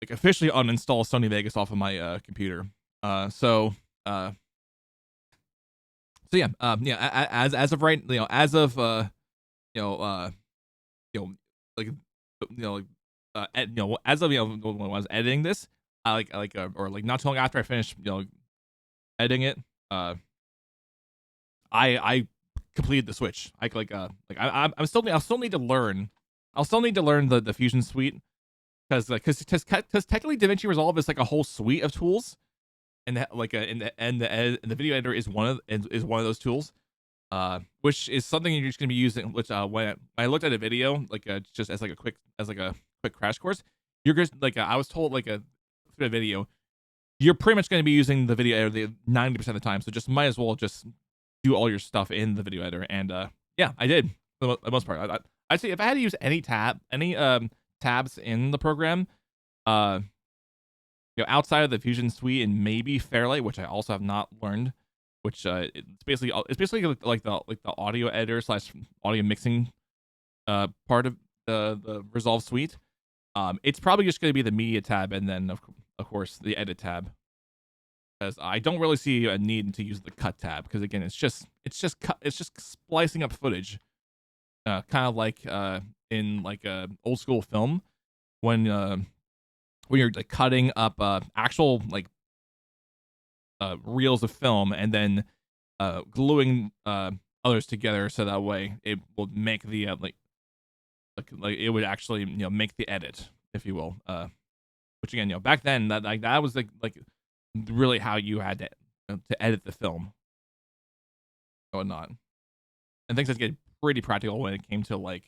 officially uninstall Sony Vegas off of my computer. So yeah, as of right, as of as of when I was editing this, or not too long after I finished editing it, I completed the switch. I'll still need to learn the Fusion suite because technically DaVinci Resolve is like a whole suite of tools, and the video editor is one of those tools, which is something you're just gonna be using. Which when I looked at a video just as a quick crash course, you're just I was told through a video, you're pretty much gonna be using the video editor 90% of the time. So just might as well just do all your stuff in the video editor, and yeah, I did for the most part. I'd say if I had to use any tabs in the program, outside of the Fusion suite and maybe Fairlight, which I also have not learned, which it's basically like the audio editor / audio mixing part of the Resolve suite. It's probably just going to be the media tab, and then of course the edit tab, because I don't really see a need to use the cut tab, because again it's just splicing up footage, kind of like in old school film when you're cutting up actual reels of film and then gluing others together, so that way it will make the it would actually make the edit, if you will, which again back then that was really how you had to edit the film or whatnot, and things that get pretty practical when it came to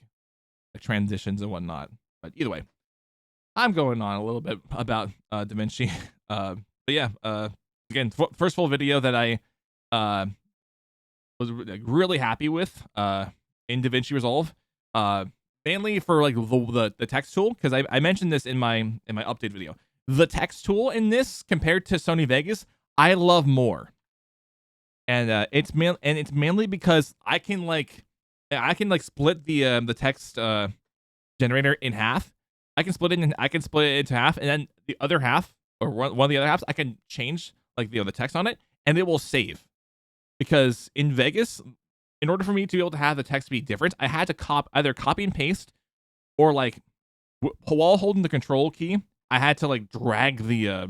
transitions and whatnot. But either way, I'm going on a little bit about DaVinci, but yeah, again, first full video that I was really happy with in DaVinci Resolve, mainly for the text tool, because I mentioned this in my update video. The text tool in this compared to Sony Vegas, I love more, and it's mainly because I can split the text generator in half I can split it into half, and then the other half, or one of the other halves, I can change like the text on it, and it will save. Because in Vegas, in order for me to be able to have the text be different, I had to either copy and paste, or like while holding the control key, I had to like drag the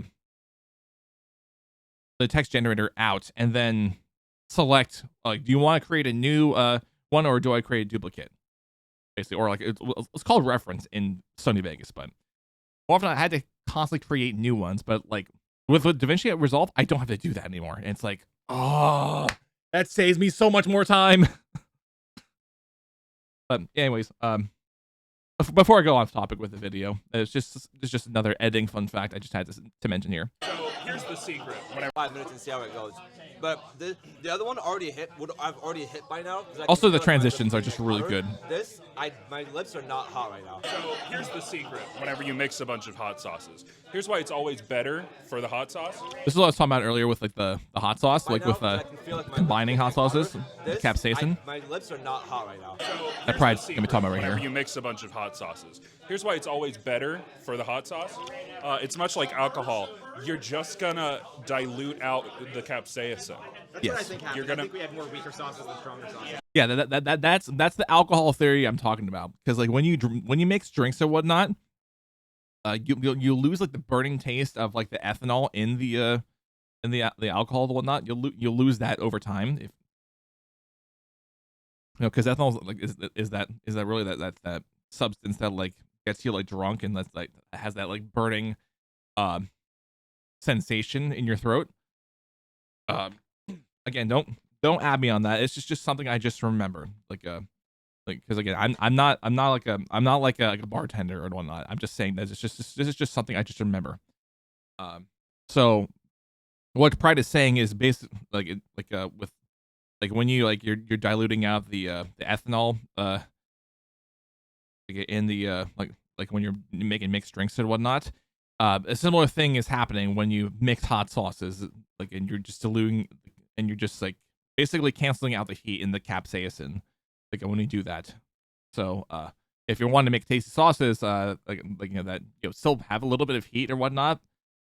text generator out and then select like, do you want to create a new one, or do I create a duplicate? Basically, or like it's called reference in Sony Vegas, but more often I had to constantly create new ones. But like with DaVinci Resolve, I don't have to do that anymore. And it's like, oh, that saves me so much more time. But anyways, before I go off topic with the video, it's just another editing fun fact I just had to mention here. So here's the secret. Whenever 5 minutes and see how it goes. But the other one already hit. I've already hit by now. Also, the transitions are just really good. My lips are not hot right now. So here's the secret. Whenever you mix a bunch of hot sauces, here's why it's always better for the hot sauce. This is what I was talking about earlier with like the hot sauce, like with combining hot sauces, capsaicin. My lips are not hot right now. So That pride's gonna be talking about right whenever here. you mix a bunch of hot sauces, here's why it's always better for the hot sauce. It's much like alcohol. You're just gonna dilute out the capsaicin. That's Yes. what I think happened. You're gonna- I think we had more weaker sauces than stronger sauces. Yeah, that's the alcohol theory I'm talking about. Because like when you mix drinks or whatnot, you lose like the burning taste of like the ethanol in the alcohol and whatnot. You'll lose that over time. If because ethanol is that really that substance that like gets you like drunk, and that's like has that like burning sensation in your throat. Again, don't add me on that. It's just something I just remember. Like because again, I'm not like a bartender or whatnot. I'm just saying that this is just something I just remember. So what Pride is saying is basically with like when you like you're diluting out the ethanol in the like when you're making mixed drinks and whatnot. A similar thing is happening when you mix hot sauces, like, and you're just diluting, and you're just like basically canceling out the heat in the capsaicin, like when you do that. So, if you're wanting to make tasty sauces, like you know that still have a little bit of heat or whatnot,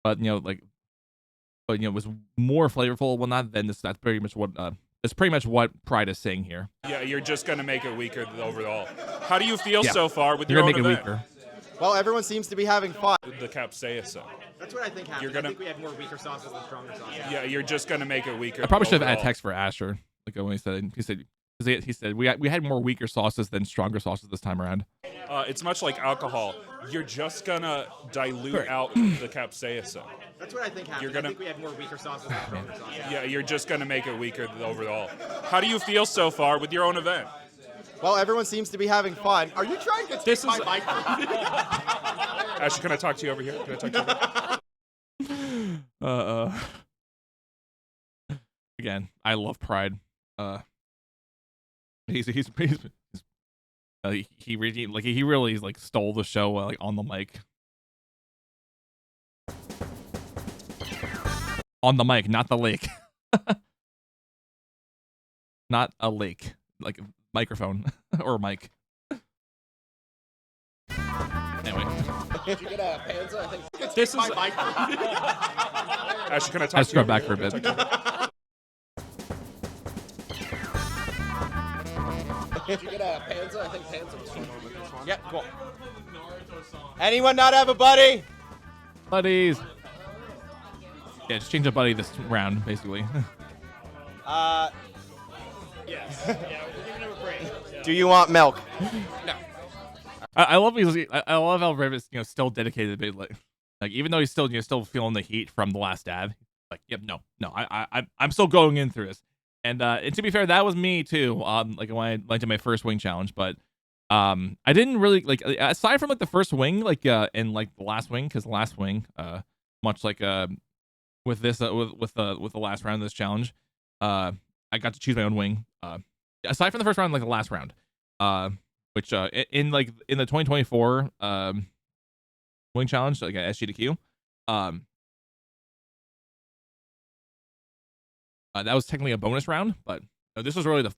but was more flavorful and whatnot, then that's pretty much what Pride is saying here. Yeah, you're just gonna make it weaker overall. How do you feel Yeah. so far with You're your gonna own make it event? weaker. Well, everyone seems to be having fun. The capsaicin. That's what I think happened. You're gonna- I think we had more weaker sauces than stronger sauces. Yeah, you're just gonna make it weaker. I probably should have had overall. text for Asher, like when he said we had more weaker sauces than stronger sauces this time around. It's much like alcohol. You're just gonna dilute out the capsaicin. That's what I think happened. You're gonna- I think we had more weaker sauces than stronger sauces. Yeah, you're just gonna make it weaker overall. How do you feel so far with your own event? Well, everyone seems to be having fun. Are you trying to take This my is- microphone? Asher, can I talk to you over here? Can I talk to you over here? Again, I love Pride. He really like stole the show like on the mic. On the mic, not the lake. Not a lake, like a microphone or mic. Anyway, Did you get a panza? I think This is- my microphone. Asher, can I talk I to you scrubbed over back for a here? bit. Did you get a panza? I think panza was fun with this one. Yeah, cool. Anyone not have a buddy? Buddies. Yeah, just change a buddy this round, basically. Yes. Yeah, we're giving him a break. Do you want milk? I love I love how Rivet's still dedicated a bit, like even though he's still feeling the heat from the last dab. Like, yep, no, I'm still going in through this. And to be fair, that was me too. Like when I went to my first wing challenge, but I didn't really like aside from like the first wing, like and like the last wing, because the last wing, much like with this with the last round of this challenge, I got to choose my own wing. Aside from the first round, like the last round, which in the 2024 wing challenge, like at SG2Q, that was technically a bonus round, but This was really the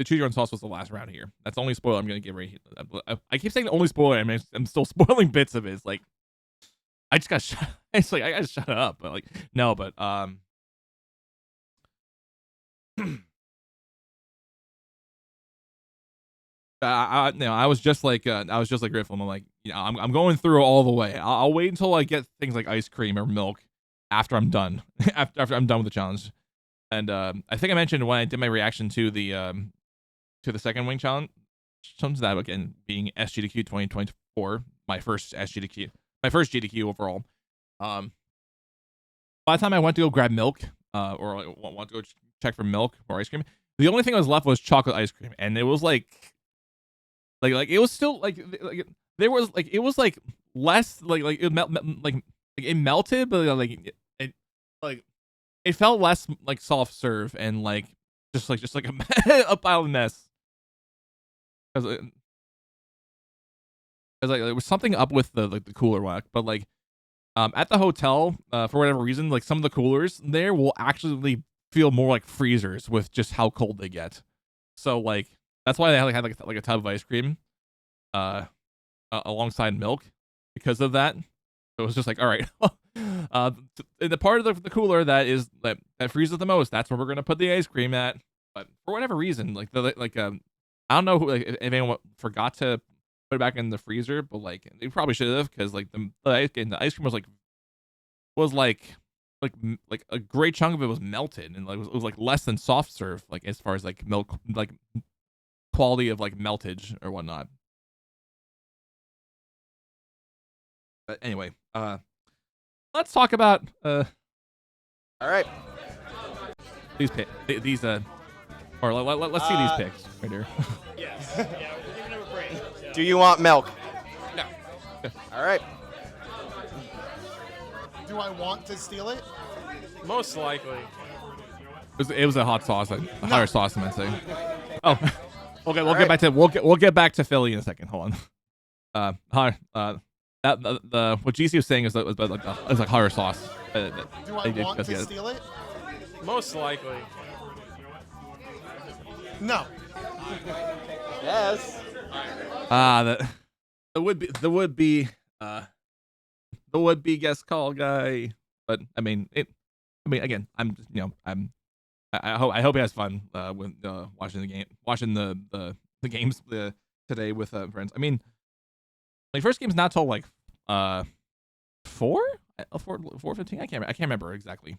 choose your own sauce was the last round here. That's the only spoiler I'm gonna give right here. I keep saying the only spoiler. I mean, I'm still spoiling bits of it. It's like I just got shut. It's like I gotta shut up. But like no, but I was just like Griffin. I'm like, I'm going through it all the way. I'll wait until I get things like ice cream or milk after I'm done. after I'm done with the challenge. And I think I mentioned when I did my reaction to the second wing challenge, that again being SGDQ 2024, my first GDQ overall. By the time I went to go grab milk, or I want to go check for milk or ice cream, the only thing that was left was chocolate ice cream, and it was like it was still like there was like it was like less like it melted, but it felt less like soft serve and like just like a pile of mess. Because like there was something up with the cooler whack, but like at the hotel for whatever reason, like some of the coolers there will actually feel more like freezers with just how cold they get. So like that's why they had like a tub of ice cream alongside milk because of that. So it was just like, all right, the part of the cooler that freezes the most, that's where we're gonna put the ice cream at. But for whatever reason, I don't know if anyone forgot to put it back in the freezer, but like they probably should have, because like the ice cream was like a great chunk of it was melted, and like it was like less than soft serve, like as far as like milk, like quality of like meltage or whatnot. But anyway, let's talk about All right. these or let's see these picks right here. Yes. Yeah, we're giving him a break. So. Do you want milk? No. All right. Do I want to steal it? Most likely. It was a hot sauce, a higher sauce, I'm saying. Oh, okay. We'll get back to Philly in a second. Hold on. That what GC was saying is that it's like higher sauce. Do I want to steal it? Most likely. No. Yes. The would be guest call guy, but I mean again, I hope he has fun with watching the games today with friends. I mean, my first game's not till like 4:15. I can't remember exactly.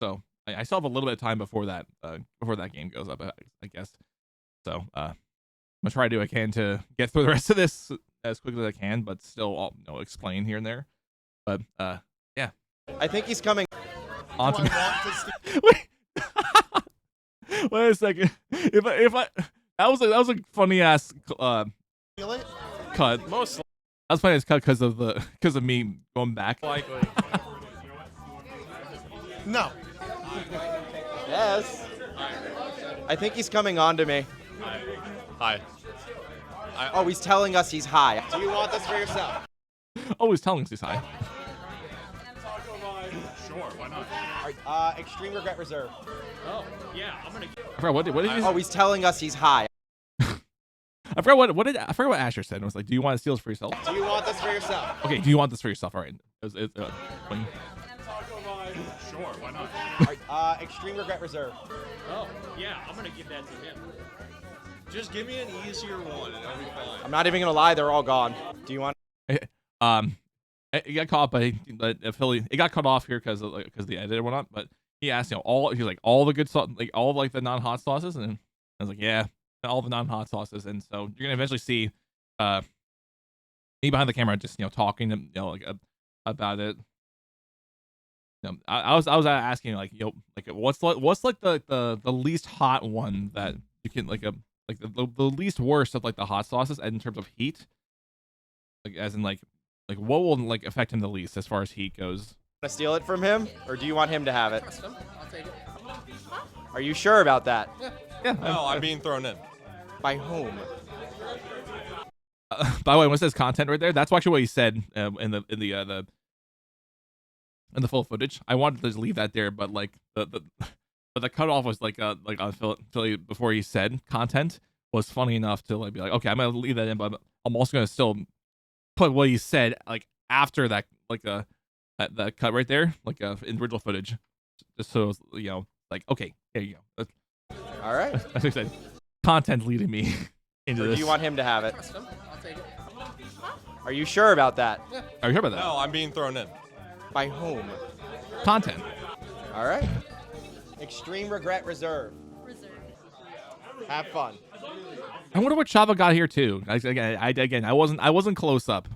So I still have a little bit of time before that game goes up, I guess. So I'm gonna try to do what I can to get through the rest of this as quickly as I can, but still explain here and there. But yeah. I think he's coming. On to me. Wait. Wait a second. If I that was a funny ass cut. Most That was funny as cut because of me going back. likely. No. Yes. I think he's coming on to me. Hi. Oh, he's telling us he's high. Do you want this for yourself? Oh, he's telling us he's high. Sure, why not? Extreme regret reserve. Oh, yeah, I'm gonna. I forgot what did he Oh, he's telling us he's high. I forgot what Asher said. It was like, do you want to steal this for yourself? Do you want this for yourself? Okay, do you want this for yourself? All right. Wing. Sure, why not? Extreme regret reserve. Oh, yeah, I'm gonna give that to him. Just give me an easier one and I'll be fine. I'm not even gonna lie, they're all gone. Do you want? It got caught by Philly. It got cut off here because the edit and whatnot. But he asked, all the good sauce, like all like the non-hot sauces, and I was like, yeah, all the non-hot sauces. And so you're gonna eventually see me behind the camera just talking about it. I was asking like what's the least hot one that you can the least worst of like the hot sauces in terms of heat, like as in like what will like affect him the least as far as heat goes. Want to steal it from him, or do you want him to have it? I'll take it. Are you sure about that? Yeah. No, I'm being thrown in. By whom? By the way, what's this content right there? That's actually what he said in the full footage. I wanted to just leave that there, but like the but the cutoff was like on Philly before he said content was funny enough to like be like, okay, I'm gonna leave that in, but I'm also gonna still put what he said like after that, like that cut right there, like in original footage, just so you know, like okay, there you go. All right. That's what I said. Content leading me into Or this. do you want him to have it? Are you sure about that? Are you sure about that? No, I'm being thrown in. By whom? Content. All right. Extreme regret reserve. Have fun. I wonder what Chava got here too. I wasn't close up,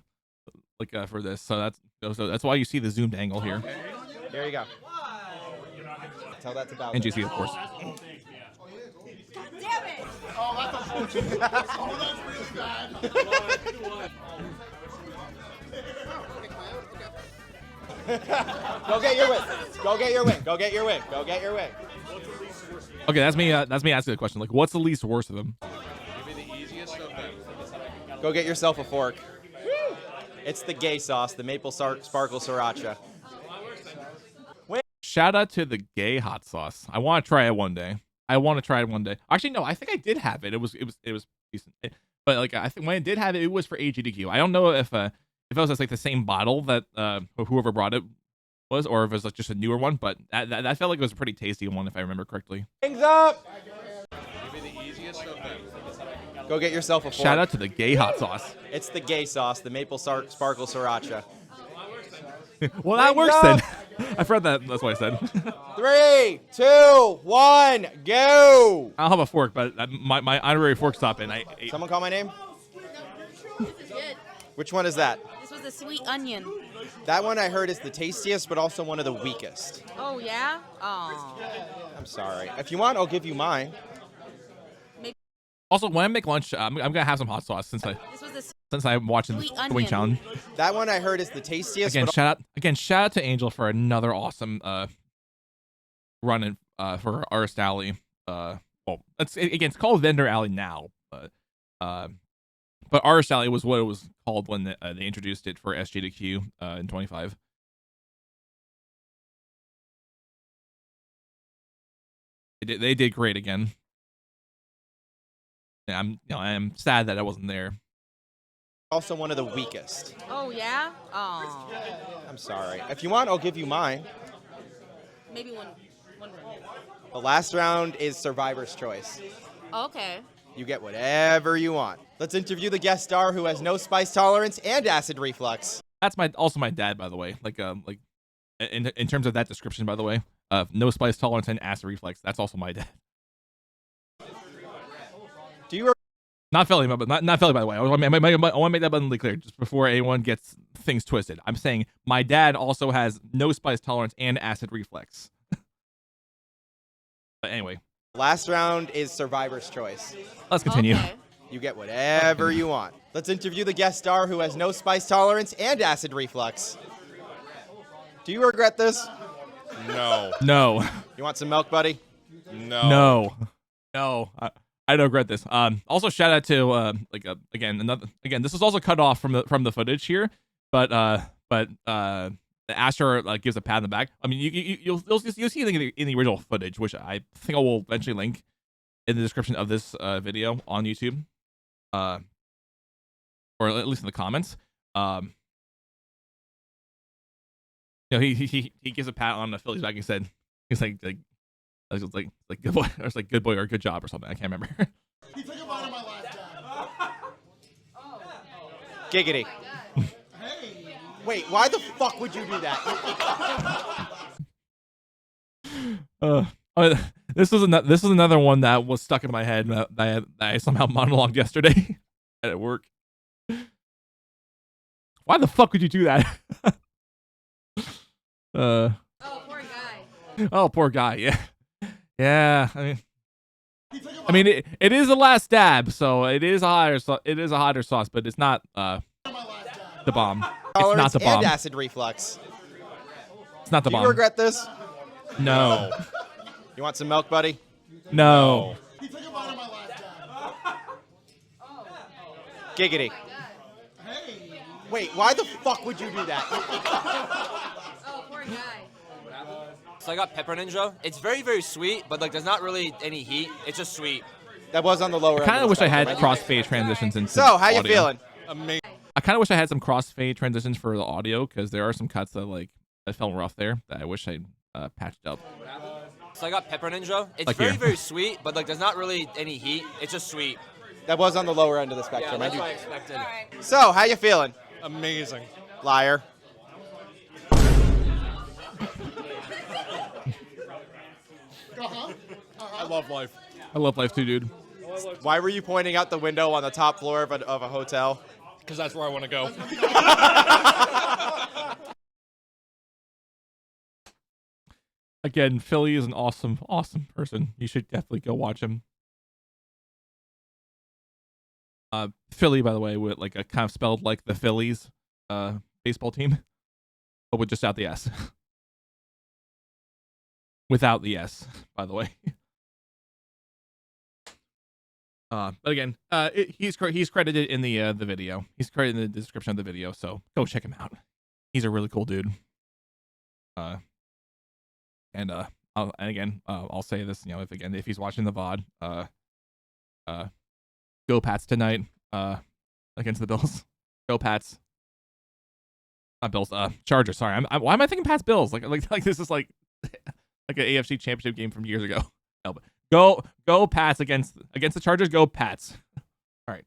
like for this, so that's why you see the zoomed angle here. Here you go. Tell that to Bowser. And GC, of course. Damn it! Oh, that's unfortunate. Oh, that's really bad. Go get your wing. Go get your wing. Go get your wing. Go get your wing. Okay, that's me. That's me asking the question. Like, what's the least worst of them? Go get yourself a fork. It's the gay sauce, the maple sparkle sriracha. Shout out to the gay hot sauce. I want to try it one day. Actually, no, I think I did have it. It was decent. But like, I think when I did have it, it was for AGDQ. I don't know if it was just like the same bottle that whoever brought it was, or if it was like just a newer one. But that felt like it was a pretty tasty one, if I remember correctly. Wings up. Go get yourself a fork. Shout out to the gay hot sauce. It's the gay sauce, the maple sparkle sriracha. Well, that works then. I forgot that. That's what I said. 3, 2, 1, go. I don't have a fork, but my honorary fork stop, and I ate. Someone call my name. This is good. Which one is that? This was the sweet onion. That one I heard is the tastiest, but also one of the weakest. Oh, yeah? Oh. I'm sorry. If you want, I'll give you mine. Also, when I make lunch, I'm gonna have some hot sauce since I'm watching the Wing Challenge. That one I heard is the tastiest. Again, shout out to Angel for another awesome run in for Artist Alley. Well, it's called Vendor Alley now, but Artist Alley was what it was called when they introduced it for SG2Q in 25. They did great again. I am sad that I wasn't there. Also one of the weakest. Oh, yeah? Oh. I'm sorry. If you want, I'll give you mine. Maybe one round. The last round is Survivor's Choice. Okay. You get whatever you want. Let's interview the guest star who has no spice tolerance and acid reflux. That's also my dad, by the way. Like in terms of that description, by the way, no spice tolerance and acid reflux. That's also my dad. Do you? Not Philly, but not Philly, by the way. I want to make that abundantly clear just before anyone gets things twisted. I'm saying my dad also has no spice tolerance and acid reflux. But anyway. Last round is Survivor's Choice. Let's continue. Okay. You get whatever you want. Let's interview the guest star who has no spice tolerance and acid reflux. Do you regret this? No. No. You want some milk, buddy? No. No. I don't regret this. Also, shout out to again. This was also cut off from the footage here, but Asher gives a pat on the back. I mean, you'll see it in the original footage, which I think I will eventually link in the description of this video on YouTube, or at least in the comments. He gives a pat on the Philly's back. He said, he's like good boy, or it's like good boy or good job or something. I can't remember. He took a bite of my last time. Giggity. Wait, why the fuck would you do that? This was another one that was stuck in my head that I somehow monologued yesterday at work. Why the fuck would you do that? Oh, poor guy. Oh, poor guy. Yeah. Yeah, I mean, it is the last dab, so it is a hotter sauce, but it's not the bomb. It's not the bomb. And acid reflux. It's not the bomb. Do you regret this? No. You want some milk, buddy? No. He took a bite of my last time. Giggity. Wait, why the fuck would you do that? Oh, poor guy. So I got Pepper Ninja. It's very, very sweet, but like there's not really any heat. It's just sweet. That was on the lower I end. kind of wish I had spectrum. crossfade transitions into So, how you audio. feeling? Amazing. I kind of wish I had some crossfade transitions for the audio because there are some cuts that that felt rough there that I wish I'd patched up. So I got Pepper Ninja. It's Like very, here. very sweet, but like there's not really any heat. It's just sweet. That was on the lower end of the Yeah, spectrum. that's what I expected. So, how you feeling? Amazing. Liar. I love life. I love life too, dude. Why were you pointing out the window on the top floor of a hotel? Because that's where I want to go. Again, Philly is an awesome, awesome person. You should definitely go watch him. Philly, by the way, with like a kind of spelled like the Phillies baseball team, but with just out the S. Without the S, by the way. But again, he's credited in the video. He's credited in the description of the video, so go check him out. He's a really cool dude. And I'll say this, you know, if he's watching the VOD, go Pats tonight, against the Bills. Go Pats. Not Bills, Chargers. Sorry, why am I thinking Pats Bills? Like this is like an AFC Championship game from years ago. No, but go Pats against the Chargers. Go Pats. All right.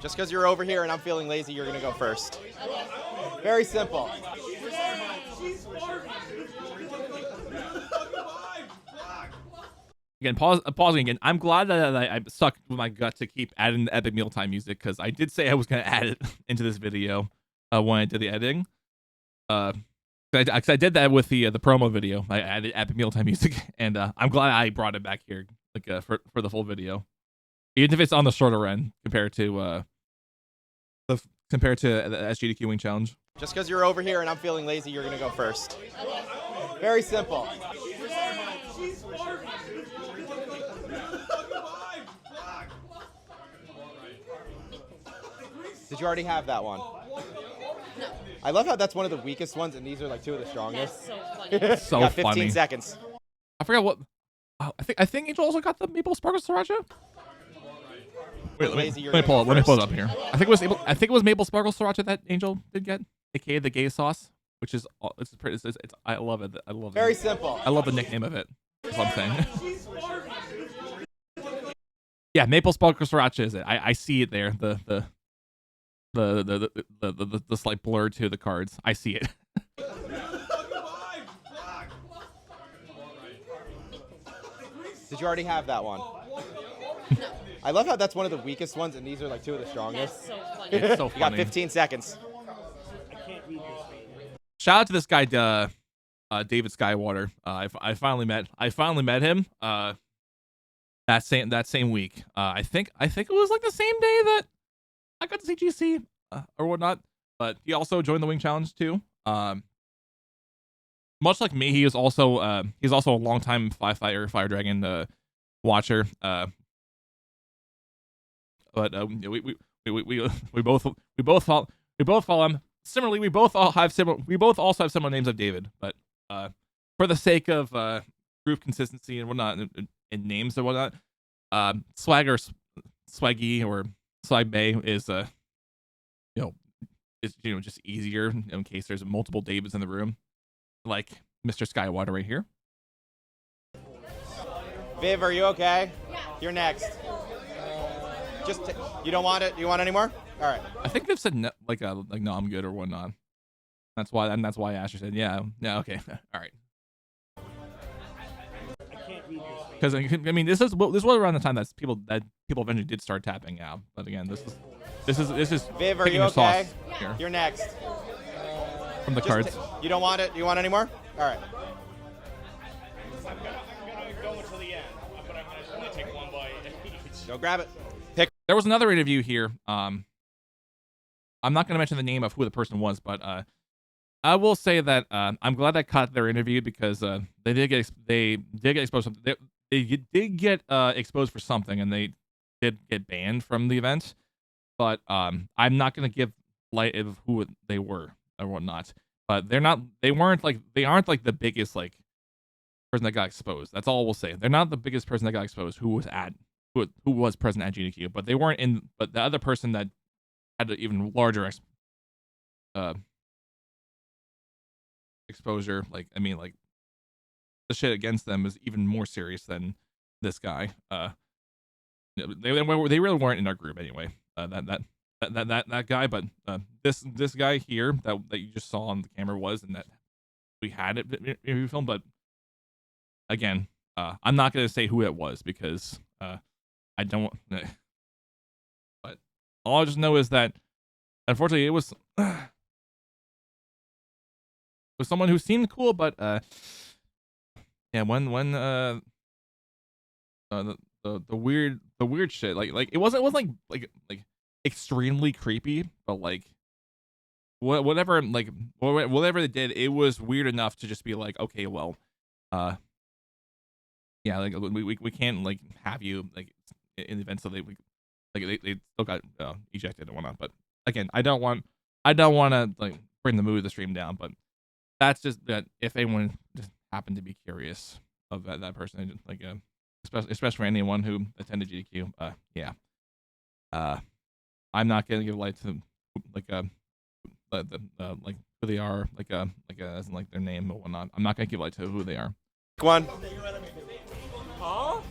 Just because you're over here and I'm feeling lazy, you're going to go first. Very simple. Again, pausing again. I'm glad that I stuck with my gut to keep adding the epic mealtime music because I did say I was going to add it into this video when I did the editing. Cause I did that with the promo video. I added epic mealtime music, and I'm glad I brought it back here for the full video, even if it's on the shorter end compared to the SGDQ Wing Challenge. Just because you're over here and I'm feeling lazy, you're going to go first. Very simple. Did you already have that one? No. I love how that's one of the weakest ones, and these are like two of the strongest. That's so funny. It's so You got 15 funny. seconds. I forgot what. I think Angel also got the maple sparkle sriracha. Wait, let me pull it up here. I think it was maple sparkle sriracha that Angel did get, aka the gay sauce, which is I love it. I love it. Very simple. I love the nickname of it. That's what I'm saying. Yeah, maple sparkle sriracha is it. I see it there. The slight blur to the cards. I see it. Did you already have that one? No. I love how that's one of the weakest ones, and these are like two of the strongest. That's so funny. It's so You got funny. 15 seconds. Shout out to this guy, David Skywater. I finally met him. That same week. I think it was like the same day that I got to see GC or whatnot. But he also joined the Wing Challenge too. Much like me, he's also a longtime Fire Dragon watcher. But we both follow him. Similarly, we both also have similar names of David. But for the sake of group consistency and whatnot, and names and whatnot, Swagg or Swaggy or Swagg BAE is just easier in case there's multiple Davids in the room, like Mr. Skywater right here. Viv, are you okay? Yeah. You're next. You don't want it? You want any more? All right. I think they've said no, no, I'm good or whatnot. That's why Asher said yeah, okay, all right. Because I mean, this was around the time that people eventually did start tapping out. But again, this is Viv, are picking you the sauce okay? here You're next. from the cards. You don't want it? You want any more? All right. I'm gonna go until the end, but I'm gonna only take one bite. Go grab it. There was another interview here. I'm not going to mention the name of who the person was, but I will say that I'm glad I caught their interview because they did get exposed. They did get exposed for something, and they did get banned from the event. But I'm not going to give light of who they were or whatnot. But they aren't like the biggest like person that got exposed. That's all we'll say. They're not the biggest person that got exposed who was present at GDQ, but they weren't in. But the other person that had an even larger exposure, like I mean, like the shit against them is even more serious than this guy. They really weren't in our group anyway. That guy, but this guy here that you just saw on the camera was, and that we had it filmed. But again, I'm not gonna say who it was because I don't. But all I just know is that unfortunately it was someone who seemed cool, but yeah, when the weird shit like it wasn't like extremely creepy, but like whatever they did, it was weird enough to just be like, okay, well, yeah, like we can't like have you like in the event, so they still got ejected and whatnot. But again, I don't want to like bring the mood of the stream down, but that's just that if anyone just happened to be curious of that person, like especially for anyone who attended GDQ, yeah, I'm not gonna give light to like like who they are, like as in like their name or whatnot. I'm not gonna give light to who they are. Pick one.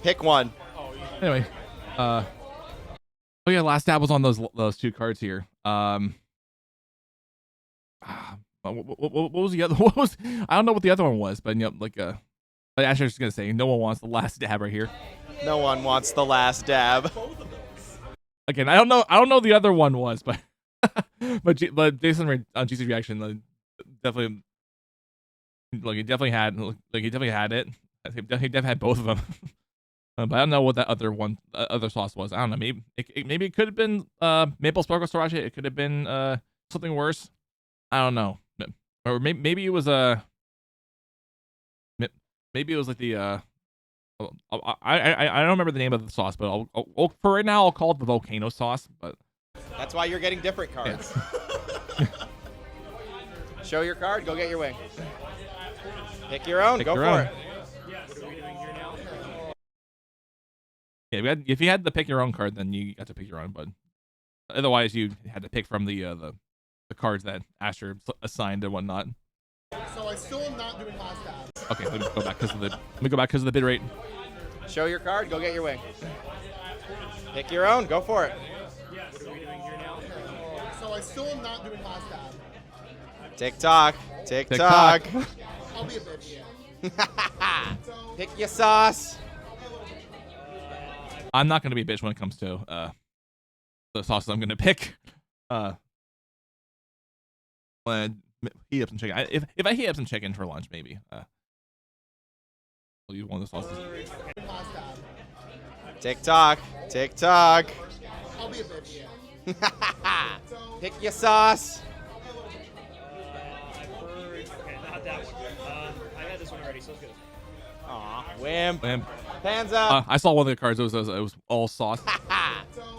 Pick one. Anyway, oh yeah, last stab was on those two cards here. What was the other? What was? I don't know what the other one was, but you know, like but Asher's just gonna say no one wants the last dab right here. No one wants the last dab. Again, I don't know the other one was, but but Jason on GC's reaction definitely he definitely had it. He definitely had both of them. But I don't know what that other sauce was. I don't know. Maybe it could have been maple sparkle sriracha. It could have been something worse. I don't know. Or maybe it was maybe it was like the I don't remember the name of the sauce, but I'll for right now I'll call it the volcano sauce. But that's why you're getting different cards. Yeah. Show your card. Go get your wing. Pick your own. Go for it. Yeah, if you had to pick your own card, then you got to pick your own. But otherwise, you had to pick from the cards that Asher assigned and whatnot. So I still am not doing last stab. Okay, let me go back because of the bid rate. Show your card. Go get your wing. Pick your own. Go for it. So I still am not doing last stab. Tick tock. Tick tock. I'll be a bitch. Pick your sauce. I'm not gonna be a bitch when it comes to the sauces I'm gonna pick. When heat up some chicken. If I heat up some chicken for lunch, maybe. I'll use one of the sauces. Tick tock. Tick tock. I'll be a bitch. Pick your sauce. Okay, not that one. I had this one already, so it's good. Aw, wimp. Wimp. Hands up. I saw one of the cards. It was all sauce.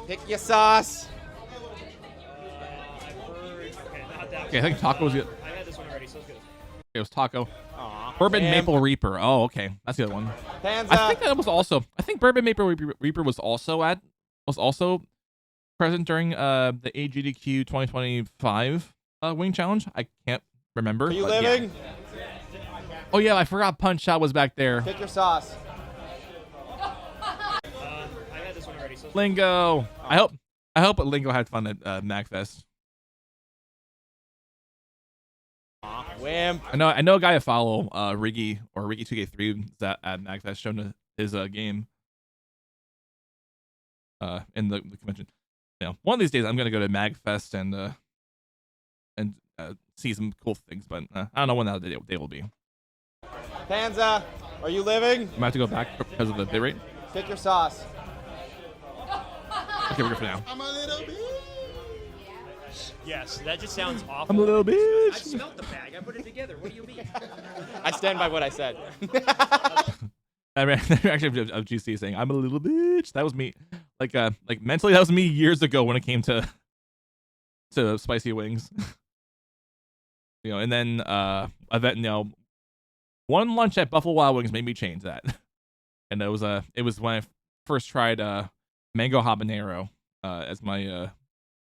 Pick your sauce. Okay, not that one. Okay, I think taco was good. I had this one already, so it's good. It was taco. Aw, Bourbon wimp. Maple Reaper. Oh, okay, that's the other one. Hands I up. think that was also. I think Bourbon Maple Reaper was also present during the AGDQ 2025 wing challenge. I can't remember. Are you but living? Yeah. Oh yeah, I forgot Punch Shot was back there. Pick your sauce. I had this one already, so it's good. Lingo. I hope Lingo had fun at MagFest. Aw, wimp. I know a guy I follow, Riggy 2K3 that at MagFest showing his game in the convention. You know, one of these days I'm gonna go to MagFest and see some cool things, but I don't know when that day will be. Panza, are you living? I might have to go back because of the bit rate. Pick your sauce. Okay, we're good for now. I'm a little bitch. Yes, that just sounds awful. I'm a little I bitch. smelled the bag. I put it together. What do you mean? I stand by what I said. I actually of GC saying I'm a little bitch. That was me. Like mentally, that was me years ago when it came to to spicy wings. You know, and then one lunch at Buffalo Wild Wings made me change that. And it was when I first tried mango habanero as my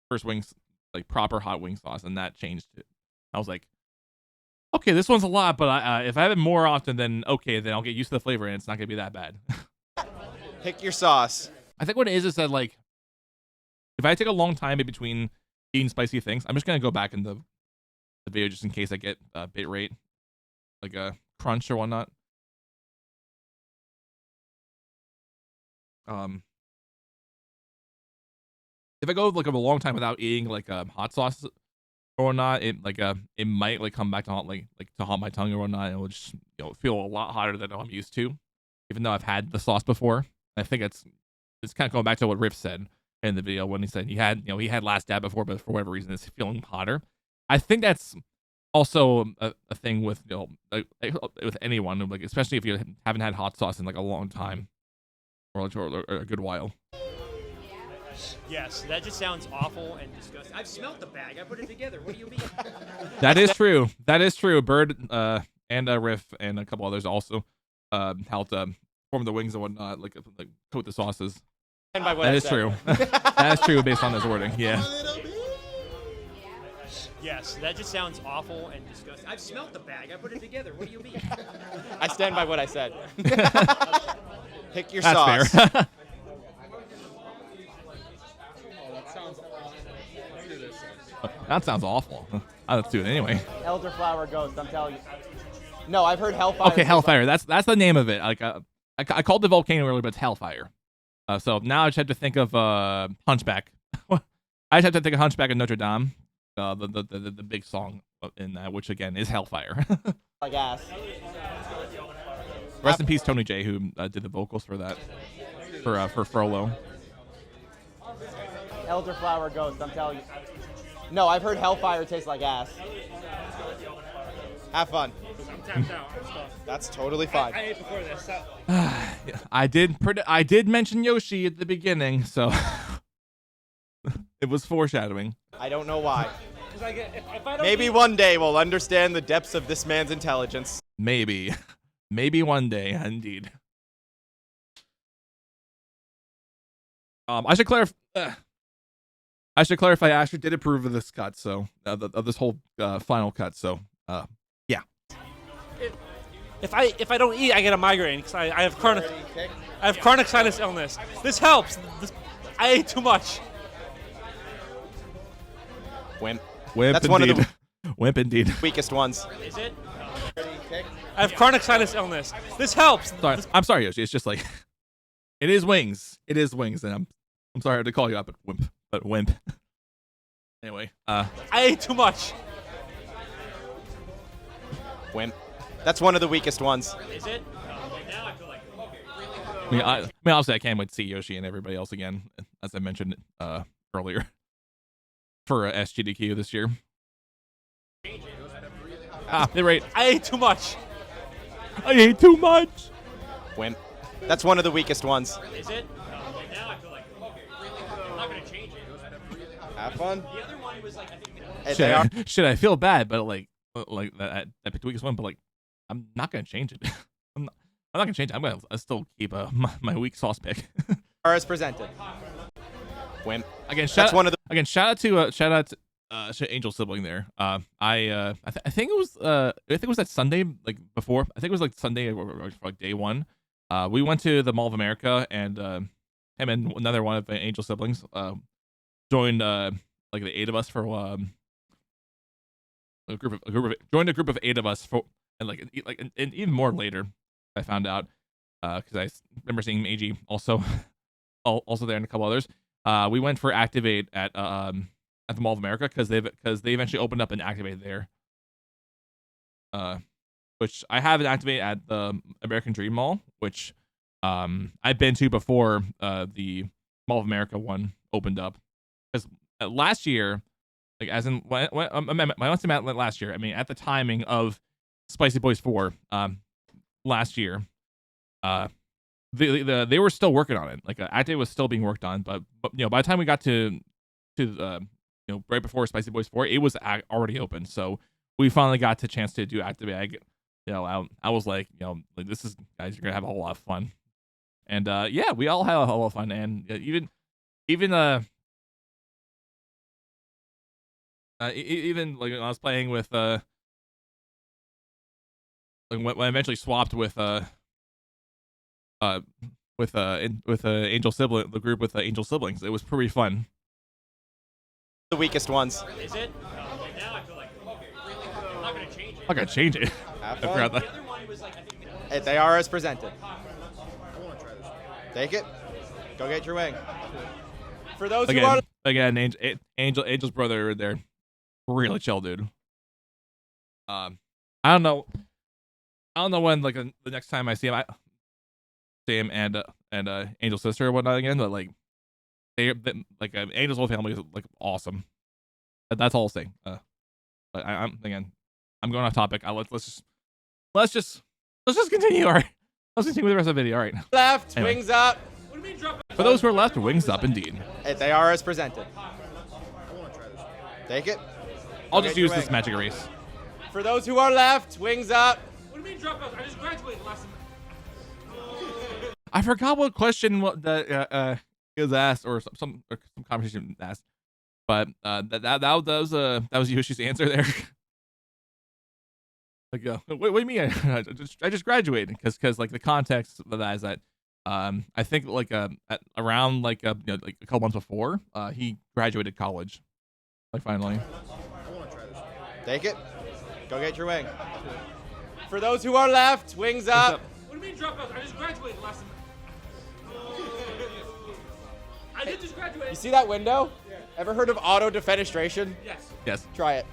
first wings, like proper hot wing sauce, and that changed it. I was like, okay, this one's a lot, but if I have it more often, then okay, then I'll get used to the flavor, and it's not gonna be that bad. Pick your sauce. I think what it is that like, if I take a long time in between eating spicy things, I'm just gonna go back in the video just in case I get bit rate, like a crunch or whatnot. If I go like a long time without eating like hot sauce or whatnot, it might like come back to haunt my tongue or whatnot. And it will just feel a lot hotter than I'm used to, even though I've had the sauce before. I think it's kind of going back to what Riff said in the video when he said he had last dab before, but for whatever reason it's feeling hotter. I think that's also a thing with with anyone, like especially if you haven't had hot sauce in like a long time or a good while. Yes, that just sounds awful and disgusting. I've smelt the bag. I put it together. What do you mean? That is true. That is true. Bird and Riff and a couple others also helped form the wings and whatnot, like coat the sauces. And by what That I is said. true. That is true based on his wording. Yeah. Yes, that just sounds awful and disgusting. I've smelt the bag. I put it together. What do you mean? I stand by what I said. Pick your That's sauce. fair. That sounds awful. Let's do it anyway. Elderflower ghost, I'm telling you. No, I've heard Hellfire. Okay, Hellfire. That's the name of it. Like I called the volcano earlier, but it's Hellfire. So now I just have to think of Hunchback. I just have to think of Hunchback of Notre Dame, the big song in that, which again is Hellfire. Like ass. Rest in peace, Tony J, who did the vocals for that for Frollo. Elderflower ghost, I'm telling you. No, I've heard Hellfire tastes like ass. Have fun. I'm tapped out. That's totally fine. I ate before this. So. I did mention Yoshi at the beginning, so it was foreshadowing. I don't know why. Like, if I don't Maybe one day we'll understand the depths of this man's intelligence. Maybe one day, indeed. I should clarify. I actually did approve of this cut, so of this whole final cut. So, yeah. If I don't eat, I get a migraine because I have chronic sinus illness. This helps. I ate too much. Wimp. That's indeed. One of the wimp indeed. Weakest ones. Is it? I have chronic sinus illness. This helps. Sorry, I'm sorry, Yoshi. It's just like it is wings. It is wings, and I'm sorry to call you up, but wimp. Anyway, I ate too much. Wimp. That's one of the weakest ones. Is it? Now I feel like I mean, obviously, I can't wait to see Yoshi and everybody else again, as I mentioned earlier, for SGDQ this year. They're right. I ate too much. I ate too much. Wimp. That's one of the weakest ones. Is it? Now I feel like I'm not gonna change it. Have fun. The other one was like I think. Should I feel bad? But like that I picked the weakest one, but like I'm not gonna change it. I'm not gonna change it. I'm gonna still keep my weak sauce pick. Are as presented. Wimp. Again, shout out to Angel Sibling there. I think it was that Sunday, like before. I think it was like Sunday or like day one. We went to the Mall of America, and him and another one of the Angel Siblings joined like the 8 of us for joined a group of 8 of us for and even more later. I found out because I remember seeing Meiji also there and a couple others. We went for Activate at the Mall of America because they eventually opened up an Activate there. Which I have an Activate at the American Dream Mall, which I've been to before the Mall of America one opened up. Because last year, like as in when I went to Matt last year, I mean at the timing of Spicy Boiz 4 last year, they were still working on it. Like Activate was still being worked on, but by the time we got to right before Spicy Boys 4, it was already open. So we finally got the chance to do Activate. I was like, like this is, guys, you're gonna have a whole lot of fun. And yeah, we all had a whole lot of fun. And even like when I was playing with like when I eventually swapped with Angel Sibling, the group with Angel Siblings, it was pretty fun. The weakest ones. Is it? Now I feel like I'm not gonna change it. I'm gonna change it. Have I fun. forgot that. The other one was like, I think They are as presented. Take it. Go get your wing. For those who are Again, Angel's brother right there, really chill dude. I don't know when like the next time I see him, and Angel's sister or whatnot again, but like Angel's whole family is like awesome. That's all I'll say. But I'm going off topic. Let's just continue. All right, let's continue with the rest of the video. All right. left, Anyway. wings up. what do you mean drop it? For those who are left, wings up indeed. They are as presented. Take it. I'll Go just get your use this wing. magic erase. For those who are left, wings up. What do you mean drop it? I just graduated last. I forgot what question that was asked, or some conversation asked, but that was Yoshi's answer there. Like, what do you mean? I just graduated because like the context of that is that I think like around like like a couple months before he graduated college, like finally. Take it. Go get your wing. For those who are left, wings up. What do you mean drop it? I just graduated last. I did just graduate. You see that window? Ever heard of auto defenestration? Yes. Yes. Try it.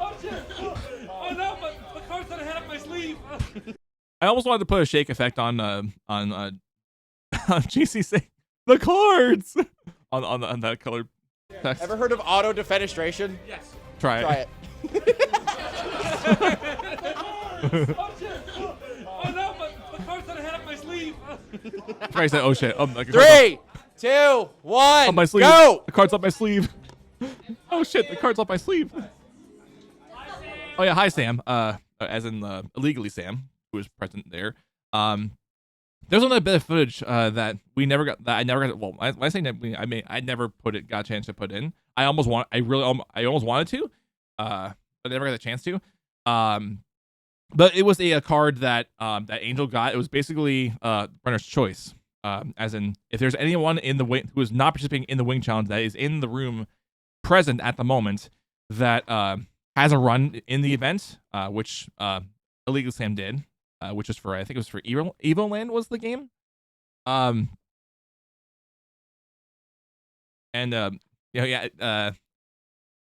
Oh shit! Oh no, my card's not ahead of my sleeve. I almost wanted to put a shake effect on GCC the cards on that colored text. Ever heard of auto defenestration? Yes. Try it. Oh shit! Oh no, my card's not ahead of my sleeve. Try to say, oh shit. Like, 3, 2, 1. on my sleeve. Go. The card's up my sleeve. Oh shit, the card's up my sleeve. Oh yeah, hi Sam. As in illegally Sam, who was present there. There's only a bit of footage that we never got. That I never got. Well, when I say I never got a chance to put in. I almost wanted to, but I never got a chance to. But it was a card that that Angel got. It was basically runner's choice. As in, if there's anyone in the wing who is not participating in the wing challenge that is in the room present at the moment that has a run in the event, which Illegal Sam did, which was for, I think it was for Evo Land was the game.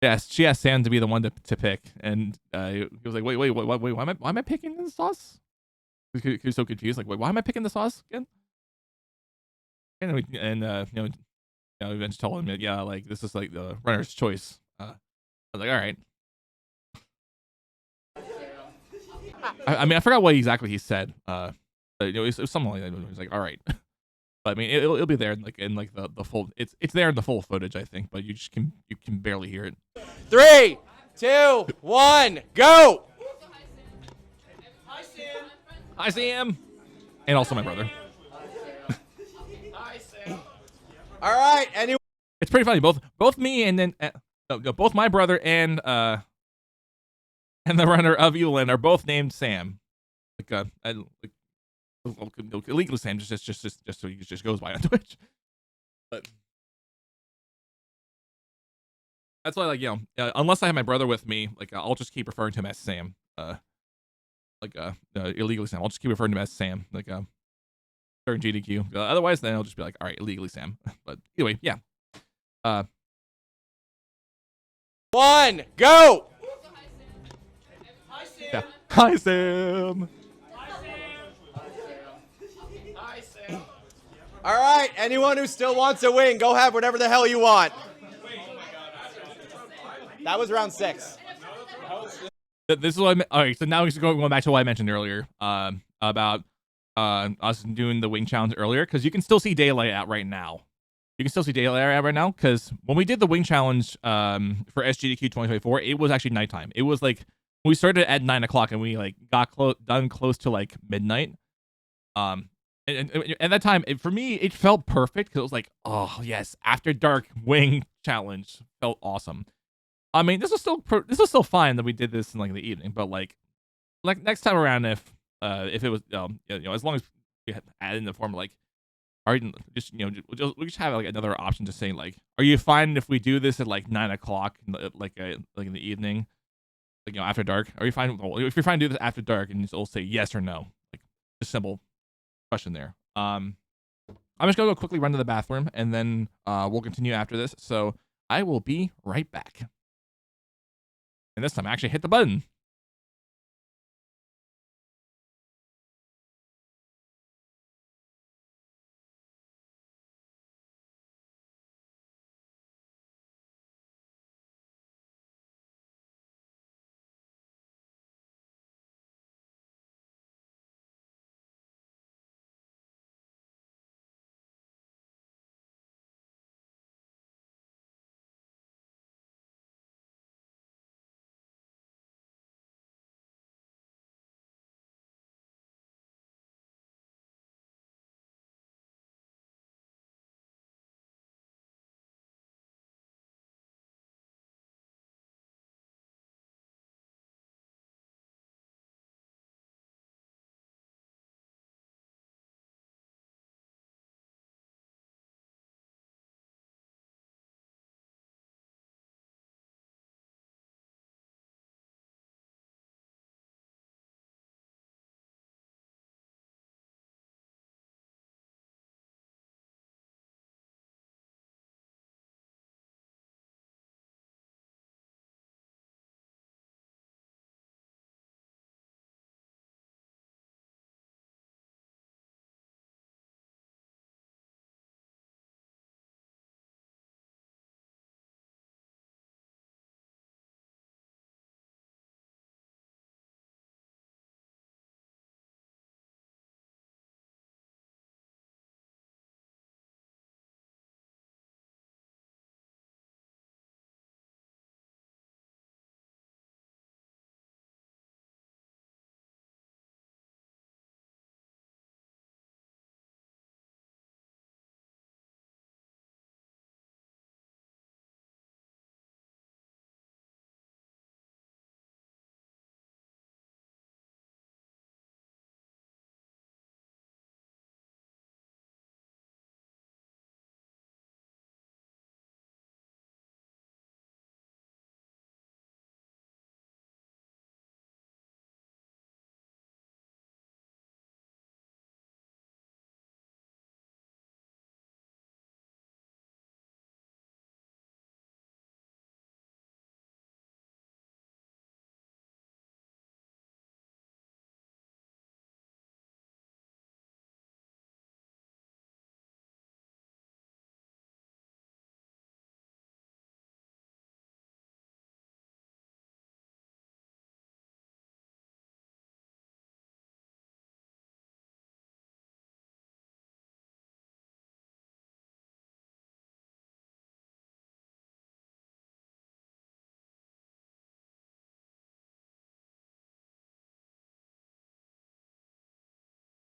Yes, she asked Sam to be the one to pick, and he was like, wait, why am I picking the sauce? He was so confused, like, wait, why am I picking the sauce again? And eventually told him that, yeah, like this is like the runner's choice. I was like, all right. I mean, I forgot what exactly he said. But, it was something like that. It was like, all right. But I mean, it'll be there in the full. It's there in the full footage, I think. But you can barely hear it. 3, 2, 1, go. Hi Sam. And also my brother. All right, anyone? It's pretty funny. Both me and then both my brother and the runner of Ewan are both named Sam. Illegally Sam just so he just goes by on Twitch. But that's why, like, unless I have my brother with me, like I'll just keep referring to him as Sam. Illegally Sam. I'll just keep referring to him as Sam. During GDQ. Otherwise, then I'll just be like, all right, illegally Sam. But anyway, yeah. 1, go. Yeah. Hi Sam. All right, anyone who still wants a wing, go have whatever the hell you want. That was round 6. This is what all right. So now we're going back to what I mentioned earlier about us doing the wing challenge earlier, because you can still see daylight out right now. You can still see daylight area right now because when we did the wing challenge for SGDQ 2024, it was actually nighttime. It was like we started at 9 o'clock and we like got done close to like midnight. And at that time, for me, it felt perfect because it was like, oh yes, after dark wing challenge felt awesome. I mean, this is still fine that we did this in like the evening, but like next time around, if it was as long as we add in the form like, are you just we just have like another option to say like, are you fine if we do this at like 9 o'clock, like in the evening, like after dark? Are you fine? Well, if you're fine to do this after dark, and you'll say yes or no, like just simple question there. I'm just gonna go quickly run to the bathroom, and then we'll continue after this. So I will be right back. And this time I actually hit the button.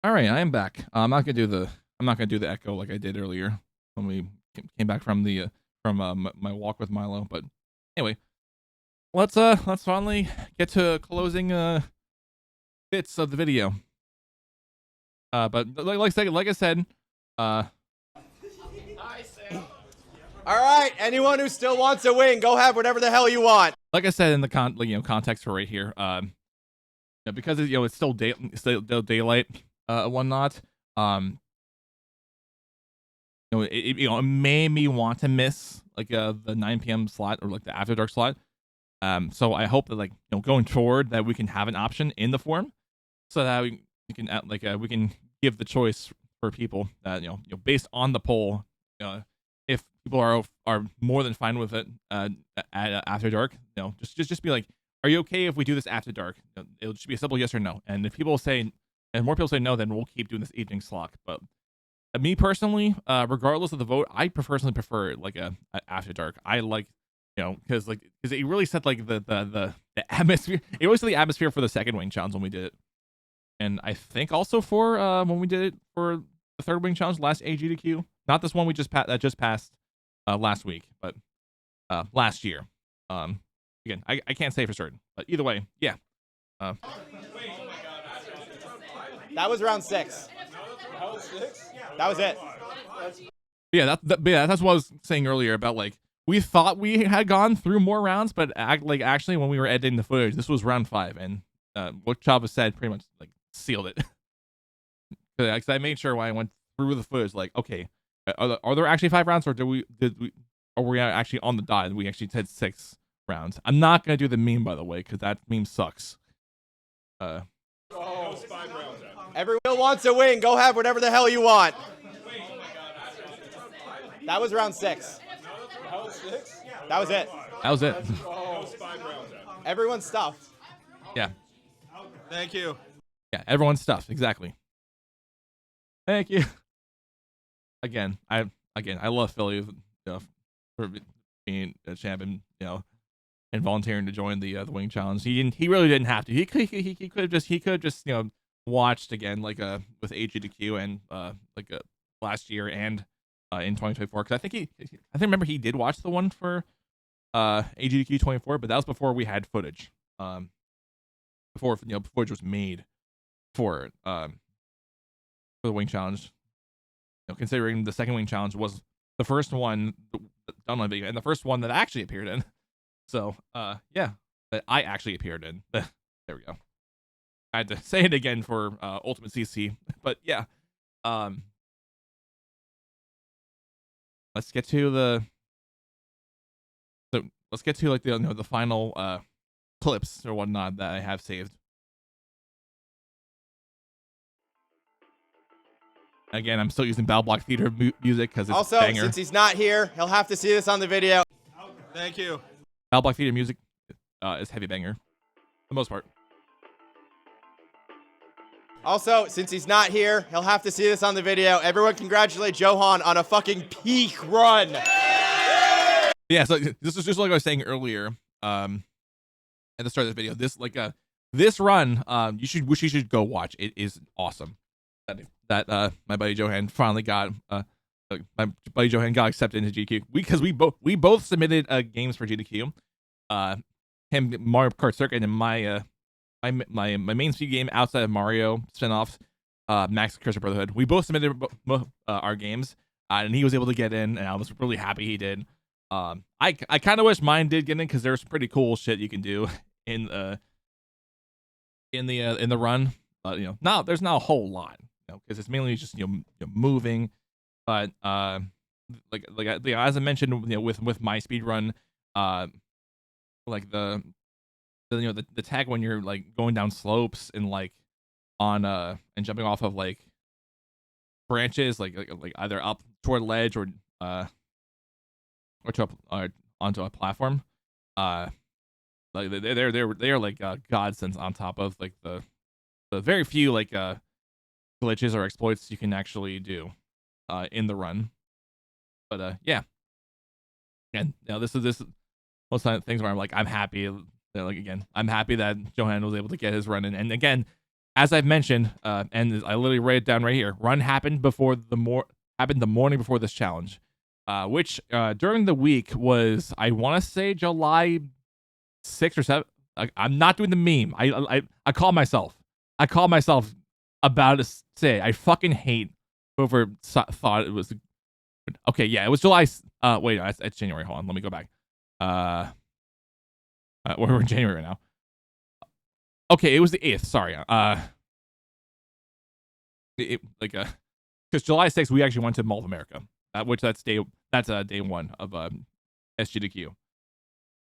All right, I am back. I'm not gonna do the echo like I did earlier when we came back from the my walk with Milo. But anyway, let's finally get to closing bits of the video. But like I said, All right, anyone who still wants a wing, go have whatever the hell you want. like I said in the context for right here, because it's still daylight, whatnot. It made me want to miss like the 9 p.m. slot or like the after dark slot. So I hope that like going forward that we can have an option in the forum, so that we can we can give the choice for people that based on the poll, if people are more than fine with it at after dark, just be like, are you okay if we do this after dark? It'll just be a simple yes or no. And if people say, and more people say no, then we'll keep doing this evening slot. But me personally, regardless of the vote, I personally prefer like a After Dark. I like, because it really set like the atmosphere. It really set the atmosphere for the second wing challenge when we did it, and I think also for when we did it for the third wing challenge last AGDQ. Not this one we just passed last week, but last year. Again, I can't say for certain, but either way, yeah. That was round 6. That was it. Yeah, that's what I was saying earlier about like we thought we had gone through more rounds, but actually when we were editing the footage, this was round 5, and what Chava said pretty much like sealed it. Because I made sure when I went through the footage, like, okay, are there actually 5 rounds, or are we actually on the dot? And we actually said 6 rounds. I'm not gonna do the meme, by the way, because that meme sucks. Everyone wants a wing. Go have whatever the hell you want. That was round 6. That was it. That was it. Everyone's stuffed. Yeah. Thank you. Yeah, everyone's stuffed. Exactly. Thank you. Again, I love Philly, for being a champion, and volunteering to join the wing challenge. He really didn't have to. He could have just watched again, like with AGDQ and last year and in 2024, because I remember he did watch the one for AGDQ 24, but that was before we had footage. Before footage was made for the wing challenge. Considering the second wing challenge was the first one done on video and the first one that I actually appeared in. So yeah, that I actually appeared in. There we go. I had to say it again for Ultimate CC, but yeah. Let's get to the the final clips or whatnot that I have saved. Again, I'm still using Battle Block Theater music because it's also, banger. Since he's not here, he'll have to see this on the video. Thank you. Battle Block Theater music is heavy banger, for the most part. Also, since he's not here, he'll have to see this on the video. Everyone congratulate Johan on a fucking peak run. Yeah, so this is just like I was saying earlier at the start of the video. This run, you should go watch. It is awesome. That my buddy Johan finally got my buddy Johan got accepted into GQ because we both submitted games for GDQ. Him Mario Kart Circuit and my main speed game outside of Mario spinoffs, Max Curse of Brotherhood. We both submitted our games, and he was able to get in, and I was really happy he did. I kind of wish mine did get in because there's pretty cool shit you can do in the run. Now there's not a whole lot, because it's mainly just moving. But like as I mentioned, with my speed run, like the tag when you're like going down slopes and like on and jumping off of like branches, like either up toward a ledge or onto a platform. Like they're like godsends on top of like the very few like glitches or exploits you can actually do in the run. But yeah, and this is most of the things where I'm like, I'm happy. Like again, I'm happy that Johan was able to get his run in. And again, as I've mentioned, and I literally wrote it down right here, run happened the morning before this challenge, which during the week was, I want to say, July 6th or 7th. I'm not doing the meme. I call myself about to say I fucking hate whoever thought it was. Okay, yeah, it was July. Wait, it's January. Hold on, let me go back. We're in January right now. Okay, it was the 8th. Sorry. Because July 6th we actually went to Mall of America, that's day 1 of SGDQ.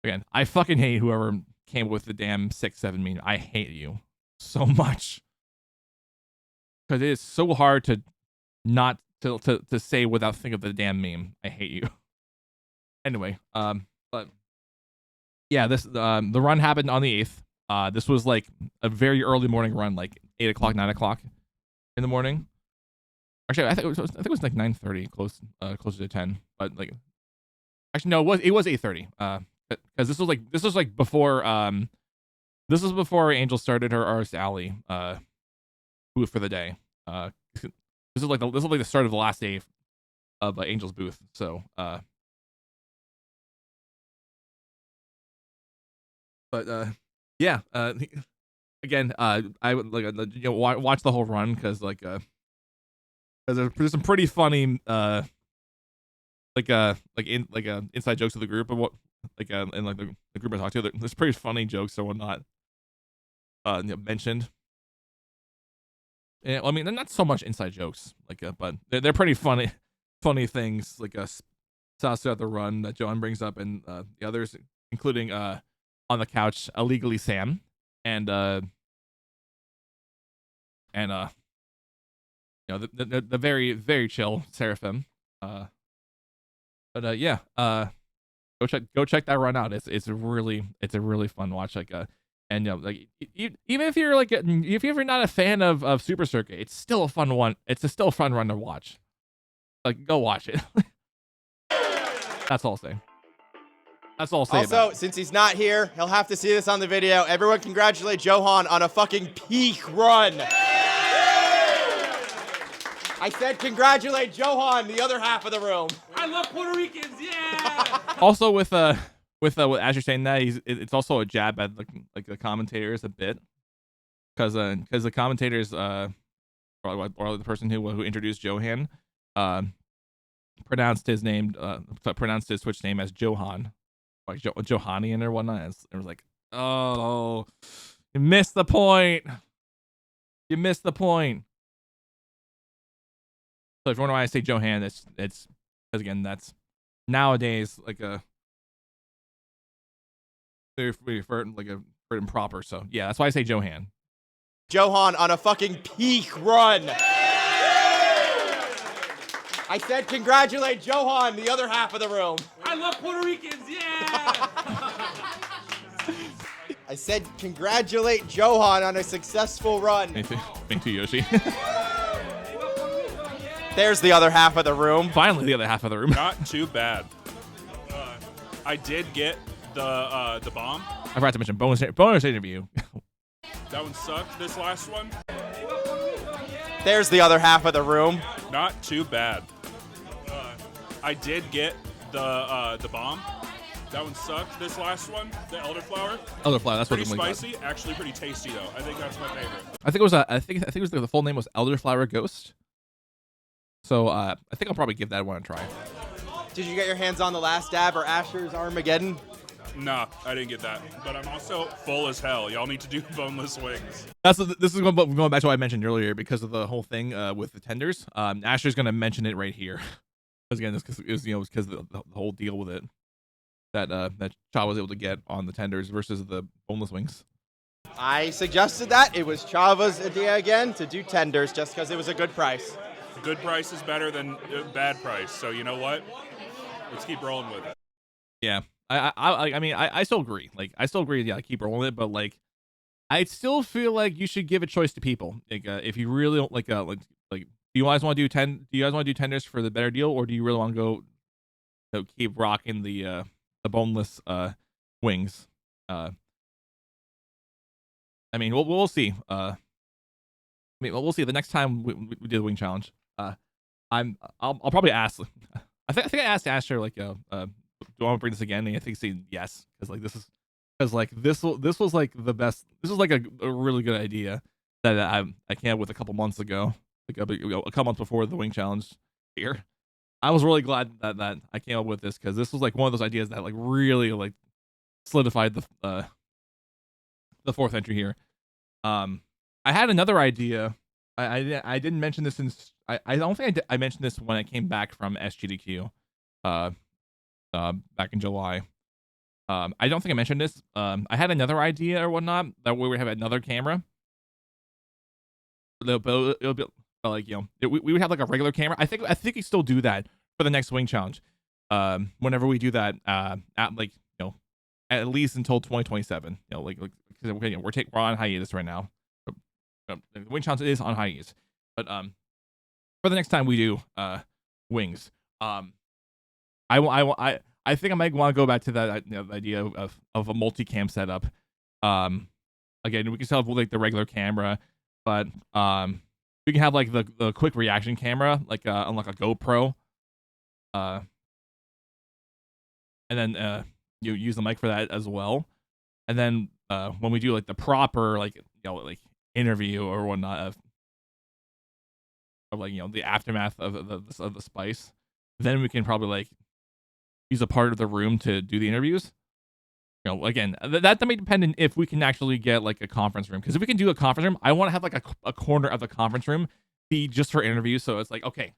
Again, I fucking hate whoever came up with the damn 6-7 meme. I hate you so much because it is so hard to not to say without thinking of the damn meme. I hate you. Anyway, but yeah, this the run happened on the 8th. This was like a very early morning run, like 8 o'clock, 9 o'clock in the morning. Actually, I think it was like 9:30, closer to 10. But like, actually no, it was 8:30. Because this was like before this was before Angel started her Artist Alley booth for the day. This is like the start of the last day of Angel's booth. So yeah. Again, I would like watch the whole run because like there's some pretty funny inside jokes of the group and what and like the group I talked to. There's pretty funny jokes or whatnot mentioned. Yeah, well, I mean, they're not so much inside jokes, but they're pretty funny things like sauce throughout the run that Johan brings up, and the others, including on the couch, illegally Sam, and the very very chill Seraphim. Yeah, go check that run out. It's a really fun watch. And like even if you're if you're not a fan of Super Circuit, it's still a fun one. It's still a fun run to watch. Like, go watch it. That's all I'll say. That's all I'll say. Also, since he's not here, he'll have to see this on the video. Everyone congratulate Johan on a fucking peak run. I said congratulate Johan, the other half of the room. I love Puerto Ricans, yeah! Also with as you're saying that, it's also a jab at like the commentators a bit, because the commentators or the person who introduced Johan pronounced his Twitch name as Johan, like Johanian or whatnot. It was like, oh, you missed the point. You missed the point. So if you wonder why I say Johan, it's because again, that's nowadays like a for improper. So yeah, that's why I say Johan. Johan on a fucking peak run. I said congratulate Johan, the other half of the room. I love Puerto Ricans, yeah! I said congratulate Johan on a successful run. Thank you, Yoshi. There's the other half of the room. Finally, the other half of the room. Not too bad. I did get the bomb. I forgot to mention bonus interview. That one sucked. This last one. There's the other half of the room. Not too bad. I did get the bomb. That one sucked. This last one, the elderflower. Elderflower. That's pretty what it was. Spicy. Actually, pretty tasty though. I think that's my favorite. I think it was the full name was Elderflower Ghost. So I think I'll probably give that one a try. Did you get your hands on the last dab or Asher's Armageddon? Nah, I didn't get that. But I'm also full as hell. Y'all need to do boneless wings. This is going back to what I mentioned earlier because of the whole thing with the tenders. Asher's going to mention it right here. Again, because the whole deal with it that Cha was able to get on the tenders versus the boneless wings. I suggested that. It was Chava's idea again to do tenders just because it was a good price. Good price is better than bad price. So you know what? Let's keep rolling with it. Yeah, I mean, I still agree. Like, I still agree. Yeah, keep rolling with it. But like, I still feel like you should give a choice to people. Like, if you really don't like, do you guys want to do tenders for the better deal, or do you really want to go keep rocking the boneless wings? I mean, we'll see. We'll see the next time we do the wing challenge. I'll probably ask. I think I asked Asher like, do I want to bring this again? And I think he said yes, because this was like the best. This was like a really good idea that I came up with a couple months ago, like a couple months before the wing challenge here. I was really glad that I came up with this because this was like one of those ideas that like really like solidified the fourth entry here. I had another idea. I didn't mention this since I don't think I mentioned this when I came back from SGDQ, back in July. I don't think I mentioned this. I had another idea or whatnot that we would have another camera. It'll be like, we would have like a regular camera. I think we still do that for the next wing challenge. Whenever we do that, at least until 2027. We're on hiatus right now. The wing challenge is on hiatus, but for the next time we do wings. I think I might want to go back to that idea of a multicam setup. Again, we can still have like the regular camera, but we can have like the quick reaction camera, like on like a GoPro. And then you use the mic for that as well. And then when we do like the proper like like interview or whatnot of like the aftermath of the spice, then we can probably like use a part of the room to do the interviews. Again, that may depend on if we can actually get like a conference room. Because if we can do a conference room, I want to have like a corner of the conference room be just for interviews. So it's like, okay,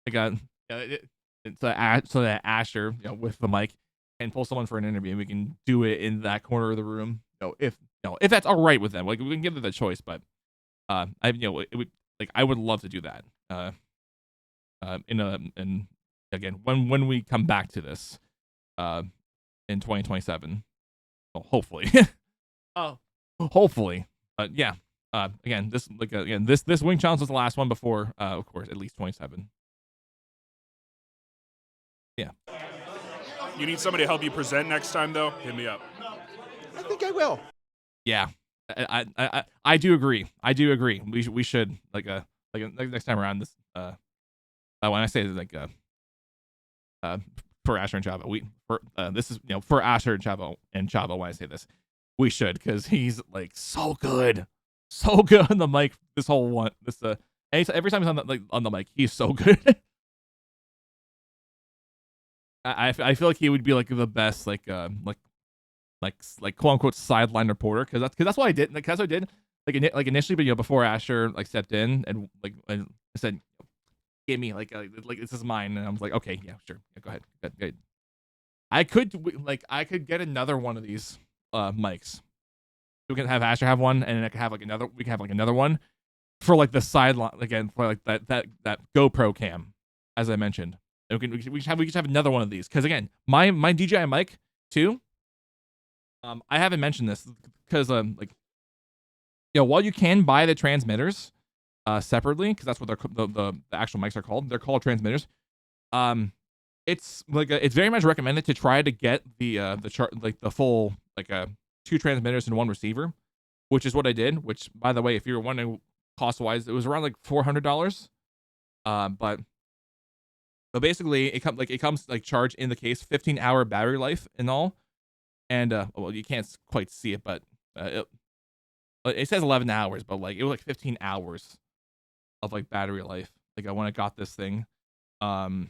I got so that Asher with the mic can pull someone for an interview, and we can do it in that corner of the room. If that's all right with them, like we can give them the choice. But I would love to do that. And again, when we come back to this, in 2027. Well, hopefully. Hopefully. But yeah. Again, this wing challenge was the last one before, of course, at least 27. Yeah. You need somebody to help you present next time, though? Hit me up. I think I will. Yeah. I do agree. I do agree. We should like next time around this. When I say like for Asher and Chavo, this is for Asher and Chavo. When I say this, we should, because he's like so good on the mic. This whole one, every time he's on the mic, he's so good. I feel like he would be like the best like quote unquote sideline reporter, because that's what I did. Like that's what I did like initially, but before Asher like stepped in and I said, "Give me like this is mine," and I was like, "Okay, yeah, sure, yeah, go ahead." Good. I could get another one of these mics. We can have Asher have one, and then I can have like another. We can have like another one for like the sideline again, for like that GoPro cam, as I mentioned. And we should have another one of these, because again, my DJI mic too. I haven't mentioned this because while you can buy the transmitters separately, because that's what the actual mics are called. They're called transmitters. It's it's very much recommended to try to get the full 2 transmitters and 1 receiver, which is what I did. Which, by the way, if you were wondering cost wise, it was around like $400. But basically it comes like charged in the case, 15-hour battery life and all. And well, you can't quite see it, but it says 11 hours, but like it was like 15 hours of like battery life, like when I got this thing. And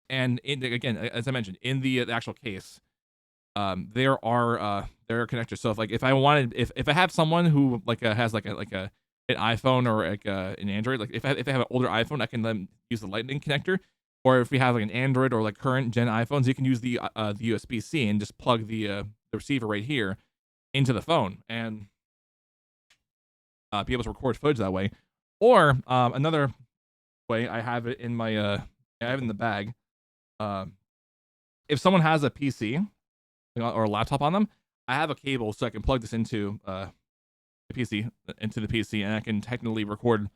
again, as I mentioned, in the actual case, there are connectors. So if I wanted, if I have someone who has an iPhone or an Android, like if I have an older iPhone, I can then use the Lightning connector. Or if we have like an Android or like current gen iPhones, you can use the USB-C and just plug the receiver right here into the phone and be able to record footage that way. Or another way, I have it in my I have it in the bag. If someone has a PC or a laptop on them, I have a cable so I can plug this into the PC, and I can technically record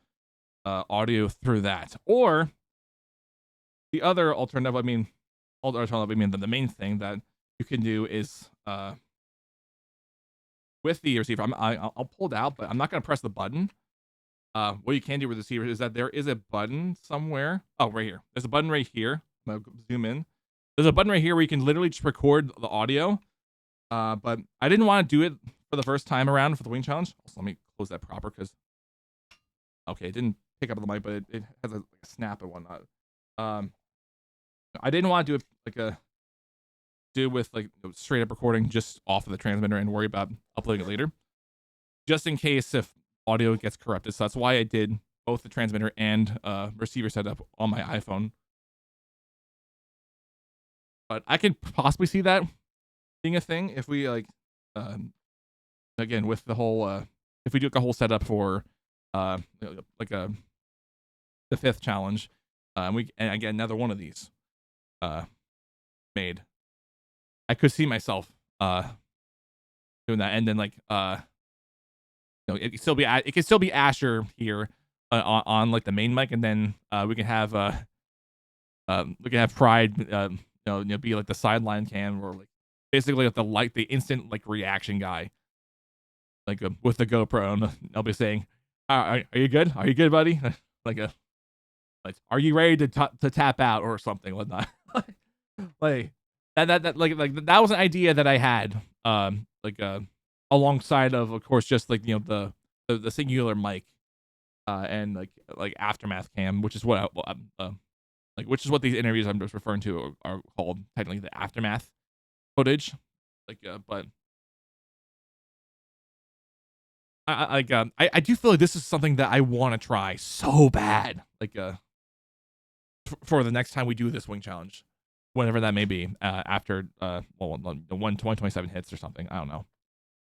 audio through that. Or the other alternative, the main thing that you can do is with the receiver. I'll pull it out, but I'm not going to press the button. What you can do with the receiver is that there is a button somewhere. Oh, right here. There's a button right here. I'm going to zoom in. There's a button right here where you can literally just record the audio. But I didn't want to do it for the first time around for the wing challenge. So let me close that proper, because okay, it didn't pick up the mic, but it has a snap and whatnot. I didn't want to do with straight up recording just off of the transmitter and worry about uploading it later, just in case if audio gets corrupted. So that's why I did both the transmitter and receiver setup on my iPhone. But I could possibly see that being a thing if we again with the whole if we do a whole setup for the 5th challenge, and I get another one of these made. I could see myself doing that, and then it could still be Asher here on like the main mic, and then we can have Pride be like the sideline cam, or like basically like the instant like reaction guy, like with the GoPro, and I'll be saying, are you good? Are you good, buddy? like are you ready to tap out or something like that? like that was an idea that I had alongside of course just like the singular mic and like aftermath cam, which is what which is what these interviews I'm just referring to are called, technically the aftermath footage. But I do feel like this is something that I want to try so bad, for the next time we do this wing challenge, whenever that may be, after when 2027 hits or something, I don't know,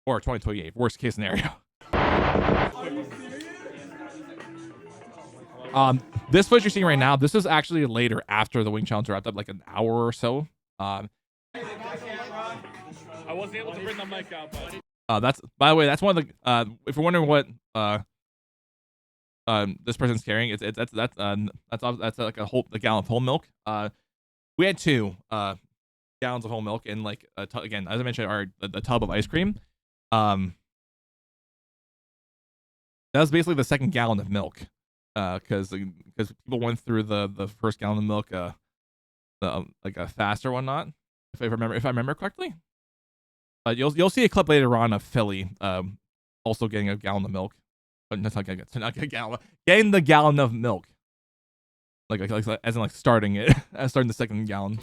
or 2028, worst case scenario. This footage you're seeing right now, this is actually later after the wing challenge wrapped up, like an hour or so. I wasn't able to bring the mic out, but that's, by the way, that's one of the if you're wondering what this person's carrying, that's like a gallon of whole milk. We had 2 gallons of whole milk, and like again, as I mentioned, the tub of ice cream. That was basically the second gallon of milk, because people went through the first gallon of milk like a fast or whatnot, if I remember correctly. You'll see a clip later on of Philly also getting a gallon of milk. Not a gallon, getting the gallon of milk, like as in like starting the second gallon.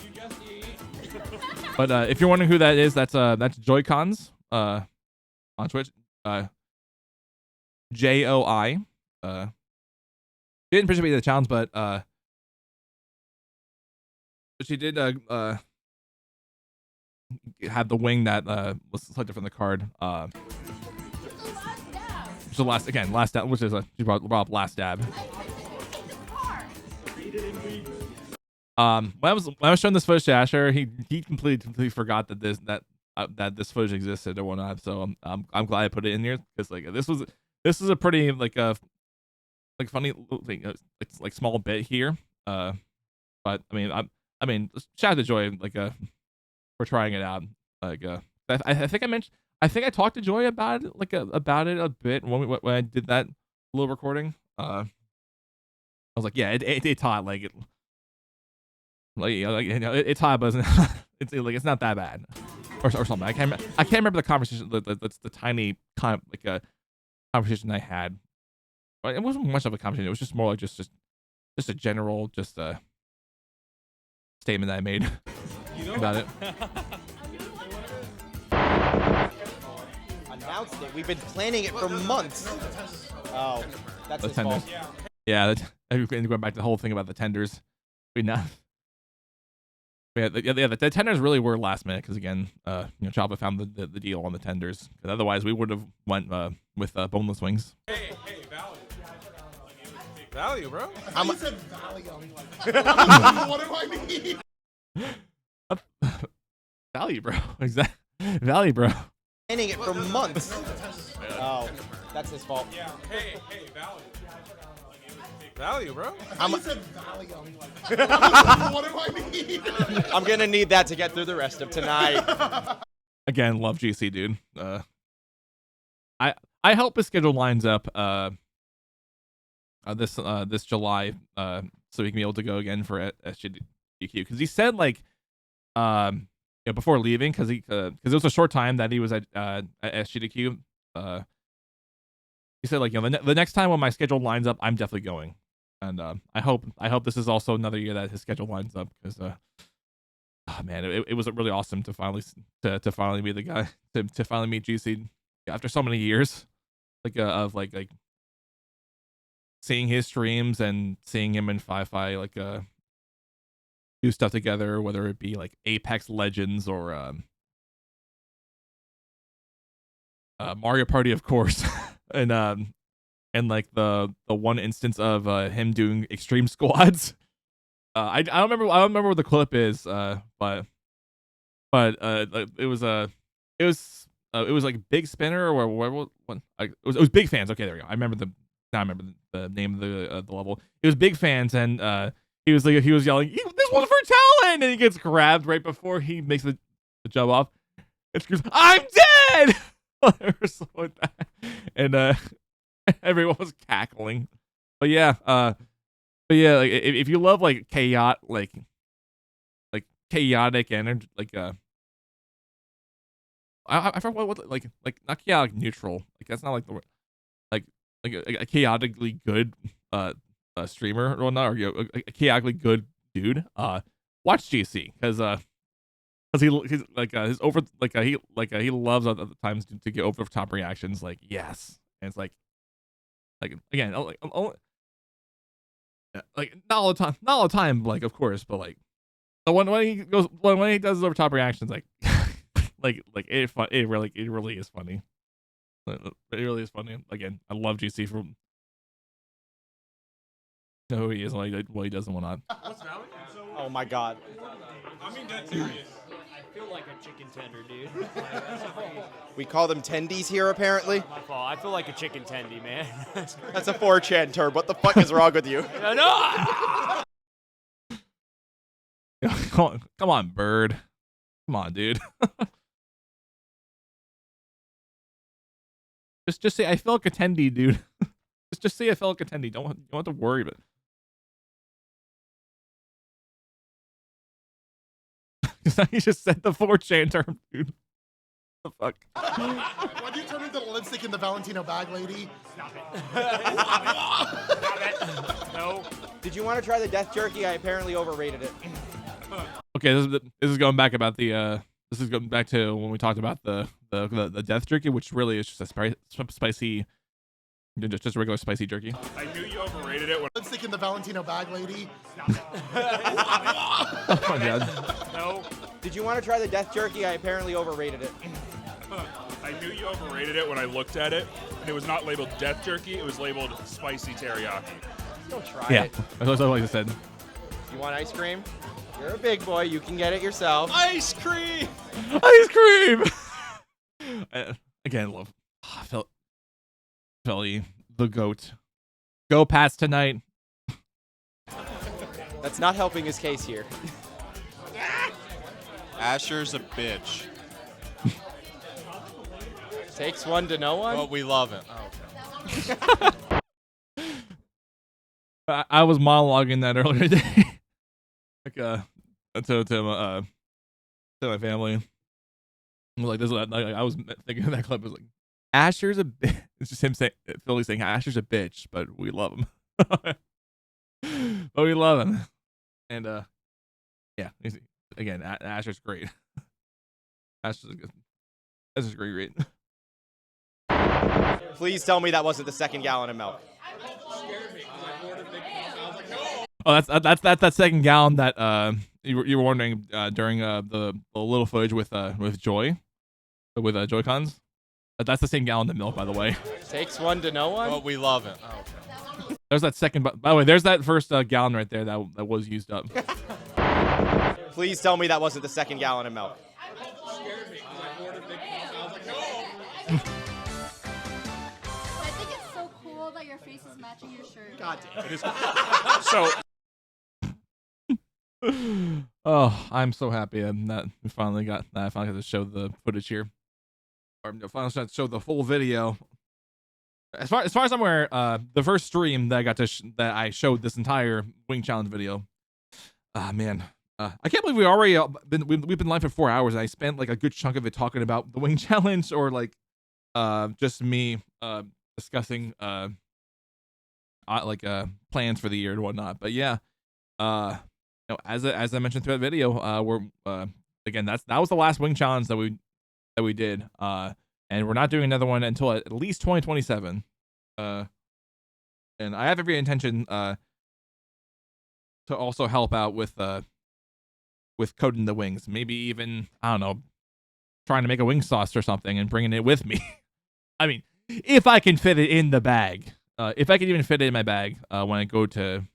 But if you're wondering who that is, that's Joy-Cons on Twitch. JOI. She didn't participate in the challenge, but she did have the wing that was selected from the card. So last dab, which is she brought up last dab. When I was showing this footage to Asher, he completely forgot that this footage existed or whatnot. So I'm glad I put it in here, because like this is a pretty funny thing, like small bit here. But I mean, shout out to Joy for trying it out. I think I talked to Joy about it a bit when I did that little recording. I was like, yeah, it's hot, it's hot, but it's not that bad, or something. I can't remember the conversation. That's the tiny kind of conversation I had. But it wasn't much of a conversation. It was just more like just a general statement that I made about it. Announced it. We've been planning it for months. Oh, that's his fault. Yeah, going back to the whole thing about the tenders. The tenders really were last minute, because again, Choppa found the deal on the tenders. Because otherwise, we would have went with boneless wings. Hey, value, bro. I said value. What do I mean? Value, bro. Exactly. Value, bro. Planning it for months. Oh, that's his fault. Yeah. Hey, value, bro. I said value. What do I mean? I'm gonna need that to get through the rest of tonight. Again, love GC, dude. I hope his schedule lines up this July, so he can be able to go again for SGDQ, because he said before leaving, because it was a short time that he was at SGDQ. He said the next time when my schedule lines up, I'm definitely going, and I hope this is also another year that his schedule lines up, because man, it was really awesome to finally meet the guy, to finally meet GC after so many years, of seeing his streams and seeing him in Fi-Fi do stuff together, whether it be Apex Legends or Mario Party, of course, and the one instance of him doing extreme squads. I don't remember what the clip is, but it was like Big Spinner or what? It was Big Fans. Okay, there we go. I remember can't remember the name of the level. He was big fans, and he was yelling, "This one's for Talon!" And he gets grabbed right before he makes the jump off. And screams, "I'm dead!" Or something like that. And everyone was cackling. But yeah, like if you love like chaotic energy, like I forgot what like not chaotic neutral. Like that's not like the word. Like a chaotically good streamer or not, or a chaotically good dude. Watch GC because he's like his over he loves at the times to get over the top reactions. Like yes, and it's like again like not all the time, like of course, but like the when he does his over top reactions, like it really is funny. It really is funny. Again, I love GC for who he is, what he does and whatnot. What's Valley? Oh my god. I mean, that's serious. I feel like a chicken tender, dude. We call them tendies here, apparently. My fault. I feel like a chicken tendy, man. That's a 4chan term. What the fuck is wrong with you? No! Come on, bird. Come on, dude. Just say I feel like a tendy, dude. just say I felt like a tendy. Don't have to worry about it. You just said the 4chan term, dude. The fuck? When you turn into the lipstick in the Valentino bag lady? Stop it. Stop it. No. Did you want to try the death jerky? I apparently overrated it. Okay, this is going back about the this is going back to when we talked about the death jerky, which really is just a spicy, just a regular spicy jerky. I knew you overrated it when Lipstick in the Valentino bag lady? Stop it. Oh my god. No. Did you want to try the death jerky? I apparently overrated it. I knew you overrated it when I looked at it, and it was not labeled death jerky. It was labeled spicy teriyaki. Don't try Yeah, it. that's what I said. You want ice cream? You're a big boy. You can get it yourself. Ice cream! Ice cream! Again, love. Philly, the GOAT. Go Pats tonight. That's not helping his case here. Asher's a bitch. Takes one to know one? But we love it. Oh, okay. I was monologuing that earlier today. Like to my family. Like this, like I was thinking of that clip. It was like Asher's a bitch. It's just him saying, Philly saying Asher's a bitch, but we love him. But we love him, and yeah. Again, Asher's great. Asher's good. Asher's great. Please tell me that wasn't the second gallon of milk. Oh, that's that second gallon that you were wondering during the little footage with Joy, with Joy-Cons. That's the same gallon of milk, by the way. Takes one to know one? But we love it. Okay. There's that second. By the way, there's that first gallon right there that was used up. Please tell me that wasn't the second gallon of milk. I think it's so cool that your face is matching your shirt. God damn. it is. So. Oh, I'm so happy that we finally got to show the footage here, or finally got to show the full video. As far as I'm aware, the first stream that I got to that I showed this entire Wing Challenge video. Man, I can't believe we already we've been live for 4 hours, and I spent like a good chunk of it talking about the Wing Challenge, or like just me discussing plans for the year and whatnot. But yeah, you know, as I mentioned throughout the video, we're again that was the last Wing Challenge that we did, and we're not doing another one until at least 2027. And I have every intention to also help out with coding the wings, maybe even, I don't know, trying to make a wing sauce or something and bringing it with me. I mean, if I can fit it in the bag, if I can even fit it in my bag when I go to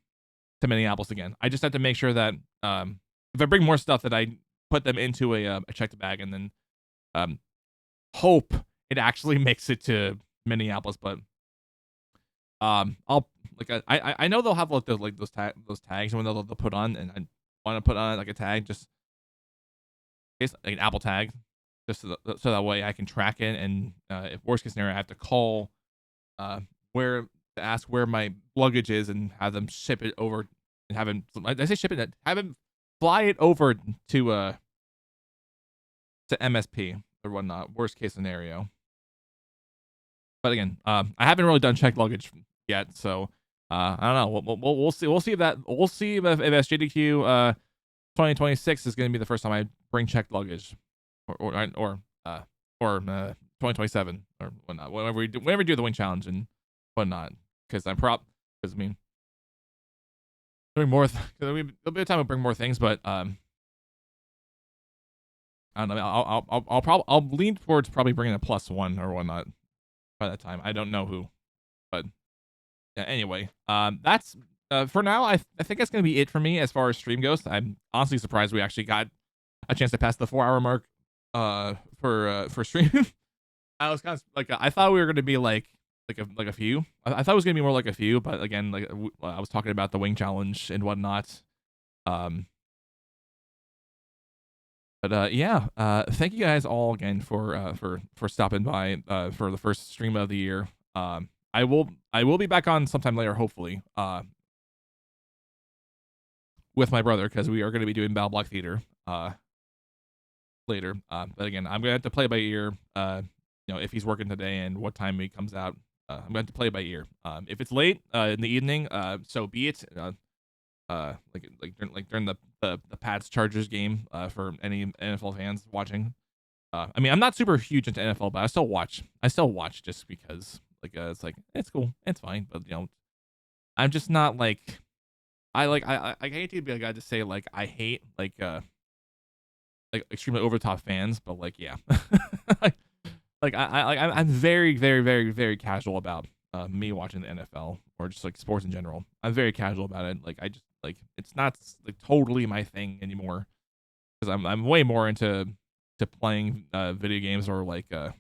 Minneapolis again. I just have to make sure that if I bring more stuff, that I put them into a checked bag, and then hope it actually makes it to Minneapolis. But I'll like I know they'll have like those tags when they'll put on, and I want to put on like a tag just in case, like an Apple tag, just so that way I can track it, and if worst case scenario I have to call where to ask where my luggage is and have them ship it over, and have them, I say ship it, have them fly it over to MSP or whatnot, worst case scenario. But again, I haven't really done checked luggage yet, so I don't know. We'll see. We'll see if SJDQ 2026 is going to be the first time I bring checked luggage, or 2027 or whatnot. Whenever we do the wing challenge and whatnot, because I mean, doing more. There'll be a time to bring more things, but I don't know. I'll lean towards probably bringing a +1 or whatnot by that time. I don't know who, but yeah. Anyway, that's for now. I think that's gonna be it for me as far as stream goes. I'm honestly surprised we actually got a chance to pass the 4-hour mark for stream. I was kind of like, I thought we were gonna be like a few. I thought it was gonna be more like a few, but again, like I was talking about the wing challenge and whatnot. But yeah, thank you guys all again for stopping by for the first stream of the year. I will be back on sometime later, hopefully, with my brother, because we are going to be doing Battle Block Theater later. But again, I'm gonna have to play by ear. If he's working today and what time he comes out, I'm gonna have to play by ear. If it's late in the evening, so be it. During the Pats Chargers game, for any NFL fans watching. I mean, I'm not super huge into NFL, but I still watch just because it's cool, it's fine. But I'm just not like, I hate to be a guy to say like I hate like extremely over the top fans, but like yeah. I'm very, very, very, very casual about me watching the NFL or just like sports in general. I'm very casual about it. Like I just it's not like totally my thing anymore, because I'm way more into playing video games or like doing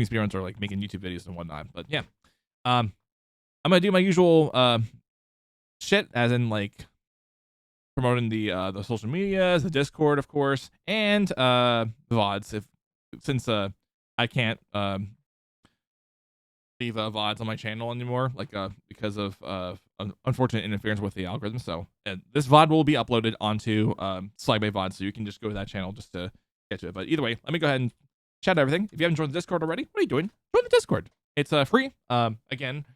speedruns or like making YouTube videos and whatnot. But yeah, I'm gonna do my usual shit, as in like promoting the social medias, the Discord, of course, and the VODs. Since I can't leave VODs on my channel anymore, like because of unfortunate interference with the algorithm. So this VOD will be uploaded onto Swagg VOD, so you can just go to that channel just to get to it. But either way, let me go ahead and chat everything. If you haven't joined the Discord already, what are you doing? Join the Discord. It's free. Again,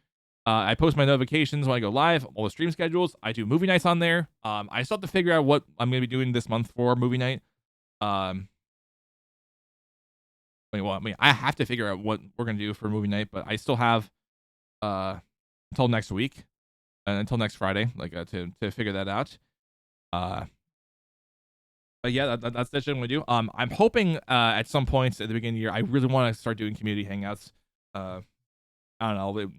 I post my notifications when I go live, all the stream schedules. I do movie nights on there. I still have to figure out what I'm going to be doing this month for movie night. I have to figure out what we're going to do for movie night, but I still have until next week and until next Friday, to figure that out. But yeah, that's what I'm going to do. I'm hoping at some point at the beginning of the year, I really want to start doing community hangouts. I don't know.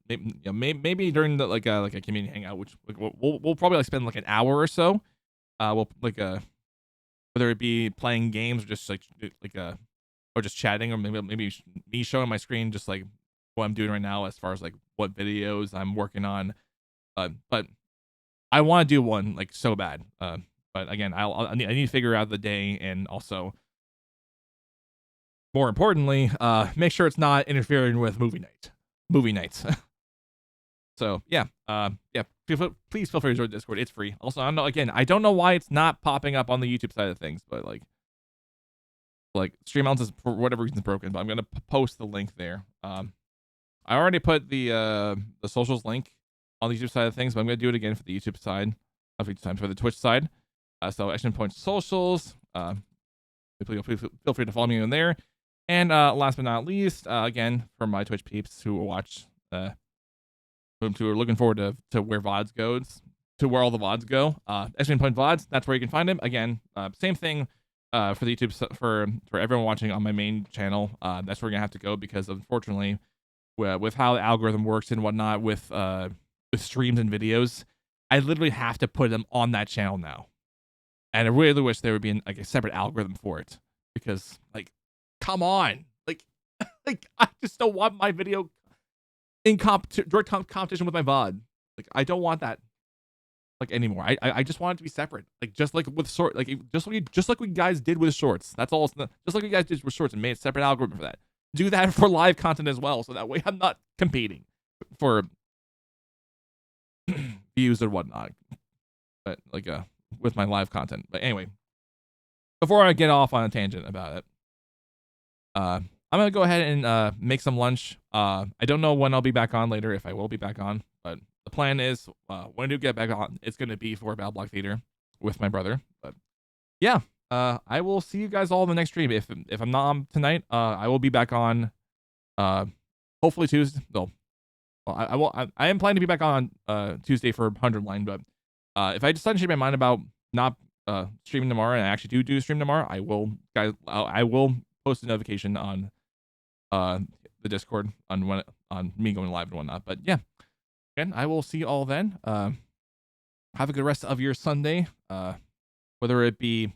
Maybe during the like a community hangout, which we'll probably spend like an hour or so. We'll whether it be playing games or just or just chatting, or maybe me showing my screen just like what I'm doing right now as far as like what videos I'm working on. But I want to do one like so bad. But again, I need to figure out the day, and also more importantly, make sure it's not interfering with movie nights. So yeah, please feel free to join Discord. It's free. Also, I don't know why it's not popping up on the YouTube side of things, but like Stream Elements is for whatever reason broken. But I'm gonna post the link there. I already put the socials link on the YouTube side of things, but I'm gonna do it again for the YouTube side, for the Twitch side. So Action Point Socials. Feel free to follow me in there. And last but not least, again, for my Twitch peeps who watch, who are looking forward to where VODs goes, to where all the VODs go. Action Point VODs, that's where you can find them. Again, same thing for the YouTube, for everyone watching on my main channel. That's where we're gonna have to go, because unfortunately, with how the algorithm works and whatnot, with streams and videos, I literally have to put them on that channel now. And I really wish there would be like a separate algorithm for it, because like, come on, like I just don't want my video in direct competition with my VOD. Like, I don't want that like anymore. I just want it to be separate. Like, just like with just like we guys did with shorts. That's all. Just like you guys did with shorts and made a separate algorithm for that. Do that for live content as well, so that way I'm not competing for views or whatnot. But like with my live content. But anyway, before I get off on a tangent about it, I'm gonna go ahead and make some lunch. I don't know when I'll be back on later, if I will be back on, but the plan is when I do get back on, it's gonna be for Battle Block Theater with my brother. But yeah, I will see you guys all in the next stream. If I'm not on tonight, I will be back on hopefully Tuesday. No, well, I am planning to be back on Tuesday for 100 line, but if I decide to change my mind about not streaming tomorrow, and I actually do stream tomorrow, I will post a notification on the Discord on me going live and whatnot. But yeah, again, I will see you all then. Have a good rest of your Sunday, whether it be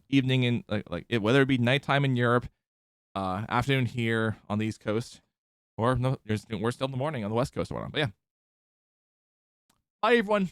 evening in whether it be nighttime in Europe, afternoon here on the East Coast, or no, we're still in the morning on the West Coast or whatnot. But yeah, bye everyone.